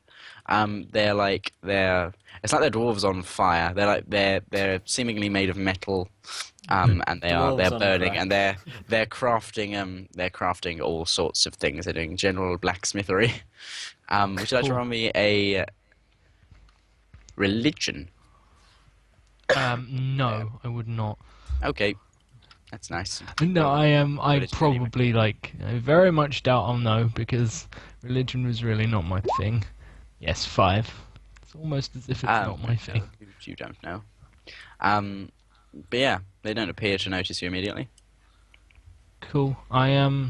It's like they're dwarves on fire. They're seemingly made of metal, and they're Dwarves on burning crack. and they're crafting all sorts of things. They're doing general blacksmithery, which would like to Cool. run me a religion. No, I would not. Okay, that's nice. No, I am. I Religion anyway. probably I very much doubt I'll know because religion was really not my thing. Yes, 5. It's almost as if it's not my thing. You don't know. But yeah, they don't appear to notice you immediately. Cool. I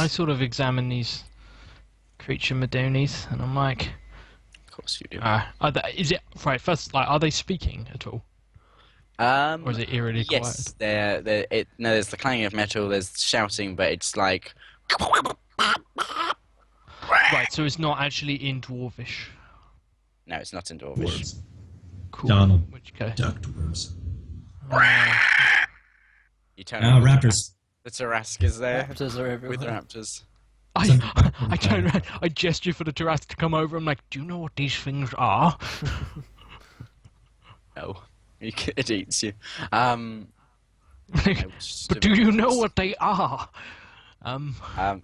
sort of examine these creature Madonis, and I'm like, Of course you do. are they, is it right? First, like, are they speaking at all, or is it eerily Yes, there's the clanging of metal, there's shouting, but it's like quiet? Right. So it's not actually in Dwarvish. no, it's not in Dwarvish. Dwarves. Cool. Donald. Which case? Duck dwarves. You turn Ah, around, raptors. the Tarask is there Raptors are everywhere. with raptors. I turn around, I gesture for the Taras to come over. I'm like, do you know what these things are? No, it eats you. I was But do you know what they are?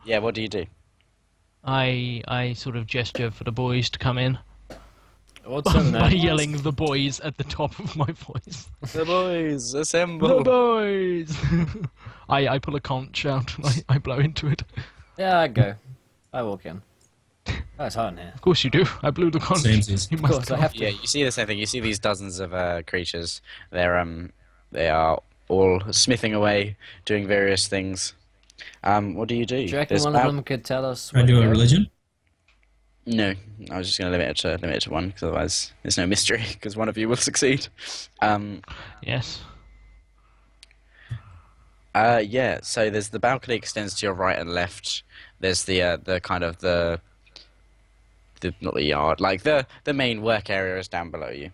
Yeah, what do you do? I sort of gesture for the boys to come in What's in by there? yelling the boys at the top of my voice. The boys The assemble. boys! I pull a conch out and I blow into it. Yeah, I go. I walk in. Oh, it's hot in here. Of course you do. I blew the conch. Samesies. You Of must course, I come. have to. Yeah, you see the same thing. You see these dozens of creatures. They are all smithing away, doing various things. What do you do? Do you reckon There's one of about- them could tell us Try where to to do a go? religion? No, I was just going to limit it to one, because otherwise there's no mystery, because one of you will succeed. Yes. Yeah. So there's the balcony extends to your right and left. There's the kind of the not the yard, like the main work area is down below you.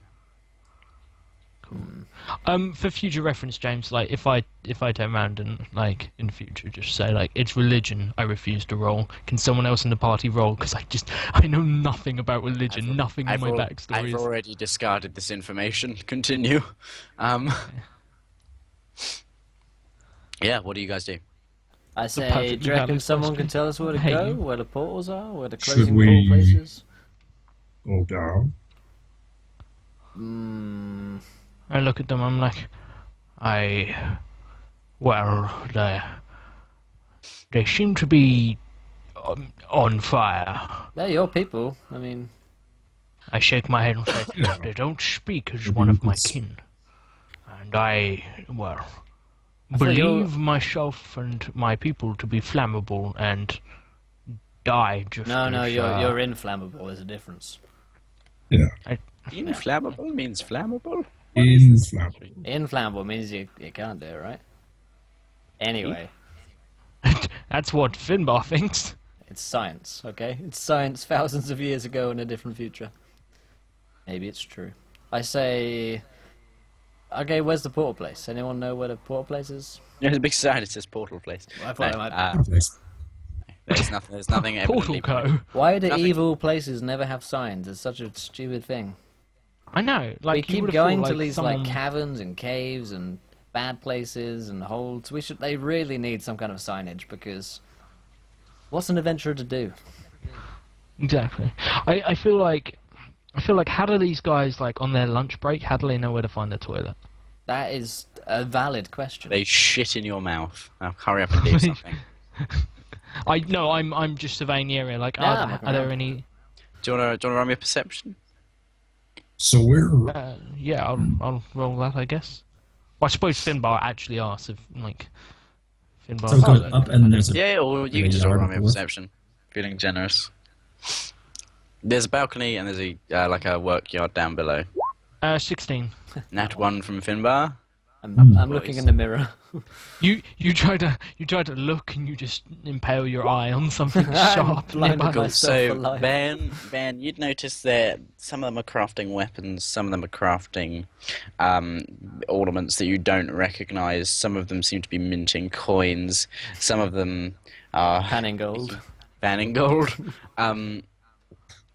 For future reference, James, like if I turn around and like in the future just say like it's religion, I refuse to roll. Can someone else in the party roll? Because I know nothing about religion, nothing in my backstory. I've already discarded this information. Continue. Yeah. What do you guys do? I say, perfectly do you reckon valid someone question. can tell us where to Hey, go? you. Where the portals are? Where the Should closing we- portal places? Go down. Hmm. I look at them. I'm like, they seem to be on fire. They're your people. I mean, I shake my head and say, Yeah. they don't speak as Maybe one you of my could s- kin. And I thought you were- believe myself and my people to be flammable and die just no, as, you're inflammable. There's a difference. Yeah. Inflammable means flammable. Inflammable. Inflammable means you can't do it, right? Anyway, That's what Finbar thinks. it's science, okay? It's science thousands of years ago in a different future. Maybe it's true. I say, okay, where's the portal place? Anyone know where the portal place is? There's a big sign that says portal place. I thought No, it might be. Place. There's nothing. There's nothing. Portal evidently- Co. Why do nothing- evil places never have signs? It's such a stupid thing. I know. Like We you keep would've going thought, to like, these someone... like caverns and caves and bad places and holds. They really need some kind of signage, because what's an adventurer to do? Exactly. I feel like how do these guys, like, on their lunch break, how do they know where to find the toilet? That is a valid question. They shit in your mouth. Now hurry up and do something. I'm just surveying the area. Like, Yeah, are there any? Do you wanna run me a perception? So we're Yeah, I'll roll that, I guess. Well, I suppose Finbar actually asks if, like, Finbar. So it goes up and then there's a Yeah, or you a can just yard run me a above. perception. Feeling generous. There's a balcony and there's a like a work yard down below. 16. Nat 1 from Finbar. I'm looking in the mirror. You try to look and you just impale your eye on something I'm sharp. blinded nearby. by- myself So alive. Ben, you'd notice that some of them are crafting weapons, some of them are crafting ornaments that you don't recognise. Some of them seem to be minting coins. Some of them are Panning gold. banning gold.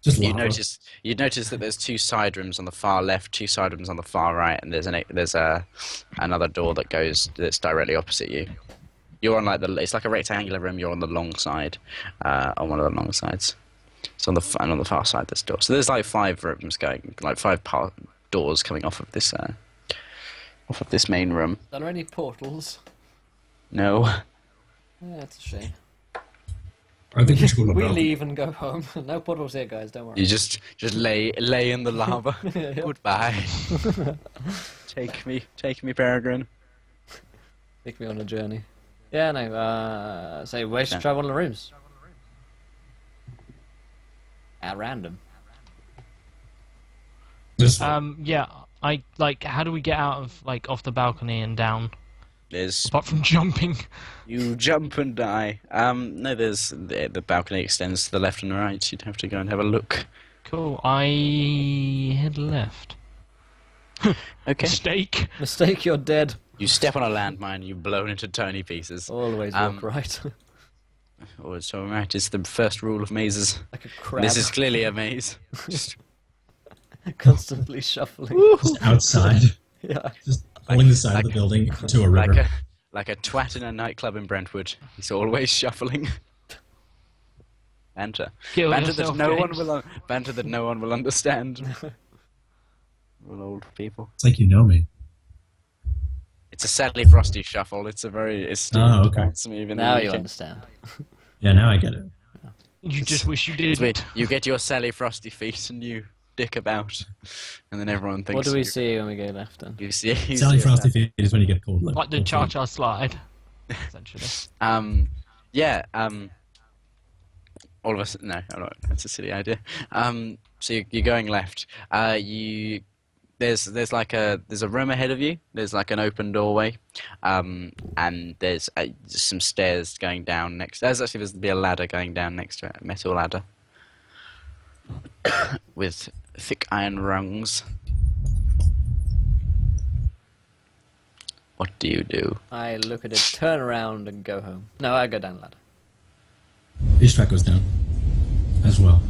just You lava. notice that there's 2 side rooms on the far left, 2 side rooms on the far right, and there's another door that's directly opposite you. You're on it's like a rectangular room. You're on the long side, on one of the long sides. So on the far side there's door. So there's like 5 rooms going, like 5 doors coming off of this main room. Are there any portals? No. Yeah, that's a shame. I think we should go to the We balcony. leave and go home. No portals here, guys. Don't worry. You just lay in the lava. Yep. Goodbye. Take me, Peregrine. Take me on a journey. Yeah, no. So where should Yeah. try one of the rooms? At random. This way. Yeah. I like. How do we get out of, like, off the balcony and down? There's Apart from jumping. You jump and die. No, there's the balcony extends to the left and right. You'd have to go and have a look. Cool. I head left. Okay. Mistake. Mistake, you're dead. You step on a landmine, you're blown into tiny pieces. Always walk Um, right. Oh, it's all right. It's the first rule of mazes. Like a crab. This is clearly a maze. Constantly shuffling. Just outside, Yeah. just pulling the side of the building to a river. Like a twat in a nightclub in Brentwood. He's always shuffling. Banter. Kill Banter that yourself, James. banter that no one will understand. All old people. It's like you know me. It's a Sally Frosty shuffle. It's a very esteemed okay. dance move in the Now UK. you understand. Yeah, now I get it. You just wish you did. Wait, you get your Sally Frosty feet and you dick about, and then everyone thinks. What do we you- see when we go left then? You see, you Sally see Frosty feet is when you get cold. Like the cha-cha slide, essentially. Yeah. All of us. No, I'm not. That's a silly idea. So you're going left. There's a room ahead of you. There's like an open doorway, and there's some stairs going down next. There's be a ladder going down next to it, a metal ladder with thick iron rungs. What do you do? I look at it, turn around, and go home. No, I go down the ladder. This track goes down as well.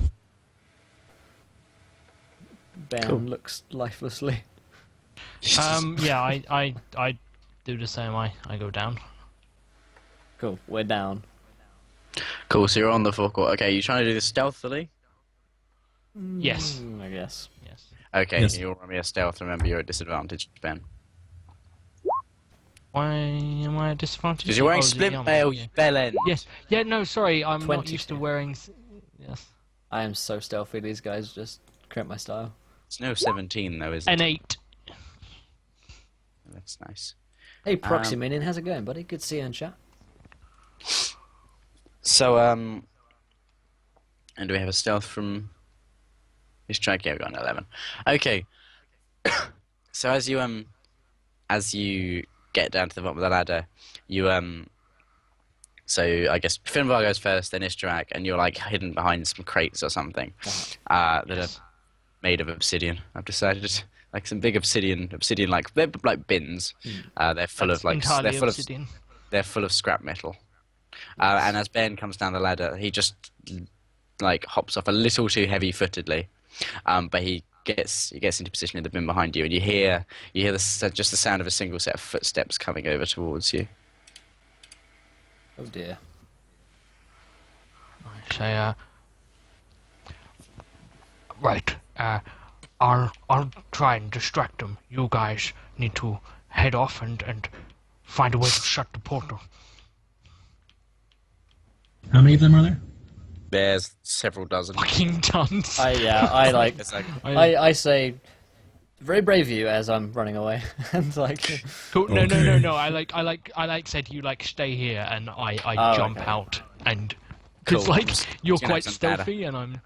Ben Cool. looks lifelessly. Yeah, I do the same. I go down. Cool, we're down. Cool. So you're on the forecourt. Okay, you trying to do this stealthily? Yes. I guess. Yes. Okay, Yes. you'll run me a stealth. Remember, you're at disadvantage, Ben. Why am I at disadvantage? Because you're wearing Oh, is it split the armor? mail, Yeah. you bellend. Yes. Yeah. No. Sorry. I'm not 22. used to wearing. Yes. I am so stealthy, these guys just crimp my style. It's no 17 though, is it? An 8. That's nice. Hey, Proxy Minion, how's it going, buddy? Good to see you in chat. So, and do we have a stealth from this track? Yeah, we got an 11. Okay. So as you get down to the bottom of the ladder, so I guess Finbar goes first, then Istrak, and you're like hidden behind some crates or something that are made of obsidian. I've decided, like some big obsidian like they're like bins. They're full of like entirely they're full obsidian. they're full of scrap metal. And as Ben comes down the ladder, he just like hops off a little too heavy-footedly, but he gets into position in the bin behind you, and you hear just the sound of a single set of footsteps coming over towards you. Oh dear. I say, right, I'll try and distract them. You guys need to head off and find a way to shut the portal. How many of them are there? There's several dozen. Fucking tons. I like. It's like, I say, very brave of you as I'm running away, and like. Cool. No. Okay. I like said you like stay here, and I Oh, jump okay. out, and because Cool. like you're It's gonna quite have some data. stealthy, and I'm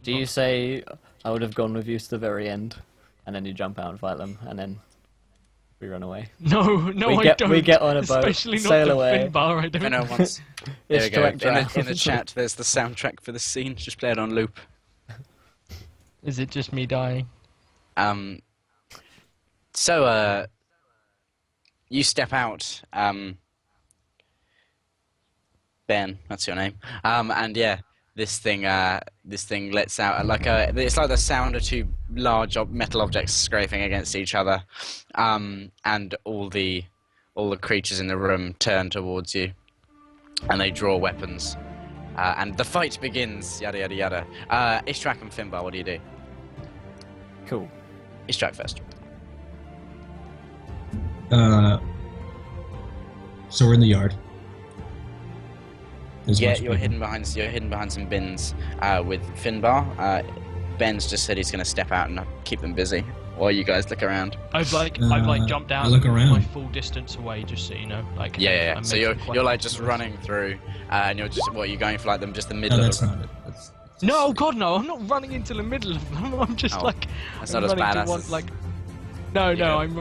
Do you say I would have gone with you to the very end, and then you jump out and fight them, and then we run away? No, We I get- don't. we get on a boat, especially not sail the away. Finbar, I don't. if anyone wants, there It's we go. correct, In the Ralph. chat, there's the soundtrack for the scene. Just play it on loop. Is it just me dying? So, you step out, Ben, that's your name. And yeah, this thing lets out it's like the sound of two large metal objects scraping against each other. And all the creatures in the room turn towards you, and they draw weapons. And the fight begins, yada yada yada. Ishtrak and Finbar, what do you do? Cool. Ishtrak first. So we're in the yard. There's a Yeah, bunch of you're people. hidden behind some bins with Finbar. Ben's just said he's going to step out and keep them busy while you guys look around. I've jumped out I look my around. full distance away, just so you know. Like Yeah. I'm So making you're quite you're a like lot just of noise. running through, and you're just you're going for like just the middle No, of that's the not room. it. That's No, God, no! I'm not running into the middle of them. I'm just Oh, like That's I'm not as running badass to one, as like. No, You go. I'm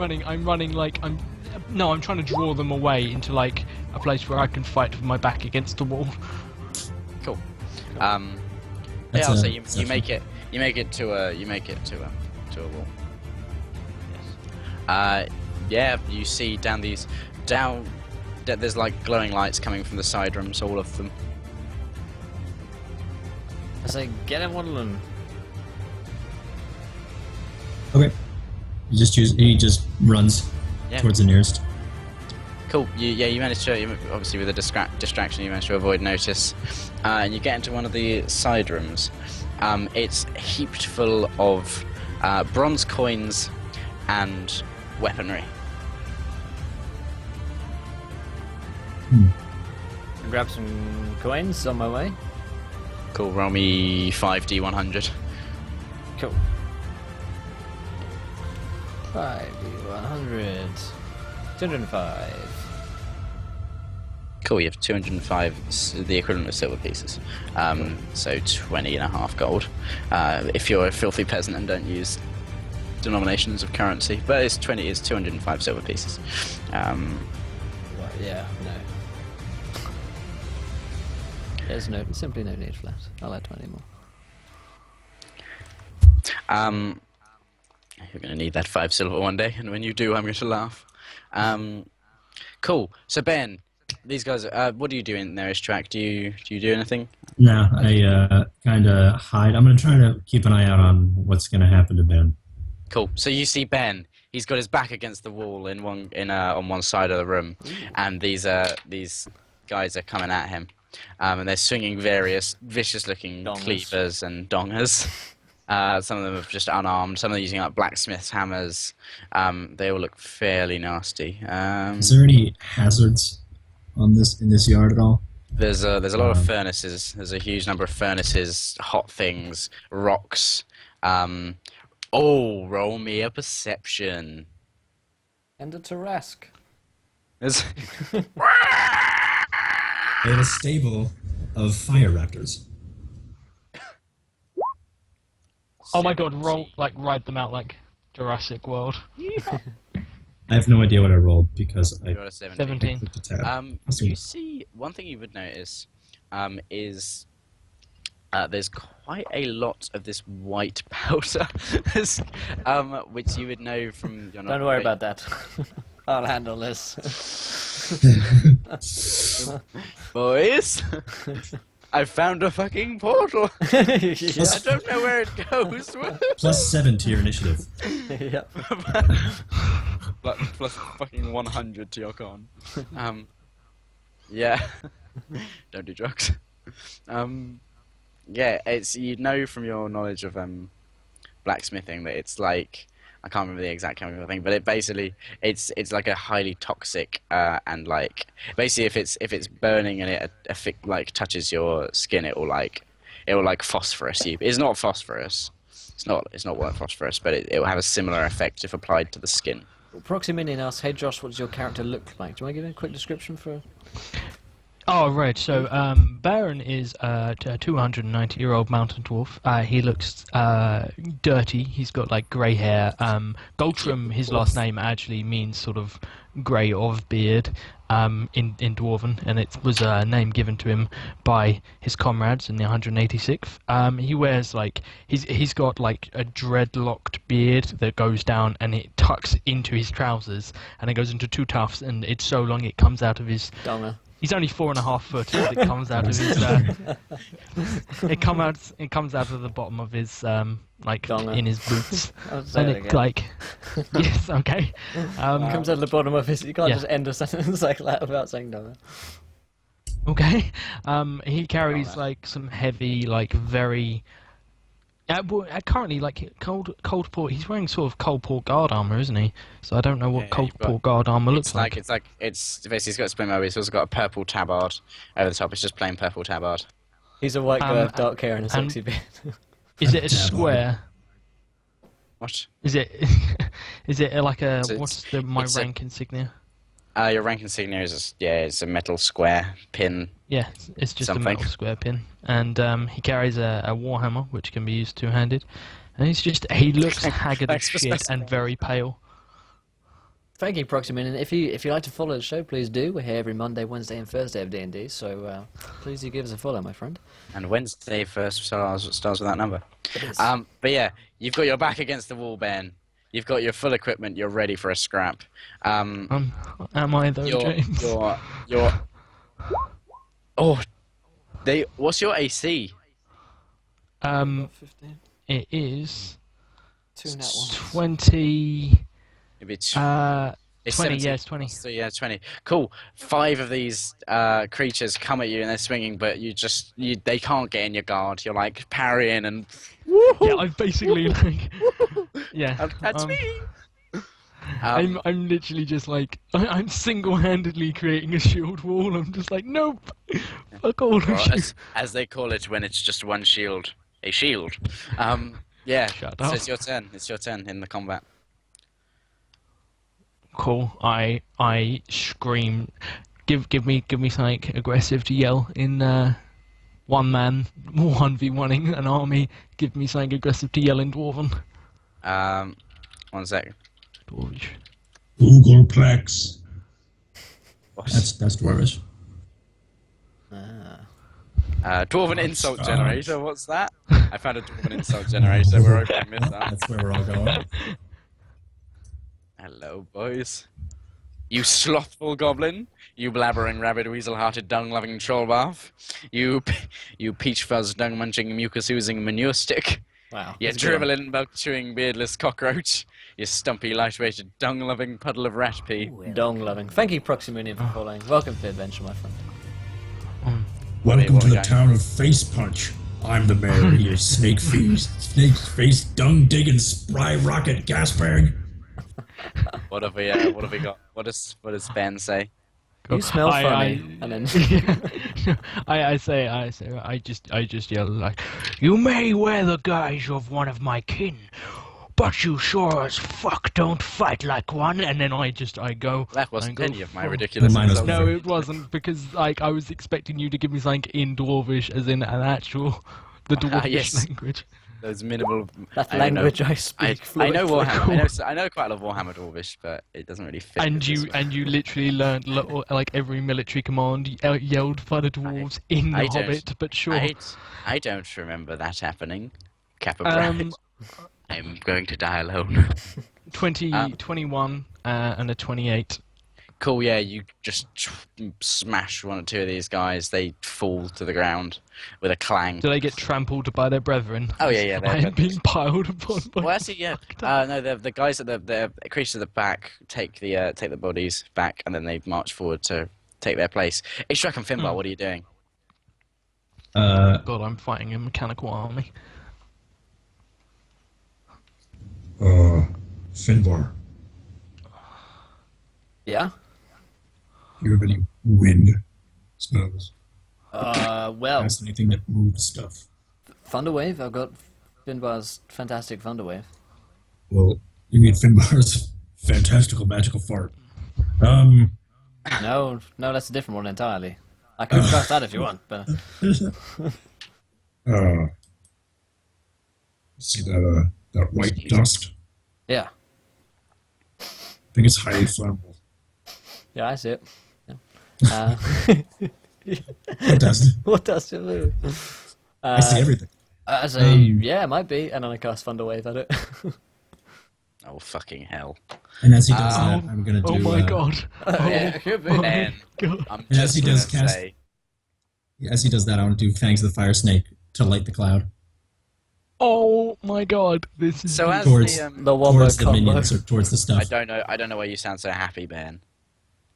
running like I'm. No, I'm trying to draw them away into like a place where I can fight with my back against the wall. cool. That's Yeah, a so you perception. make it to a wall. Yeah, you see there's like glowing lights coming from the side rooms, all of them. I say, get in one of them. Okay. He just runs Yeah. towards the nearest. Cool. You managed to, obviously with a distraction, you managed to avoid notice, and you get into one of the side rooms. It's heaped full of bronze coins and weaponry. Grab some coins on my way. Cool. Roll me 5d100. Cool. 100. 205. Cool. You have 205, the equivalent of silver pieces. So 20.5 gold. If you're a filthy peasant and don't use denominations of currency, but it's 205 silver pieces. Right, yeah, no. There's simply no need for that. I'll add 20 more. You're going to need that 5 silver one day, and when you do, I'm going to laugh. Cool. So Ben, these guys, what do you do in there, Ishtrak? Do you do anything? Yeah, I kind of hide. I'm going to try to keep an eye out on what's going to happen to Ben. Cool. So you see Ben. He's got his back against the wall on one side of the room, and these guys are coming at him, and they're swinging various vicious-looking Dongers. cleavers and dongers. Some of them are just unarmed. Some of them are using like blacksmith's hammers. They all look fairly nasty. Is there any hazards in this yard at all? There's a lot of furnaces. There's a huge number of furnaces, hot things, rocks. Roll me a perception. And a Tarrasque. There's I have a stable of fire raptors. Oh my God! Ride them out like Jurassic World. I have no idea what I rolled because I You got a 17. 17. clicked the tab. You see, one thing you would notice is there's quite a lot of this white powder, which you would know from your Don't worry about that. I'll handle this. boys. I found a fucking portal. I yeah. don't know where it goes. +7 to your initiative. yeah. Plus fucking 100 to your con. Yeah. Don't do drugs. Yeah, it's you know from your knowledge of blacksmithing that it's like I can't remember the exact chemical thing, but it's like a highly toxic and like basically if it's burning and it like touches your skin, it will like phosphorus you. It's not phosphorus. It's not white phosphorus, but it will have a similar effect if applied to the skin. Proximinian asks, "Hey Josh, what does your character look like?" Do you want to give a quick description for? Oh, right. So, Baron is a 290-year-old mountain dwarf. He looks dirty. He's got, like, grey hair. Goldtrim, his last name, actually means sort of grey of beard in Dwarven, and it was a name given to him by his comrades in the 186th. He wears, like, he's got, like, a dreadlocked beard that goes down, and it tucks into his trousers, and it goes into two tufts, and it's so long it comes out of his... Donger. He's only 4.5 foot, but it comes out of his. It comes out of the bottom of his like Donger. in his boots, I'll say and it it again. like yes, okay. Comes out of the bottom of his. You can't Yeah. just end a sentence like that without saying donger. Okay. He carries like some heavy, like very. Currently, like cold port. He's wearing sort of cold port guard armor, isn't he? So I don't know what Yeah, cold you've got- port guard armor looks It's basically he's got a split mobile. He's also got a purple tabard over the top. It's just plain purple tabard. He's a white guy with dark hair and a and- sexy beard. Is it a Tabard. square? What? Is it? Is it like a? It's- What's my it's a- rank insignia? Your rank insignia is it's a metal square pin. Yeah, it's just Something. a metal square pin, and he carries a warhammer which can be used two-handed, and he looks haggard as Thanks for shit specifying. and very pale. Thank you, Proximinian. If you like to follow the show, please do. We're here every Monday, Wednesday, and Thursday of D&D. So please do give us a follow, my friend. And Wednesday first starts with that number. It is. But yeah, you've got your back against the wall, Ben. You've got your full equipment. You're ready for a scrap. Am I though, James? You're. Oh, what's your AC? 15. It is 2 nat 1. 20. Maybe It's 20. 20. Yeah, it's 20. So yeah, 20. Cool. 5 of these creatures come at you and they're swinging, but they can't get in your guard. You're like parrying and. Yeah, I'm basically like. Yeah. That's me. I'm literally just like I'm single-handedly creating a shield wall. I'm just like, nope, fuck all of Well, you. as they call it when it's just one shield, a shield. Yeah. Shut So up. it's your turn. It's your turn in the combat. Cool. I scream. Give me something aggressive to yell in one man 1v1ing an army. Give me something aggressive to yell in Dwarven. 1 sec. Dwarvish. Googleplex. What's That's Dwarvish. Dwarven insult God. generator? What's that? I found a Dwarven insult generator. We're opening this up. That's where we're all going. Hello, boys. You slothful goblin. You blabbering, rabid, weasel-hearted, dung-loving trollbath. You peach fuzz, dung-munching, mucus-oozing manure stick. Wow. You that's a good one. dribbling, milk-chewing, beardless cockroach. You stumpy, light-weighted, dung-loving puddle of rat pee. Dong loving. Thank you, Proximinian, for following. Welcome to the adventure, my friend. Welcome what to we the got? town of Face Punch. I'm the mayor, you snake face, dung digging, spry rocket gas bag. What have we got? What does Ben say? You smell funny. And then I just yell like, you may wear the guise of one of my kin, but you sure as fuck don't fight like one. And then I go. That wasn't I go, any of my "Fuck." ridiculous Mine was insults. No, it wasn't, because like I was expecting you to give me something in Dwarvish, as in an actual the Dwarvish yes. language. Those minimal. that I don't know. language I speak I know fluently. Warhammer. I know quite a lot of Warhammer Dwarvish, but it doesn't really fit. And with you this one. literally learned like every military command yelled by the dwarves in I the don't- Hobbit. But sure, I don't remember that happening. Kappa Brad. um, I'm going to die alone. 20, 21, and a 28. Cool, yeah, you just smash one or two of these guys. They fall to the ground with a clang. Do they get trampled by their brethren? Oh, yeah, yeah. I am being piled upon by... Well, actually, yeah. No, the guys at the creatures at the back take the bodies back, and then they march forward to take their place. Ishrak and Finbar, what are you doing? God, I'm fighting a mechanical army. Finbar, Yeah. you have any wind spells? Well, That's anything that moves stuff. Thunderwave. I've got Finbar's fantastic Thunderwave. Well, you mean Finbar's fantastical magical fart. No, that's a different one entirely. I can cast that if you want, but See that white dust? yeah, I think it's highly flammable. yeah, I see it. Yeah. Fantastic. What does it do? I see everything. As a yeah, it might be, and then I cast Thunderwave at it. Oh, fucking hell. And as he does that, I'm gonna do. Oh my god. Yeah, it could be. Ben, God. I'm And as just he gonna does cast- say, As he does that, I want to do Fangs of the Fire Snake to light the cloud Oh my god. This is... so as Towards- The wombo towards the combo. minions or towards the I stuff. don't know why you sound so happy, Ben.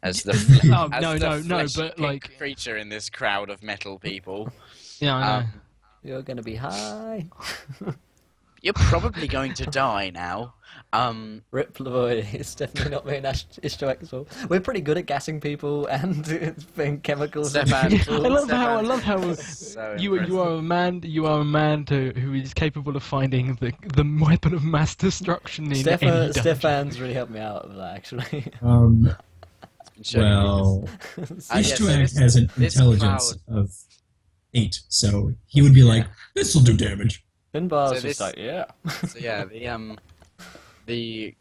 As the Oh, as no, the no, no, fleshy but, pink like- creature in this crowd of metal people. Yeah, I know. Um, You're gonna be high. You're probably going to die now. Rip Lavoy. It's definitely not being Ishtoexel. We're pretty good at gassing people and putting chemicals in Stefan. people. I love how So you are a man who is capable of finding the weapon of mass destruction in any dungeon. Stefan's really helped me out with that, actually. Well, yeah, so Ishtuak this- has an this intelligence of 8, so he would be like, "This will do damage." Finbar's So just this- like, yeah. So yeah, the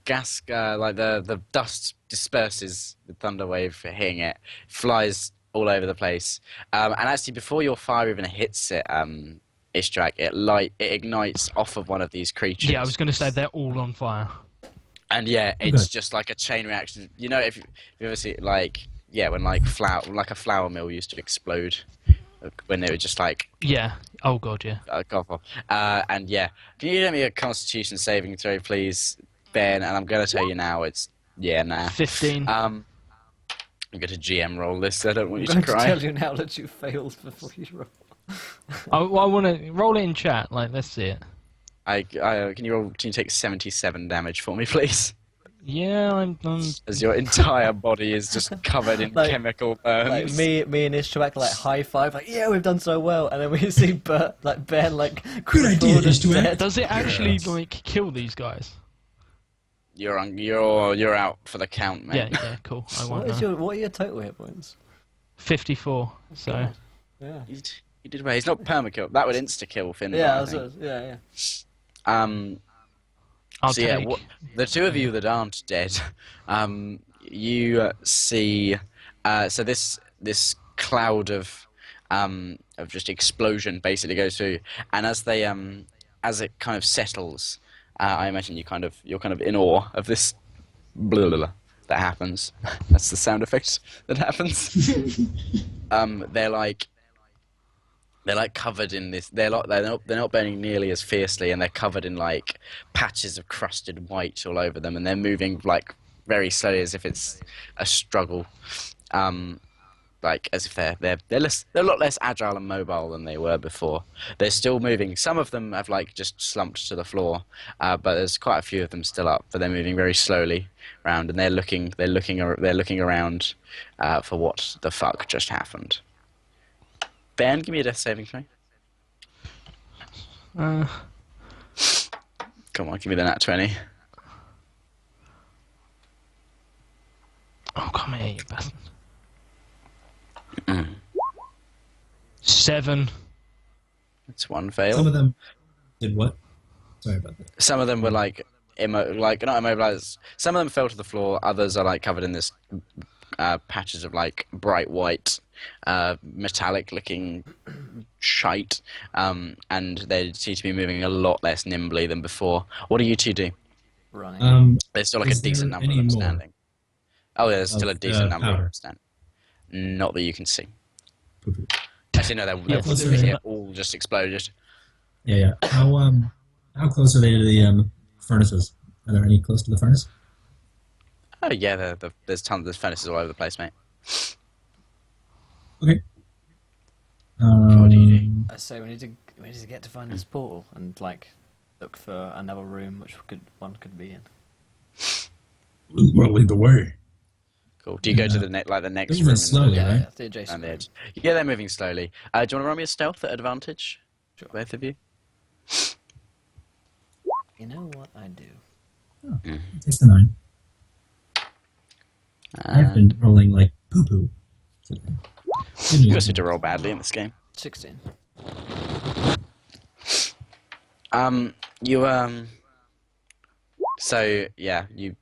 gas, like the dust disperses with Thunderwave hitting it, flies all over the place, and actually before your fire even hits it, Ishtrak, it ignites off of one of these creatures. Yeah, I was going to say they're all on fire. And yeah, it's Okay. just like a chain reaction. You know, if you ever see like when like a flour mill used to explode. When they were just like, Yeah. Oh god, yeah. and yeah, can you give me a Constitution saving throw, please, Ben? And I'm gonna tell you now, it's nah. 15. I'm gonna GM roll this. So I don't want I'm you going to to cry. tell you now that you failed before you roll. I want to roll it in chat. Like, let's see it. Can you take 77 damage for me, please? Yeah, I'm As your entire body is just covered in Like- chemical burns. Like me and Ishtoak like high five, like yeah, we've done so well, and then we see Ben like Good idea, crippled and Ishtoak. dead. Does it actually like kill these guys? You're out for the count, mate. Yeah, cool. I won't know. What are your total hit points? 54. So Yeah. You did well. He's not permakill. That would insta kill Finbar. Yeah, I think. yeah. I'll So yeah, take. the two of you that aren't dead, you see. So this cloud of just explosion basically goes through, and as it kind of settles, I imagine you're kind of in awe of this blah, blah, blah, that happens. That's the sound effect that happens. They're like covered in this. They're not burning nearly as fiercely, and they're covered in like patches of crusted white all over them, and they're moving like very slowly, as if it's a struggle. Like as if they're a lot less agile and mobile than they were before. They're still moving. Some of them have like just slumped to the floor, but there's quite a few of them still up. But they're moving very slowly around, and they're looking around for what the fuck just happened. Ben, give me a death saving throw. Come on, give me the nat 20. Oh, come here, you bastard. 7. That's one Some fail. of them did what? Sorry about that. Some of them were like not immobilized. Some of them fell to the floor. Others are like covered in this patches of like bright white, metallic-looking shite, and they seem to be moving a lot less nimbly than before. What do you two do? Running. There's still like a Is decent there number of any them more? standing. Oh, there's still a of decent number of powder. them stand. Not that you can see. Poo-poo. Actually, no, Yeah, they're closer here to- all just exploded. Yeah. How close are they to the furnaces? Are there any close to the furnace? Oh yeah, there's tons of furnaces all over the place, mate. Okay. What do you do? I say we need to get to find this portal and like look for another room which one could be in. Well, lead the way. Cool. Do you go to Yeah. the next They're room? moving slowly, Yeah, right? yeah, the adjacent On the room. edge. Yeah, they're moving slowly. Do you want to run me a stealth at advantage? Sure. Both of you. You know what I do? Takes the 9. I've been rolling like poo poo. You also to roll badly in this game. 16. So yeah, you.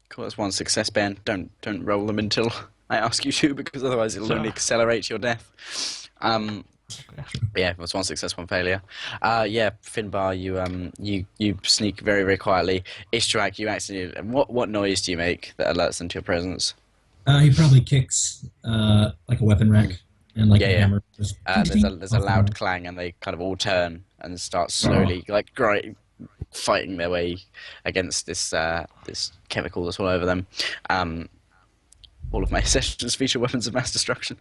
Cool. That's one success, Ben. Don't roll them until I ask you to, because otherwise it'll only accelerate your death. Yeah, that's one success, one failure. Yeah, Finbar, you sneak very, very quietly. Ishtrak, you accidentally. What noise do you make that alerts them to your presence? He probably kicks like a weapon rack and like Yeah, a yeah. hammer. Just There's a off the loud ground. clang, and they kind of all turn and start slowly, fighting their way against this chemical that's all over them. All of my sessions feature weapons of mass destruction.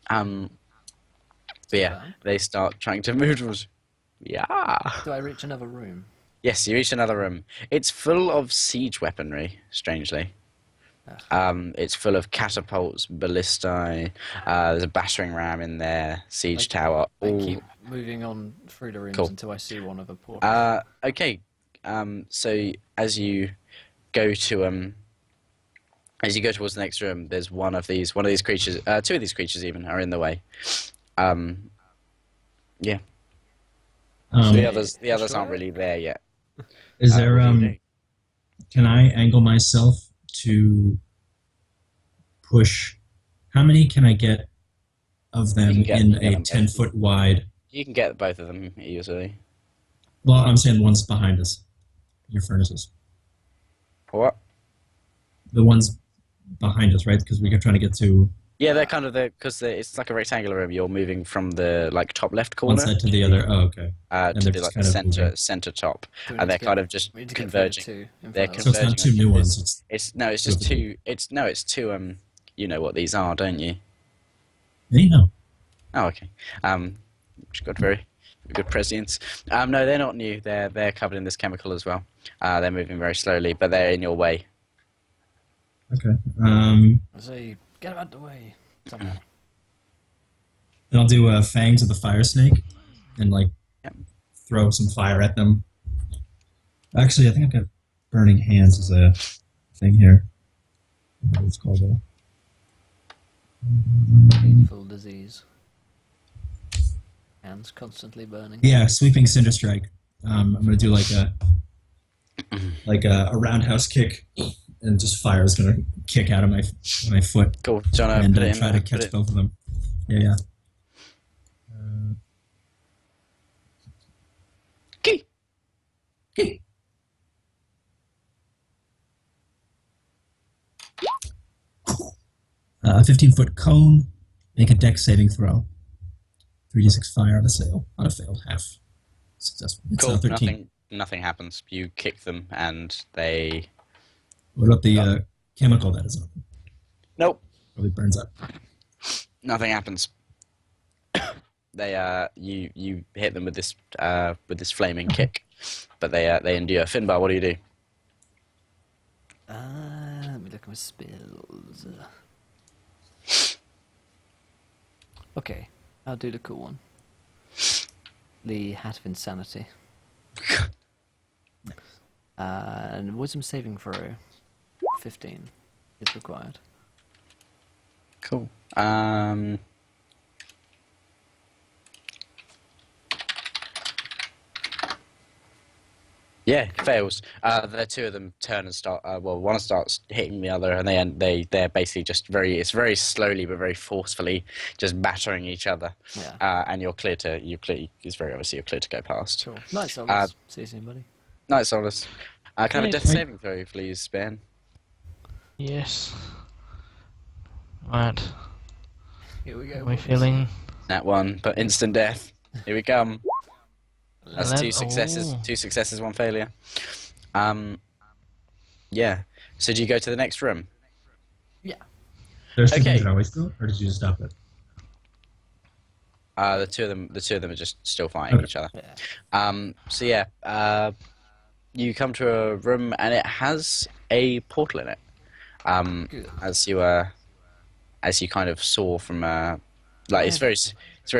But yeah, they start trying to move towards. Yeah. Do I reach another room? Yes, you reach another room. It's full of siege weaponry, strangely. It's full of catapults, ballistae, there's a battering ram in there, siege tower. I all- keep moving on through the rooms Cool. until I see one of a portal. Okay. So as you go to towards the next room, there's one of these creatures. Two of these creatures even are in the way. Yeah. The others aren't really there yet. Is there what do you do? Can I angle myself to push? How many can I get of them You can in get a them 10-foot wide? You can get both of them easily. Well, I'm saying the ones behind us, your furnaces. What? The ones behind us, right? Because we're trying to get to Yeah, they're kind of because it's like a rectangular room. You're moving from the top left corner one side to the other. Oh, okay. to they're the just the kind of center moving. top, Do we and need they're to kind get- of just we need to get through the converging. two in They're front of us. So it's not converging two on new you. ones. It's just two. It's two. You know what these are, don't you? Me? No. Oh, okay. Which got very good prescience. No, they're not new. They're covered in this chemical as well. They're moving very slowly, but they're in your way. Okay. I say, get out of the way. Somehow. Then I'll do fangs of the fire snake, and like Yep. throw some fire at them. Actually, I think I've got burning hands as a thing here. I don't know what it's called though. Painful disease. Hands constantly burning. Yeah, sweeping cinder strike. I'm gonna do like a roundhouse kick, and just fire is gonna kick out of my foot Cool. Do you want and to put it in? try to put catch it- both of them. Yeah. Key. A 15-foot cone. Make a dex saving throw. 3d6 fire on a failed half. Successful. It's Cool. 13. Nothing happens. You kick them, and they. What about the chemical that is on them? Nope. Probably burns up. Nothing happens. They you hit them with this flaming kick, but they endure. Finbar, what do you do? Let me look at my spells. Okay, I'll do the cool one. The Hat of Insanity. And Wisdom saving throw. 15 is required. Cool. Yeah, fails. The two of them turn and start. One starts hitting the other, and they're basically just it's very slowly but very forcefully just battering each other. Yeah. And you're clear. It's very obviously you're clear to go past. Cool. Nice, Solus. See you soon, buddy. Nice, Solus. Can I have a Hey, death hey. saving throw, please, Ben? Yes. Right. Here we go. Am I boys. feeling? That one, but instant death. Here we come. That's 2 successes. Oh. 2 successes, 1 failure. Yeah. So do you go to the next room? Yeah. There's two Okay. things that always go, or did you just stop it? The two of them are just still fighting Okay. each other. Yeah. So yeah. You come to a room and it has a portal in it. Good. As you kind of saw from like it's very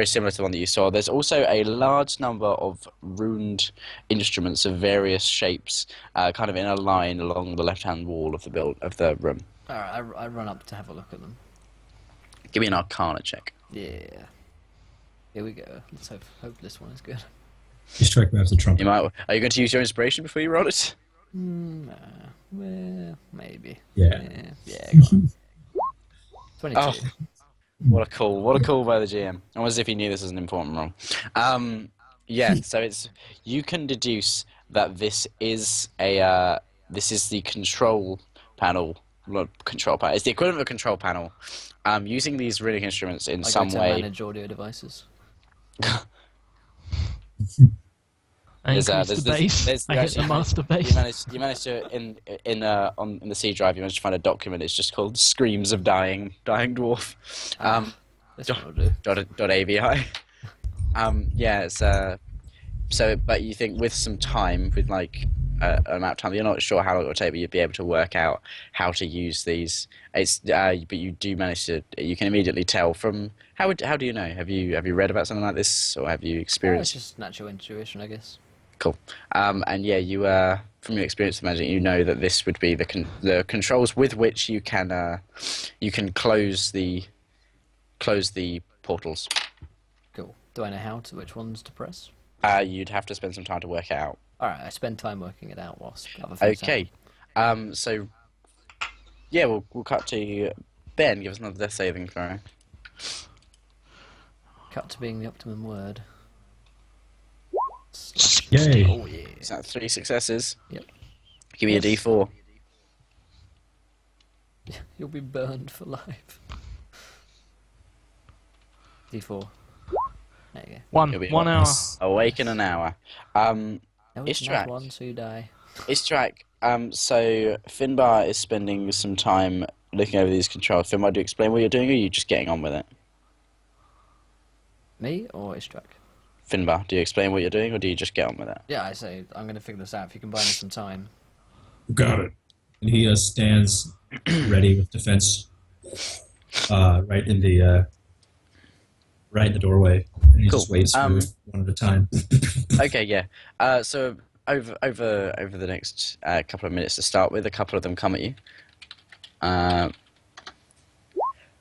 similar to the one that you saw. There's also a large number of runed instruments of various shapes, kind of in a line along the left-hand wall of the room. All right. I run up to have a look at them. Give me an Arcana check. Yeah. Here we go. Let's hope this one is good. You strike me as a trumpet. Are you going to use your inspiration before you roll it? Well, maybe. Yeah. Yeah. Go on. 22. Oh, what a call by the GM. Almost as if he knew this was an important roll. Yeah. So you can deduce that this is the control panel. Not control panel. It's the equivalent of a control panel. Using these reading instruments in Like some to way. manage audio devices. I There's, increase the bass. I hit the master bass. You managed to in the C drive. You managed to find a document. It's just called "Screams of Dying Dwarf." This one will do. .avi. Yeah. It's so, but you think with some time, with like an amount of time, you're not sure how long it will take, but you'd be able to work out how to use these. It's but you do manage to. You can immediately tell from how do you know? Have you read about something like this, or have you It's experienced? just natural intuition, I guess. Cool. And yeah, you from your experience of magic, you know that this would be the controls with which you can close the portals. Cool. Do I know which ones to press? You'd have to spend some time to work it out. All right. I spend time working it out whilst other things Okay. So yeah, we'll cut to Ben. Give us another death saving throw. happen. Cut to being the optimum word. Yay. Oh yeah. Is that 3 successes? Yep. Give me a Yes. D4. You'll be burned for life. D4. There you go. You'll be 1 hour. awake in an hour. No, it's Istrak. not one, so you die. Istrak, so Finbar is spending some time looking over these controls. Finbar, do you explain what you're doing, or are you just getting on with it? Me or Istrak? Finbar, do you explain what you're doing, or do you just get on with it? Yeah, I say I'm going to figure this out. If you can buy me some time. Got it. And he stands ready with defense, right in the doorway, and he Cool. just waits for one at a time. Okay, yeah. So over the next couple of minutes to start with, a couple of them come at you.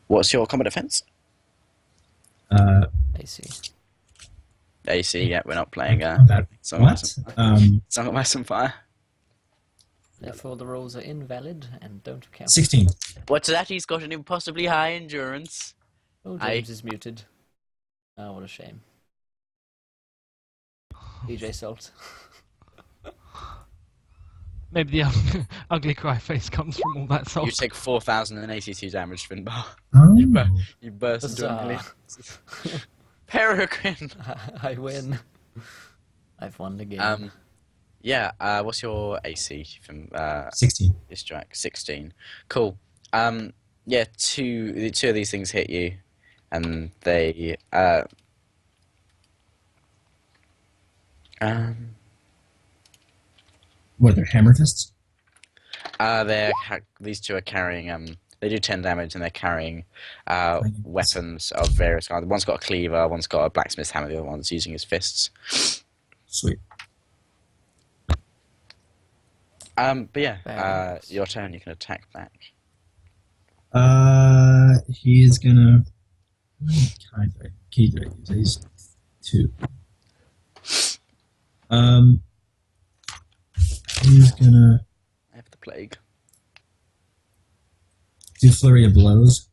What's your combat defense? AC. AC. Yeah, we're not playing. That Song of what? Ice and- Song of Ice and Fire. Therefore, the rolls are invalid and don't count. 16. What's that? He's got an impossibly high endurance. Oh, James is muted. Oh, what a shame. DJ Salt. Maybe the ugly cry face comes from all that salt. You take 4,082 damage, Finbar. Oh. You burst into a Huzzah. million. Peregrine. I win. I've won the game. Yeah. What's your AC from 16. Istrak? 16. Cool. Yeah. Two of these things hit you, and they What, they're hammer fists? these two are carrying they do 10 damage, and they're carrying weapons of various kinds. One's got a cleaver, one's got a blacksmith's hammer, the other one's using his fists. Sweet. But yeah, Very nice. your turn. You can attack back. He's gonna. He's 2. He's gonna I have the plague. do flurry of blows.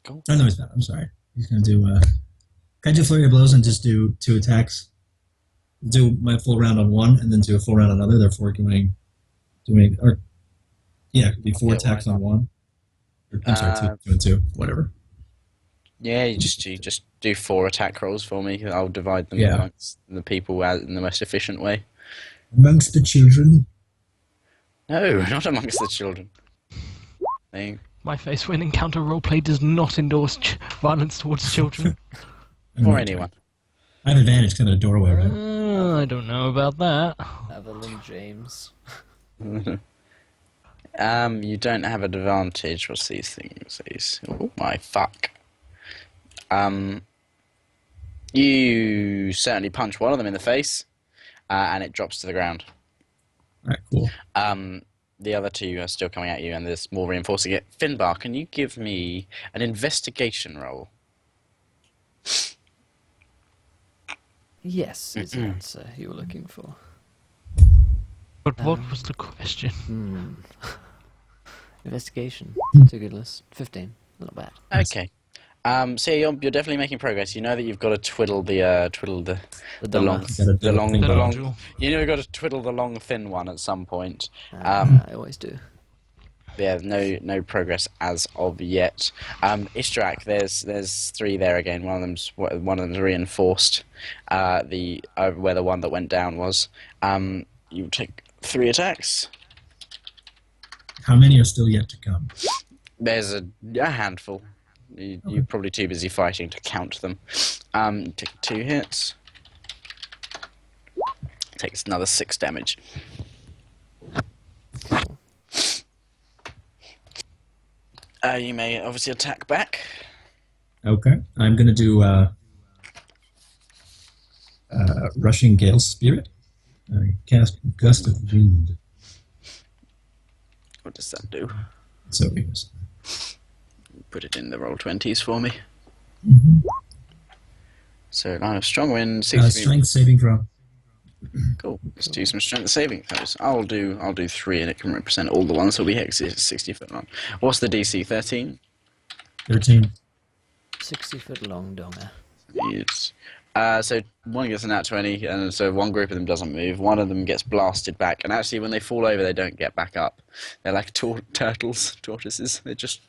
Cool. Oh no, he's not. I'm sorry. He's gonna do. Can I do flurry of blows and just do 2 attacks? Do my full round on one, and then do a full round on another. Therefore, doing or Yeah, it could be 4 Yeah, attacks why on one. Or, I'm sorry, two and two, whatever. Yeah, you just do 4 attack rolls for me. I'll divide them Yeah. amongst the people in the most efficient way. Amongst the children. No, not amongst the children. They, My face when encounter roleplay does not endorse violence towards children. or anyone. I have advantage because I'm in a doorway, right? I don't know about that. Evelyn James. You don't have advantage. What's these things? Oh my fuck. You certainly punch one of them in the face, and it drops to the ground. Alright, cool. The other 2 are still coming at you, and there's more reinforcing it. Finbar, can you give me an investigation roll? Yes, is the answer you were looking for. But what was the question? Investigation. It's a good list. 15. Not bad. Okay. So you're definitely making progress. You know that you've got to twiddle the long, Gotta do the long, it. the long. Nodule. You know you've got to twiddle the long, thin one at some point. I always do. Yeah, no progress as of yet. Istrak, there's 3 there again. One of them's reinforced. Where the one that went down was. You take 3 attacks. How many are still yet to come? There's a handful. You're probably too busy fighting to count them. Take 2 hits. Takes another 6 damage. You may obviously attack back. Okay. I'm gonna do Rushing Gale Spirit. I cast Gust of Wind. What does that do? So it was. Put it in the roll 20s for me. Mm-hmm. So line of strong wind, 60 feet. Strength saving throw. Cool. Let's do some strength saving throws. I'll do 3, and it can represent all the ones. So we hit 60 foot long. What's the DC? 13. 13. 60 foot long donger. It's, so one gets a nat 20, and so one group of them doesn't move. One of them gets blasted back, and actually, when they fall over, they don't get back up. They're like tortoises. They just.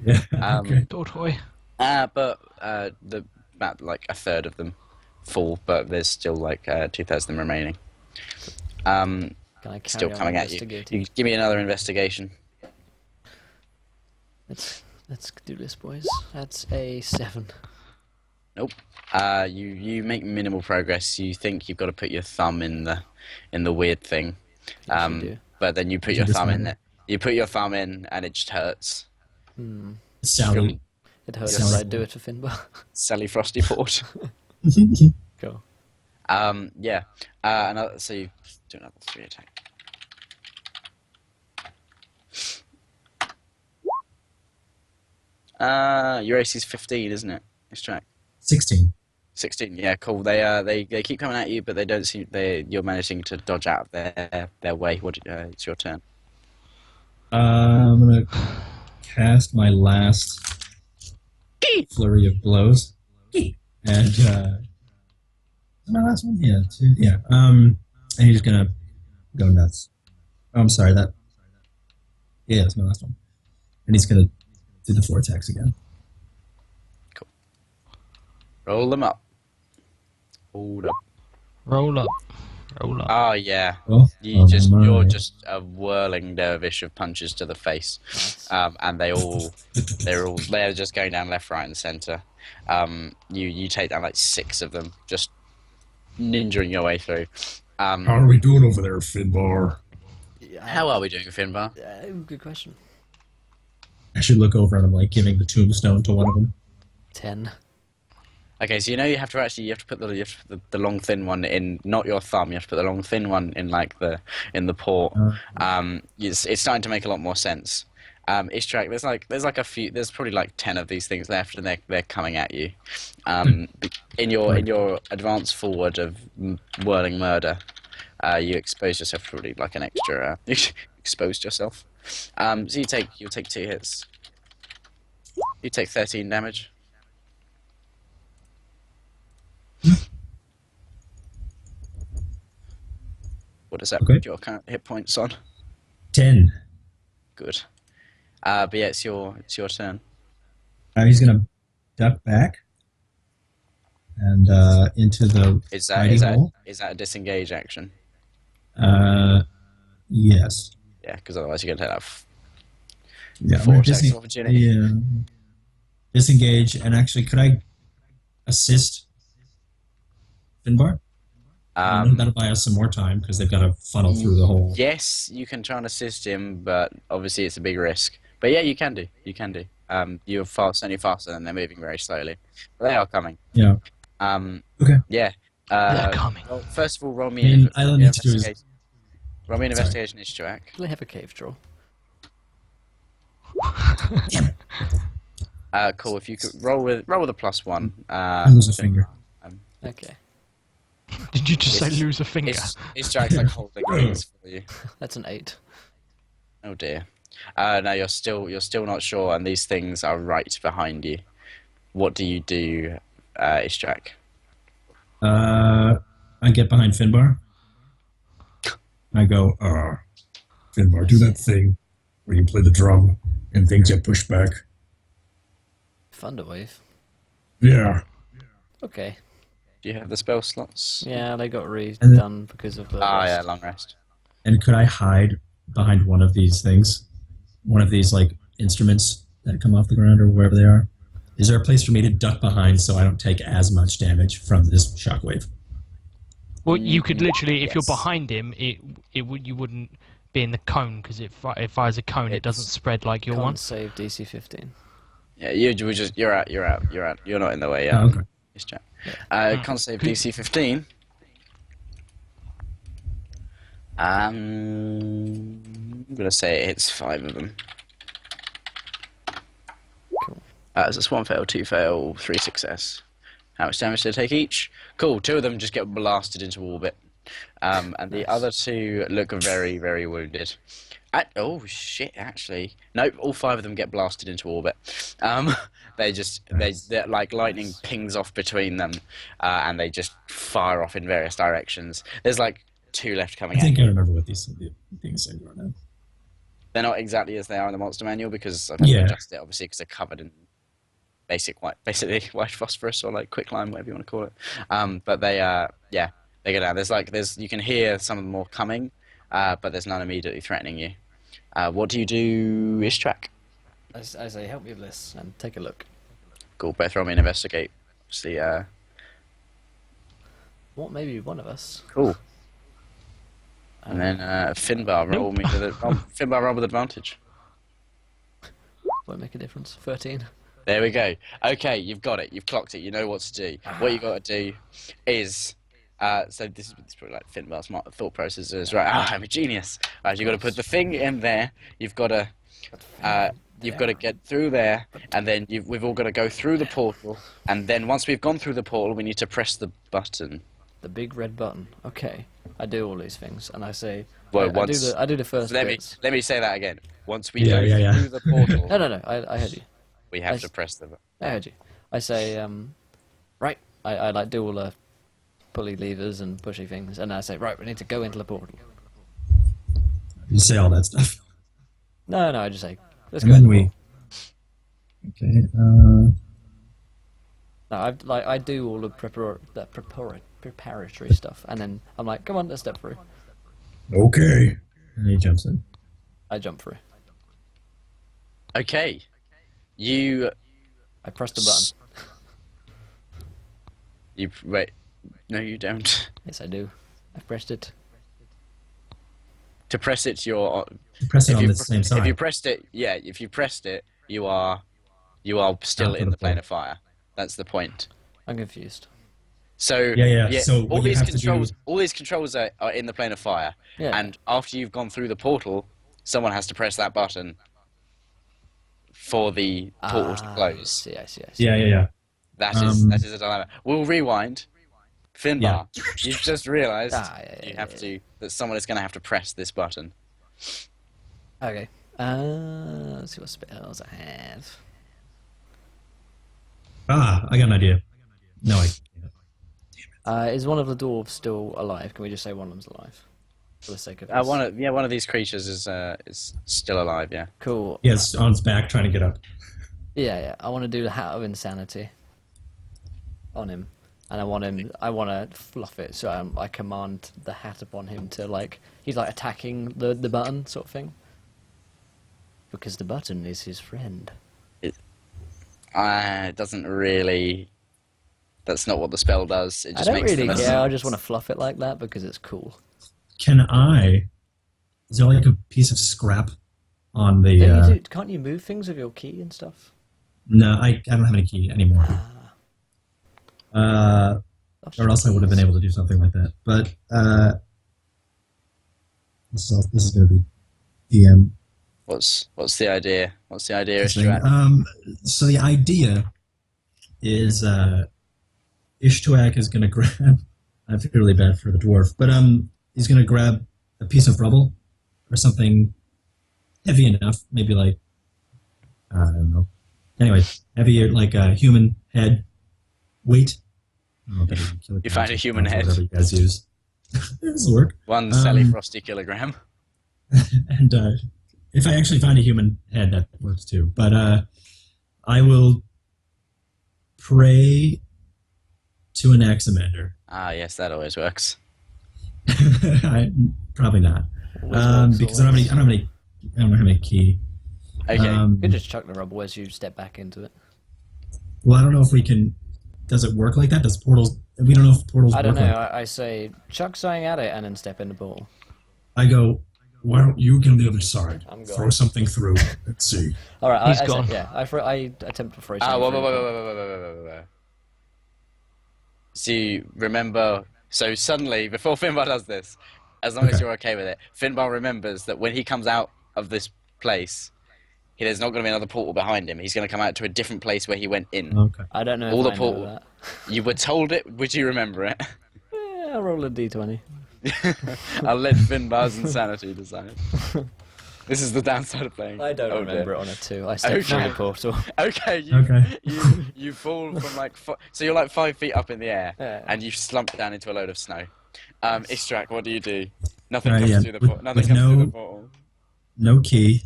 Yeah. Okay. Tortoise. But about like a third of them fall, but there's still like 2/3 of them remaining. Can I carry Still on coming at you. investigating? You give me another investigation. Let's do this, boys. That's a 7. Nope. You make minimal progress. You think you've got to put your thumb in the weird thing, Yes, you do. but then you put your thumb in it. You put your thumb in, and it just hurts. Sally. It hurts Yes. when I do it to Finbar. Sally Frosty Port. Go. Yeah. So you do another 3 attack. Your AC's 15, isn't it? Extract. 16. 16. Yeah, cool. They keep coming at you, but they don't seem. You're managing to dodge out of their way. It's your turn. I'm gonna cast my last flurry of blows. And my last one? Yeah, 2. Yeah. And he's gonna go nuts. Oh, I'm sorry, yeah, that's my last one. And he's gonna do the 4 attacks again. Roll them up. Hold up. Roll up. Roll up. Oh yeah. Oh, You're my. just a whirling dervish of punches to the face, Nice. and they're just going down left, right, and centre. You take down like 6 of them, just ninjaing your way through. How are we doing over there, Finbar? How are we doing, Finbar? Good question. I should look over and I'm like giving the tombstone to one of them. 10. Okay, so you have to put the long thin one in, not your thumb. You have to put the long thin one in in the port. It's starting to make a lot more sense. Ishtrak, there's probably like 10 of these things left, and they're coming at you. In your advance forward of whirling murder, you expose yourself to probably like an extra. Exposed yourself. So you'll take 2 hits. You take 13 damage. What does that Okay. put your current hit points on? 10. Good. But yeah, it's your turn. He's gonna duck back and into the Is that hidey hole. is that a disengage action? Yes. Yeah, because otherwise you're gonna take that Yeah. four attacks of opportunity. Yeah. Disengage, and actually, could I assist Finbar? That'll buy us some more time because they've got to funnel through the hole. Yes, you can try and assist him, but obviously it's a big risk. But yeah, you can do. You can do. You're certainly faster than they're moving very slowly. But they are coming. Yeah. Okay. Yeah. They're coming. Well, first of all, roll me I mean, an all I need to do is- investigation. Roll me an Sorry. investigation, Istrak. Do they have a cave troll? Cool. If you could roll with a +1. I lose a finger. Okay, Did you just say lose a finger? Istrak's like holding things for you. that's an 8. Oh dear. No, you're still not sure, and these things are right behind you. What do you do, Istrak? I get behind Finbar. I go, Finbar, do that thing where you play the drum and things get pushed back. Thunderwave. Yeah. Okay. Do you have the spell slots? Yeah, they got And redone because of the. Yeah, rest. long rest. and could I hide behind one of these things? One of these, like, instruments that come off the ground or wherever they are? Is there a place for me to duck behind so I don't take as much damage from this shockwave? Well, you could literally, if you're Yes. behind him, you wouldn't be in the cone because it fires a cone. It doesn't spread like your Can't one. save DC 15. Yeah, you're out. You're not in the way. Oh, okay. Istrak. Can't save DC 15. I'm gonna say it hits 5 of them. Cool. So it's 1 fail, 2 fail, 3 success. How much damage do they take each? Cool, 2 of them just get blasted into orbit. And the other 2 look very, very wounded. Oh shit, actually. Nope, all 5 of them get blasted into orbit. They're like lightning pings off between them, and they just fire off in various directions. There's like 2 left coming I at think you. I remember what these things say right now. They're not exactly as they are in the monster manual because I've had to Yeah. adjust it, obviously, because they're covered in basically white phosphorus or like quicklime, whatever you want to call it. But they go down. You can hear some of them more coming, but there's none immediately threatening you. What do you do, Istrak? I say, help me with this and take a look. Cool, both roll me and investigate. See, What may be one of us? cool. And then Finbar, roll me with Finbar, roll with advantage. Won't make a difference. 13. There we go. Okay, you've got it. You've clocked it. You know what to do. What you got to do is, so this is probably like Finbar's thought process is right. I'm a genius. Right, you've got to put the thing in there. You've got to get through there, and then we've all got to go through the portal. And then once we've gone through the portal, we need to press the button. The big red button. Okay. I do all these things, and I say, Well, I do the first let bits. me say that again. Once we Yeah, go yeah, yeah. through the portal, No. I heard you. we have to press the button. I heard you. I say, right. I like do all the pulley levers and pushy things, and I say, right, we need to go into the portal. You say all that stuff. No, I just say, let's And go. then into the we... portal. Okay, No, I do all the preparatory stuff, and then I'm like, come on, let's step through. Okay. and he jumps in. I jump through. Okay, you I press the button. wait. No, you don't. Yes, I do. I've pressed it. To press it, you're. You press it If on you, the same side. if you pressed it, yeah. If you pressed it, you are still Out in of the the plane plane. of fire. That's the point. I'm confused. So Yeah. So all what you these have to controls, do... all these controls are in the plane of fire. Yeah. And after you've gone through the portal, someone has to press that button for the portal to close. I see. Yeah. That is a dilemma. We'll rewind. Finbar, Yeah. you've just realised Yeah. that someone is going to have to press this button. Okay. Let's see what spells I have. I got an idea. No, I... Is one of the dwarves still alive? Can we just say one of them's alive? for the sake of one of these creatures is still alive. Yeah. Cool. Yeah, it's on its back trying to get up. Yeah. I want to do the Hat of Insanity on him, and I want to fluff it. So I command the hat upon him to like he's like attacking the button sort of thing, because the button is his friend. It doesn't really. That's not what the spell does. It I just don't makes really them. care. I just want to fluff it like that because it's cool. Is there like a piece of scrap on the? Can't you move things with your key and stuff? No, I don't have any key anymore. Or else I would have been able to do something like that. But this is going to be DM. What's the idea? What's the idea, thing. Istrak? So the idea is Ishtuak is going to grab. I feel really bad for the dwarf, but he's going to grab a piece of rubble or something heavy enough, maybe like I don't know. Anyway, heavy like a human head weight. You find a human head. Whatever you guys use. This will work. One Sally Frosty kilogram. And if I actually find a human head, that works too. But I will pray to an Axamander. Ah, yes, that always works. Probably not, because I don't have any key. Okay. You could just chuck the rubble as you step back into it. Well, I don't know if we can. Does it work like that? Does portals? We don't know if portals. I don't work know. Like I say chuck something at it and then step in the ball. I go. Why don't you get on the other side? I'm Throw going. something through. Let's see. All right, He's I gone. I attempt to throw. Ah, something whoa. through. So you remember. So suddenly, before Finbar does this, as long as you're okay with it, Finbar remembers that when he comes out of this place, there's not going to be another portal behind him. He's going to come out to a different place where he went in. Okay. I don't know All if the I know portal. that. You were told it. Would you remember it? Yeah, I'll roll a d20. I'll let Finbar's insanity decide. This is the downside of playing. I don't remember it on a 2. I stepped through Okay. the portal. Okay, you fall from like so you're like 5 feet up in the air, Yeah. and you slump down into a load of snow. Istrak, what do you do? Nothing Right, comes yeah, through the with- portal. Nothing with comes through no- the portal. No key.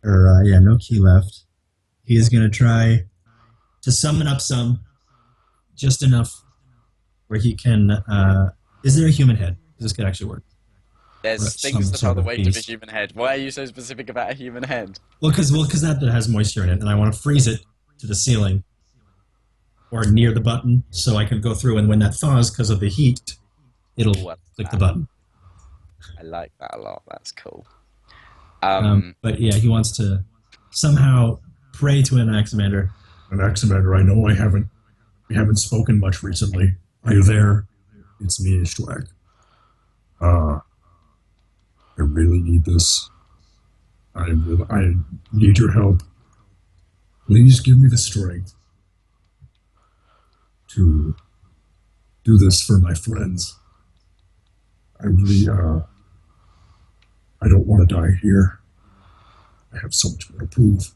Or no key left. He is going to try to summon up just enough, where he can. Is there a human head? This could actually work. There's Right, things some that sort are the of weight of a beast. human head. Why are you so specific about a human head? Well, because that has moisture in it, and I want to freeze it to the ceiling or near the button, so I can go through. And when that thaws because of the heat, it'll What? click the button. I like that a lot. That's cool. But yeah, he wants to somehow pray to an Axamander. An Axamander, I know we haven't spoken much recently. Are you there? It's me, Ishtuak. I really need this. I need your help. Please give me the strength to do this for my friends. I really, I don't want to die here. I have so much more to prove.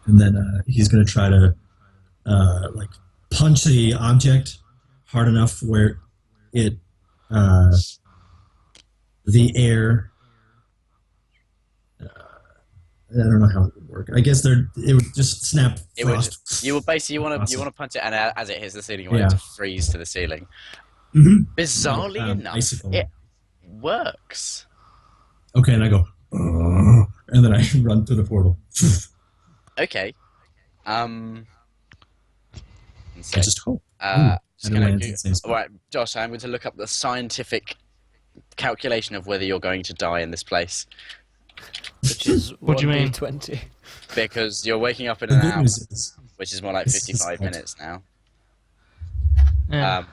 And then he's going to try to like punch the object hard enough where it the air. I don't know how it would work. I guess it would just snap frost. You want to punch it, and as it hits the ceiling, you want it to freeze to the ceiling. Mm-hmm. Bizarrely enough, icicle. it works. Okay, and I go, and then I run through the portal. Okay. I just hope. Just and it gonna lands in the same spot. All right, Josh. I'm going to look up the scientific calculation of whether you're going to die in this place, Which is What do you mean? 20. because you're waking up in The an good hour, news is, which is more like This is 55 odd. minutes now. Yeah.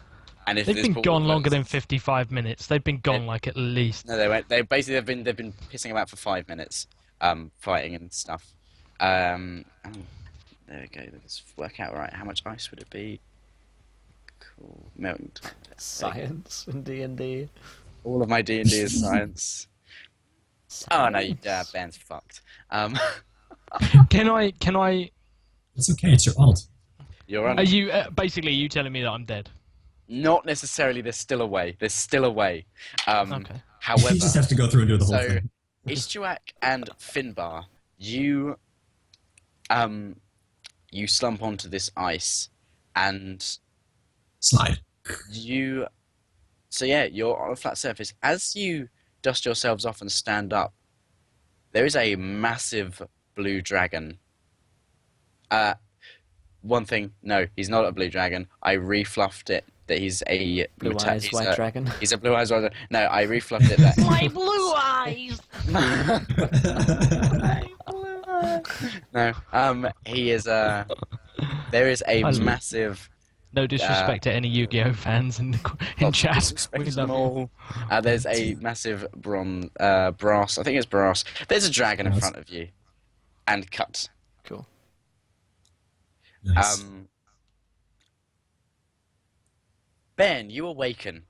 And if They've this been portal gone longer closes- than 55 minutes. They've been gone like at least. No, they went. They've been pissing about for 5 minutes, fighting and stuff. There we go. Let's work out right. How much ice would it be? Cool. Melting time. Science in D&D. All of my D&D is science. Oh no, Ben's fucked. Can I? it's okay. It's your alt. You're on. Are you basically you telling me that I'm dead? Not necessarily. There's still a way. There's still a way. Okay. However, You just have to go through and do the whole so thing. Ishtuak and Finbar, you slump onto this ice, and Slide. you're on a flat surface. As you dust yourselves off and stand up, there is a massive blue dragon. One thing, no, he's not a blue dragon. I refluffed it. That he's a Blue eyes, white dragon. He's a blue eyes white dragon. No, I refluffed it. That My blue eyes. no, he is a. There is a I love- massive. No disrespect to any Yu-Gi-Oh fans in chat. Disrespect We them love you. all. There's a massive brass. I think it's brass. There's a dragon in Brass. front of you, and cut. Cool. Nice. Ben, you awaken.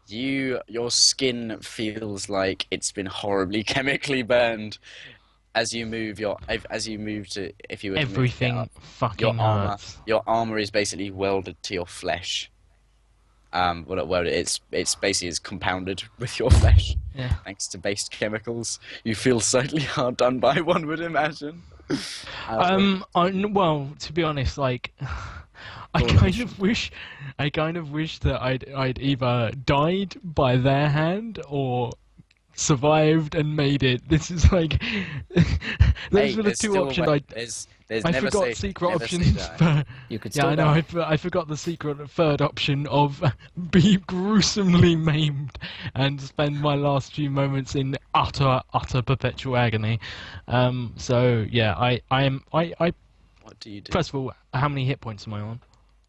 Your skin feels like it's been horribly chemically burned as you move to if you were to move Everything your fucking armor. hurts. Your armor is basically welded to your flesh. Well, not welded. It's basically it's compounded with your flesh Yeah. thanks to based chemicals. You feel slightly hard done by, one would imagine. Well, to be honest, like, I kind of wish that I'd either died by their hand or survived and made it. This is like, those were the there's two still a options. way- there's I never forgot say- secret never say options. die. For, You could yeah, still I know. die. I forgot the secret third option of be gruesomely maimed and spend my last few moments in utter perpetual agony. So yeah, I What do you do? first of all, how many hit points am I on?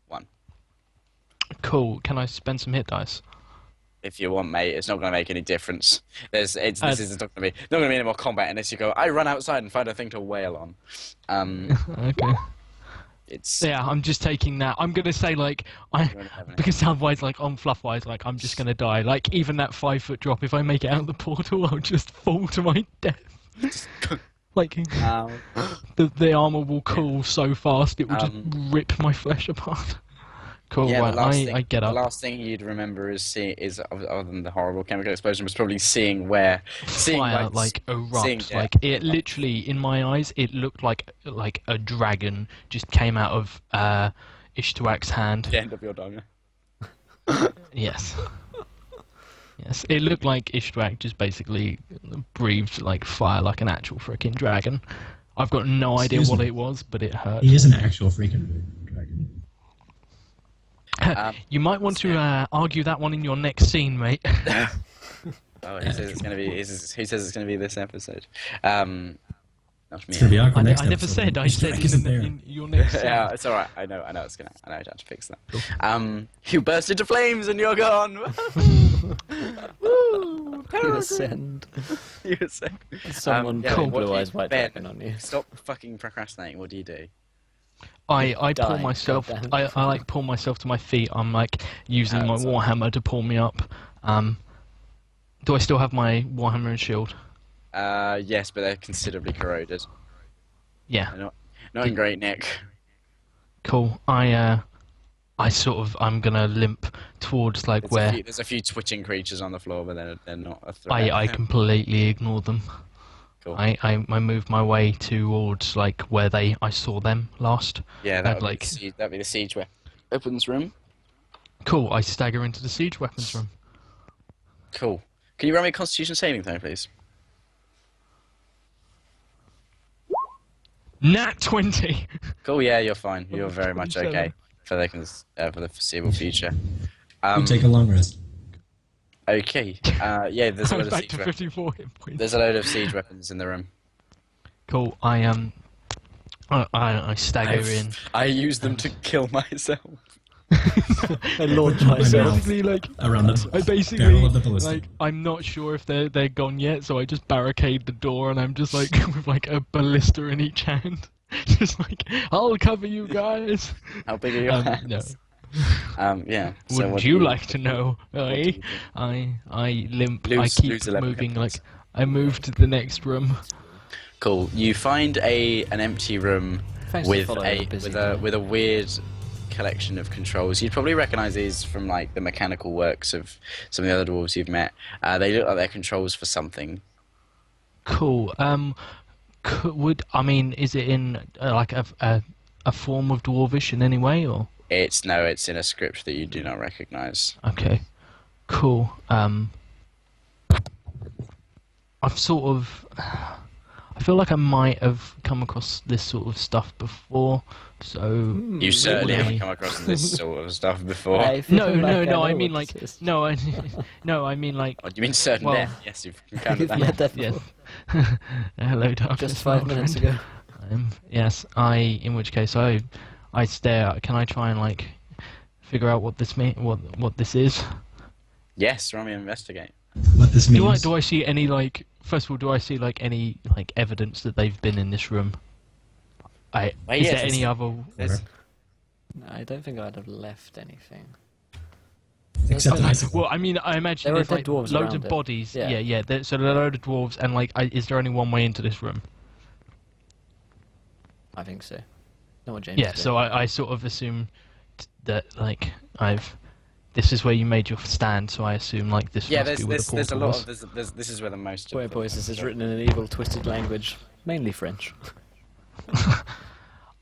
1. Cool. Can I spend some hit dice? If you want, mate, it's not going to make any difference. This is not going to be any more combat unless you go. I run outside and find a thing to wail on. Okay. It's Yeah, I'm just taking that. I'm gonna say like because otherwise, like on fluff-wise, like I'm just gonna die. Like even that 5-foot drop, if I make it out the portal, I'll just fall to my death. Like the armor will cool so fast it will just rip my flesh apart. Cool. Yeah, Right, the last thing, I get up. The last thing you'd remember is other than the horrible chemical explosion was probably seeing Fire like erupts. yeah, Like it literally, in my eyes, it looked like a dragon just came out of Ishtuak's hand. the end of your dong. Yes. Yes, it looked like Ishtuak just basically breathed like fire like an actual freaking dragon. I've got no idea Excuse what me. it was, but it hurt. He is an actual freaking dragon. You might want to argue that one in your next scene, mate. Oh, he says it's going to be. He says it's going to be this episode. Not me. It's gonna be awkward next I never episode. said. I Each said dragon isn't there. in your next scene. Yeah, it's all right. I know. It's gonna. I know how to fix that. You burst into flames and you're gone. Woo! You ascend. You say. Someone yeah, put what do blue you- eyes white Ben, dragon on you. Stop fucking procrastinating. What do you do? I pull Die, myself. goddamn. I like pull myself to my feet. I'm like using my That's all right. warhammer to pull me up. Do I still have my warhammer and shield? Yes, but they're considerably corroded. Yeah. They're not in great nick. Cool. I'm gonna limp towards like where There's a few twitching creatures on the floor, but they're not a threat. I completely ignore them. Cool. I move my way towards like where I saw them last. Yeah, I'd that'd be the siege weapons room. Cool. I stagger into the siege weapons room. Cool. Can you run me a Constitution saving throw, please? Nat 20. Cool. Yeah, you're fine. You're very much 27. okay for the foreseeable future. We'll take a long rest. Okay. Yeah, there's a I'm load of back siege to weapons. 54 hit points. There's a load of siege weapons in the room. Cool. I stagger in. I use them to kill myself. I launch My myself. mouth Basically, like around the I basically barrel of the ballista. like I'm not sure if they're gone yet, so I just barricade the door and I'm just like with like a ballista in each hand, just like I'll cover you guys. How big are your hands? No. Yeah. So Would what you do like to know? do you do? I limp. I Lose keep 11 moving. hit points. Like I move to the next room. Cool. You find an empty room Thanks for with following a the busy with a guy. with a weird collection of controls. You'd probably recognise these from like the mechanical works of some of the other dwarves you've met. They look like they're controls for something. Cool. Is it in like a form of dwarvish in any way, or? It's in a script that you do not recognise. Okay. Cool. I've sort of. I feel like I might have come across this sort of stuff before, so. You certainly Yeah. haven't come across this sort of stuff before. I feel No, like no. I know mean, what like, this is. no, I mean, like. Oh, you mean certain Well- death? Yes, you've encountered You've that. met that Yes. before. Hello, darkness. Just 5 my minutes friend. ago. Yes, in which case I stare. Can I try and like figure out what this what this is? Yes, Romy, investigate. What this means? Do I see any like? First of all, do I see like any like evidence that they've been in this room? Well, Is yes, there any other? There's- No, I don't think I'd have left anything. Except There's Isaac. Well, I mean, I imagine There are there's dead like dwarves loads around of it. bodies. Yeah. Yeah. So there are a load of dwarves, and like, is there only one way into this room? I think so. Not what James Yeah. did. So I sort of assume that like this is where you made your stand. So I assume like this Yeah, must be where the there's a portal lot was. of this is where the most. Boy, of the- boys, this is written in an evil, twisted language, mainly French.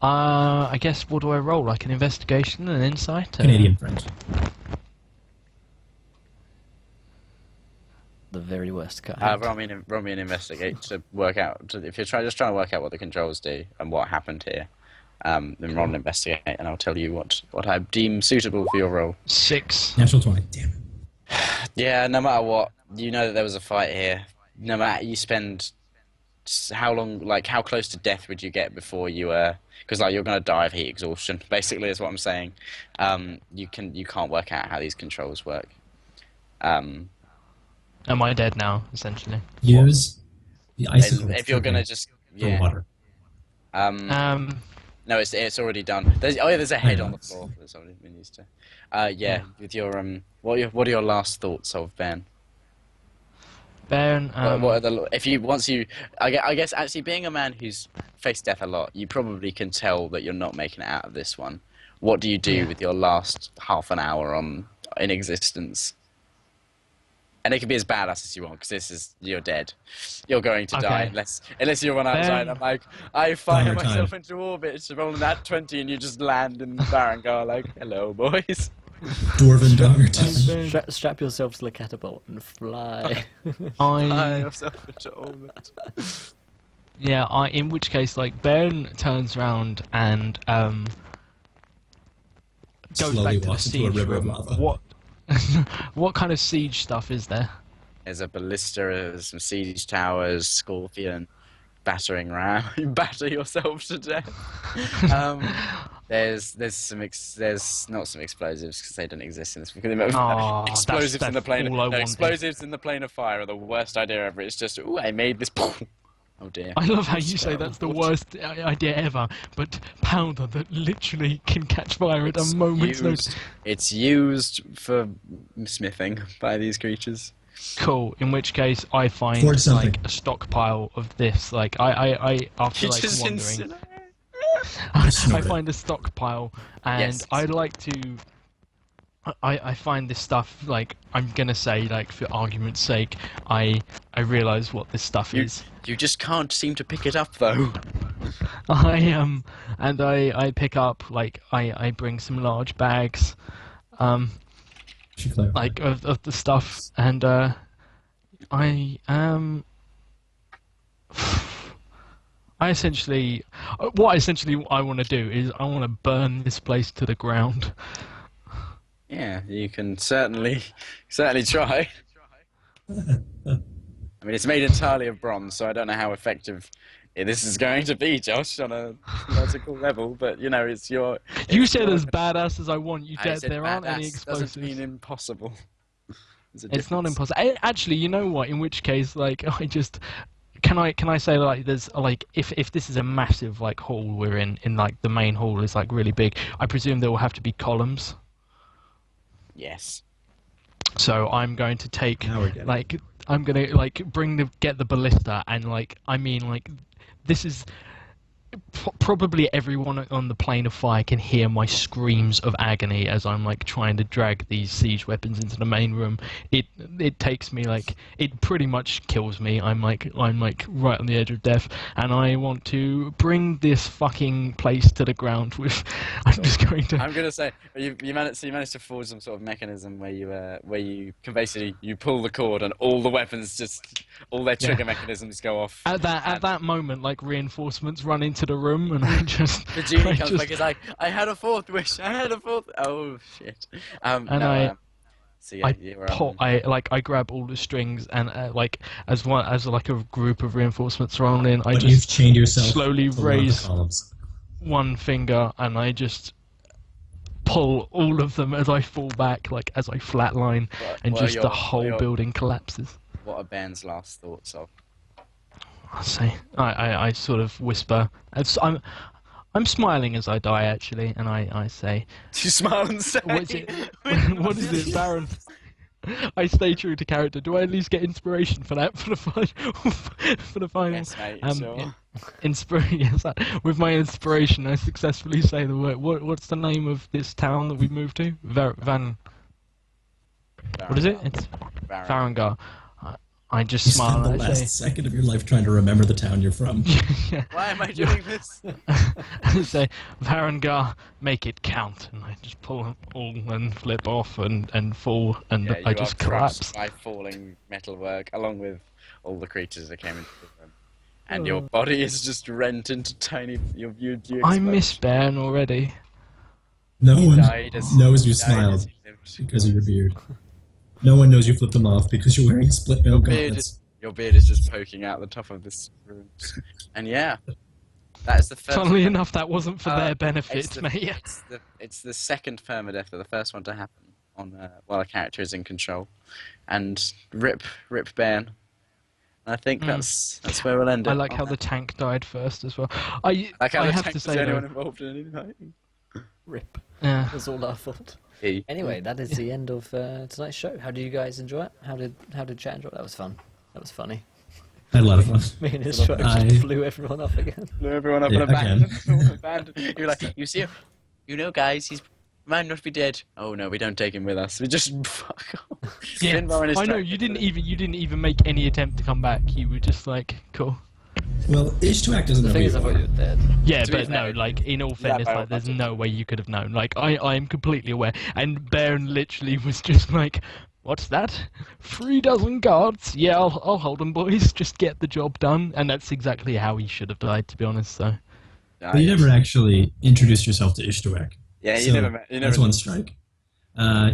I guess what do I roll? Like an investigation, an insight? Canadian French. The very worst kind. Roll me an investigate to work out. If you're trying to work out what the controls do and what happened here, then roll an investigate, and I'll tell you what I deem suitable for your role. 6. Natural 20. Damn it. Yeah, no matter what, you know that there was a fight here. No matter you spend how long, like how close to death would you get before you because like you're gonna die of heat exhaustion. Basically, is what I'm saying. You can't work out how these controls work. Am I dead now? Essentially. Use the icicle. If you're gonna just yeah. water. No, it's already done. There's a head on the Nice. floor that's already been used to. With your what are your last thoughts of Ben? Baron. What are the I guess actually being a man who's faced death a lot, you probably can tell that you're not making it out of this one. What do you do with your last half an hour in existence? And it can be as badass as you want, because you're dead. You're going to die unless you run outside. I'm like, I fire Fire myself time. into orbit, rolling that 20, and you just land in Barangar like, hello, boys. Dwarven dogger time. Strap yourself to the catapult and fly. Fire I yourself into orbit. in which case like Baron turns around and goes Slowly back to the walks into a siege river of room. lava. What kind of siege stuff is there? There's a ballista, there's some siege towers, scorpion, battering ram. You batter yourself to death. There's not some explosives because they don't exist in this. Oh, Explosives that's in the plane. all I No, wanted. explosives in the plane of fire are the worst idea ever. It's just, ooh, I made this. Oh dear. I love how you say that's the worst idea ever, but powder that literally can catch fire at a moment's notice. It's used for smithing by these creatures. Cool. In which case, I find Forge something. like a stockpile of this. Like I after You like just wandering, incinerate. I Snort it. find a stockpile, and Yes. I like to. I find this stuff like I'm gonna say like for argument's sake, I realise what this stuff is. You just can't seem to pick it up though. I pick up like I bring some large bags, She clarified. like of the stuff, and I essentially I want to do is I want to burn this place to the ground. Yeah, you can certainly try. I mean, it's made entirely of bronze, so I don't know how effective this is going to be, Josh, on a logical level. But you know, it's your. You said as badass as I want. You I said said there aren't any badass explosives. doesn't mean impossible. There's a It's not difference. impossible. Actually, you know what? In which case, like, I just can I say like there's like if this is a massive like hall we're in like the main hall is like really big. I presume there will have to be columns. Yes. So I'm going to take Now we're getting like I'm gonna like get the ballista and like I mean like this is probably everyone on the plane of fire can hear my screams of agony as I'm like trying to drag these siege weapons into the main room. It takes me like, it pretty much kills me. I'm like right on the edge of death, and I want to bring this fucking place to the ground with. I'm just going to. I'm gonna say you managed to forge some sort of mechanism where you can basically you pull the cord and all the weapons all their trigger mechanisms go off. At that moment, like reinforcements run into the room, and I just. The genie comes back. He's like, I had a fourth wish. I had a fourth. Oh shit. So yeah, I grab all the strings and like as like a group of reinforcements roll in. I But just you've chained yourself slowly to one of the raise columns. one finger and I just pull all of them as I fall back, like as I flatline, and just the whole building collapses. What are Ben's last thoughts of? I say, I sort of whisper. I'm smiling as I die, actually, and I say, You smile and say, "What is it? What is it, Baron?" I stay true to character. Do I at least get inspiration for that for the final? Yes, mate. Sure. Yes, with my inspiration, I successfully say the word. What's the name of this town that we moved to? What is it? It's Varangar. I just You smile spend the and I last say, second of your life trying to remember the town you're from. yeah. Why am I doing this? I say, Varangar, make it count, and I just pull them all and flip off and fall, and Yeah, I just collapse. By falling metalwork, along with all the creatures that came into the room, and your body is just rent into tiny. You I miss Baron already. No one died as- knows you died as smiled he lived. because of your beard. No one knows you flipped them off because you're wearing split middle gauntlets. Your beard is just poking out the top of this room. And yeah, that's the first. Funnily enough, that wasn't for their it's benefit, the, mate. it's the second permadeath, or the first one to happen on while a character is in control. And rip Ben. I think that's where we'll end it. I like how the tank died first as well. I like how the have tank to was say the only though, one involved in anything. Rip. yeah. That's all our fault. Anyway, that is the end of tonight's show. How did you guys enjoy it? How did chat enjoy it? That was fun. That was funny. I had a lot of fun. Me and his show I- just blew everyone up again. Blew everyone up Yeah, and abandoned. You're like, you see him? You know, guys, he's might not be dead. Oh no, we don't take him with us. We just fuck off. Yeah, Finbar and his I know tank- you didn't even make any attempt to come back. You were just like, cool. Well, Ishtuak doesn't The know thing who is, you I thought are. you were dead. Yeah, To be but no, fair, like in all fairness, barrel like there's budget. no way you could have known. Like I am completely aware. And Baron literally was just like, "What's that? 3 dozen guards? Yeah, I'll hold them, boys. Just get the job done." And that's exactly how he should have died, to be honest. So But you never actually introduced yourself to Ishtuak. Yeah, you So never met. You never that's one strike.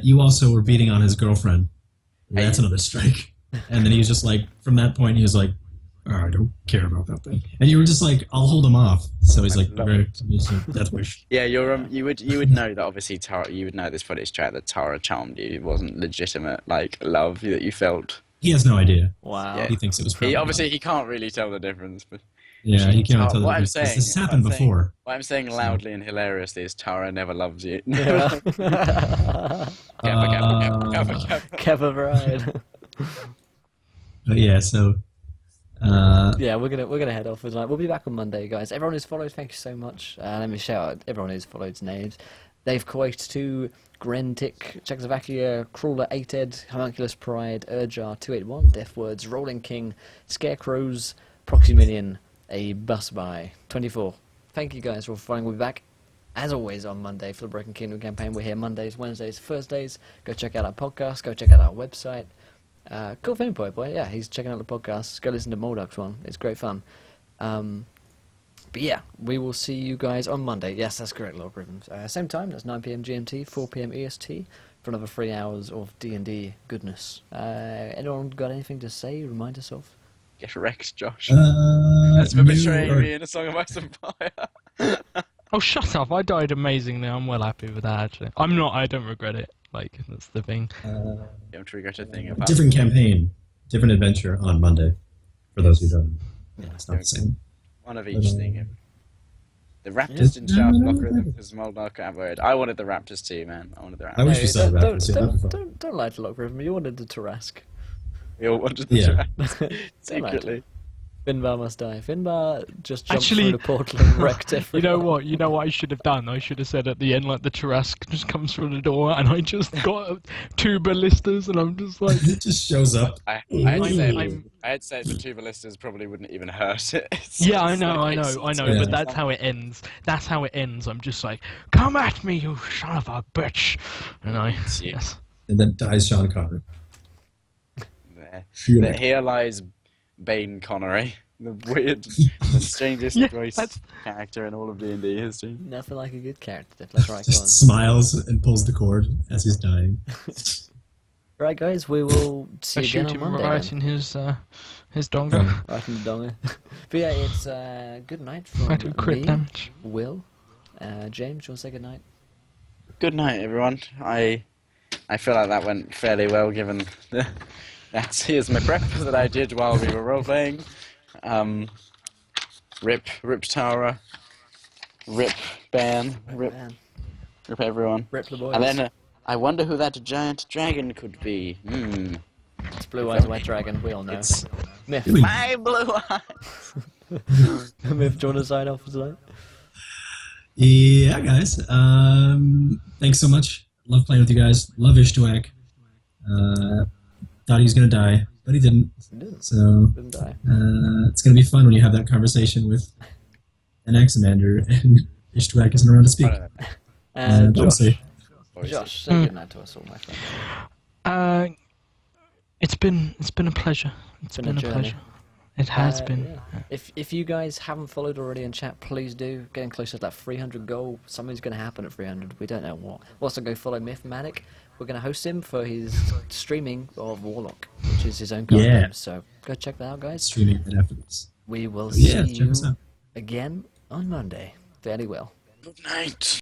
You also were beating on his girlfriend. That's another strike. And then he was just like, from that point, he was like, oh, I don't care about that thing. And you were just like, I'll hold him off. So he's like, death wish. Yeah, you would know that obviously Tara. You would know this footage chat that Tara charmed you. It wasn't legitimate like love that you felt. He has no idea. Wow. Yeah. He thinks it was probably He obviously he can't really tell the difference. But yeah, he can't tell the What I'm difference, 'cause saying- this what happened I'm saying- before. what I'm saying loudly and hilariously is Tara never loves you. Yeah. Kappa. Keva Bride. But yeah, so Yeah, we're gonna head off. We'll be back on Monday, guys. Everyone who's followed, thank you so much. Let me shout out everyone who's followed's names. Dave Coit 2, Grentic, Czechoslovakia, Crawler 8ed, Homunculus Pride, Urjar 281, Death Words, Rolling King, Scarecrows, Proxy Minion, a bus by 24. Thank you guys for following. We'll be back as always on Monday for the Broken Kingdom campaign. We're here Mondays, Wednesdays, Thursdays. Go check out our podcast. Go check out our website. Cool thing, boy. Yeah, he's checking out the podcast. Go listen to Molduk's one. It's great fun. But yeah, we will see you guys on Monday. Yes, that's correct, Lord Griffin. Same time, that's 9 PM GMT, 4 PM EST, for another 3 hours of D&D goodness. Anyone got anything to say, remind us of? Get wrecked, Josh. That's for betraying you me in A Song of Ice and Fire. oh, shut up! I died amazingly. I'm well happy with that. Actually, I'm not. I don't regret it. Like that's the thing. You don't regret a thing about different campaign, different adventure on Monday. For those who don't, yeah, it's not the same. one of each thing. The Raptors didn't shout logarithm because Moldar can't word. I wanted the Raptors too, man. I wanted the Raptors. I wish we saw don't, Raptors. Yeah, that'd be fun. don't lie to Lock Griffin. You wanted the Tarask. We all wanted the Yeah. Raptors secretly. Finbar must die. Finbar just jumped Actually- through the portal and wrecked everyone. You know what I should have done? I should have said at the end, like, the Tarrasque just comes through the door, and I just got 2 ballistas, and I'm just like... It just shows up. I'd I'm- say the 2 ballistas probably wouldn't even hurt it. Yeah, I know, Yeah. but that's how it ends. That's how it ends. I'm just like, come at me, you son of a bitch! And yes. And then dies Sean Connery. There. Here lies Bane Connery, the weird, the strangest Yeah, voice that's- character in all of D&D history. Nothing like a good character. That's right, go on. Just smiles and pulls the cord as he's dying. Right, guys, we will see I you again shoot on him Monday. right then. in his donga. Right in the donger. But yeah, it's good night from I do crit me, damage. Will. James, do you want to say good night? Good night, everyone. I feel like that went fairly well, given here's my prep that I did while we were role playing. Rip Tara, Rip Ban, Rip everyone. Rip the boys. And then I wonder who that giant dragon could be. It's Blue Eyes White Dragon, we all know. It's Myth. my blue eyes. Myth, do you want to sign off for tonight? Yeah, guys. Thanks so much. Love playing with you guys. Love Ishtuak. Thought he was going to die, but he didn't. So Didn't die. it's going to be fun when you have that conversation with an Axamander and Ishtuak isn't around to speak. And Don't Josh. say. Josh, say good night to us all, my friend. It's been a pleasure. It's been a journey. pleasure. It has been. Yeah. If you guys haven't followed already in chat, please do. Getting closer to that 300 goal. Something's going to happen at 300. We don't know what. Also, go follow Mythmatic. We're going to host him for his streaming of Warlock, which is his own card Yeah. game. So go check that out, guys. Streaming right after this. We will Yeah, see check us you out. again on Monday. Fairly well. Good night.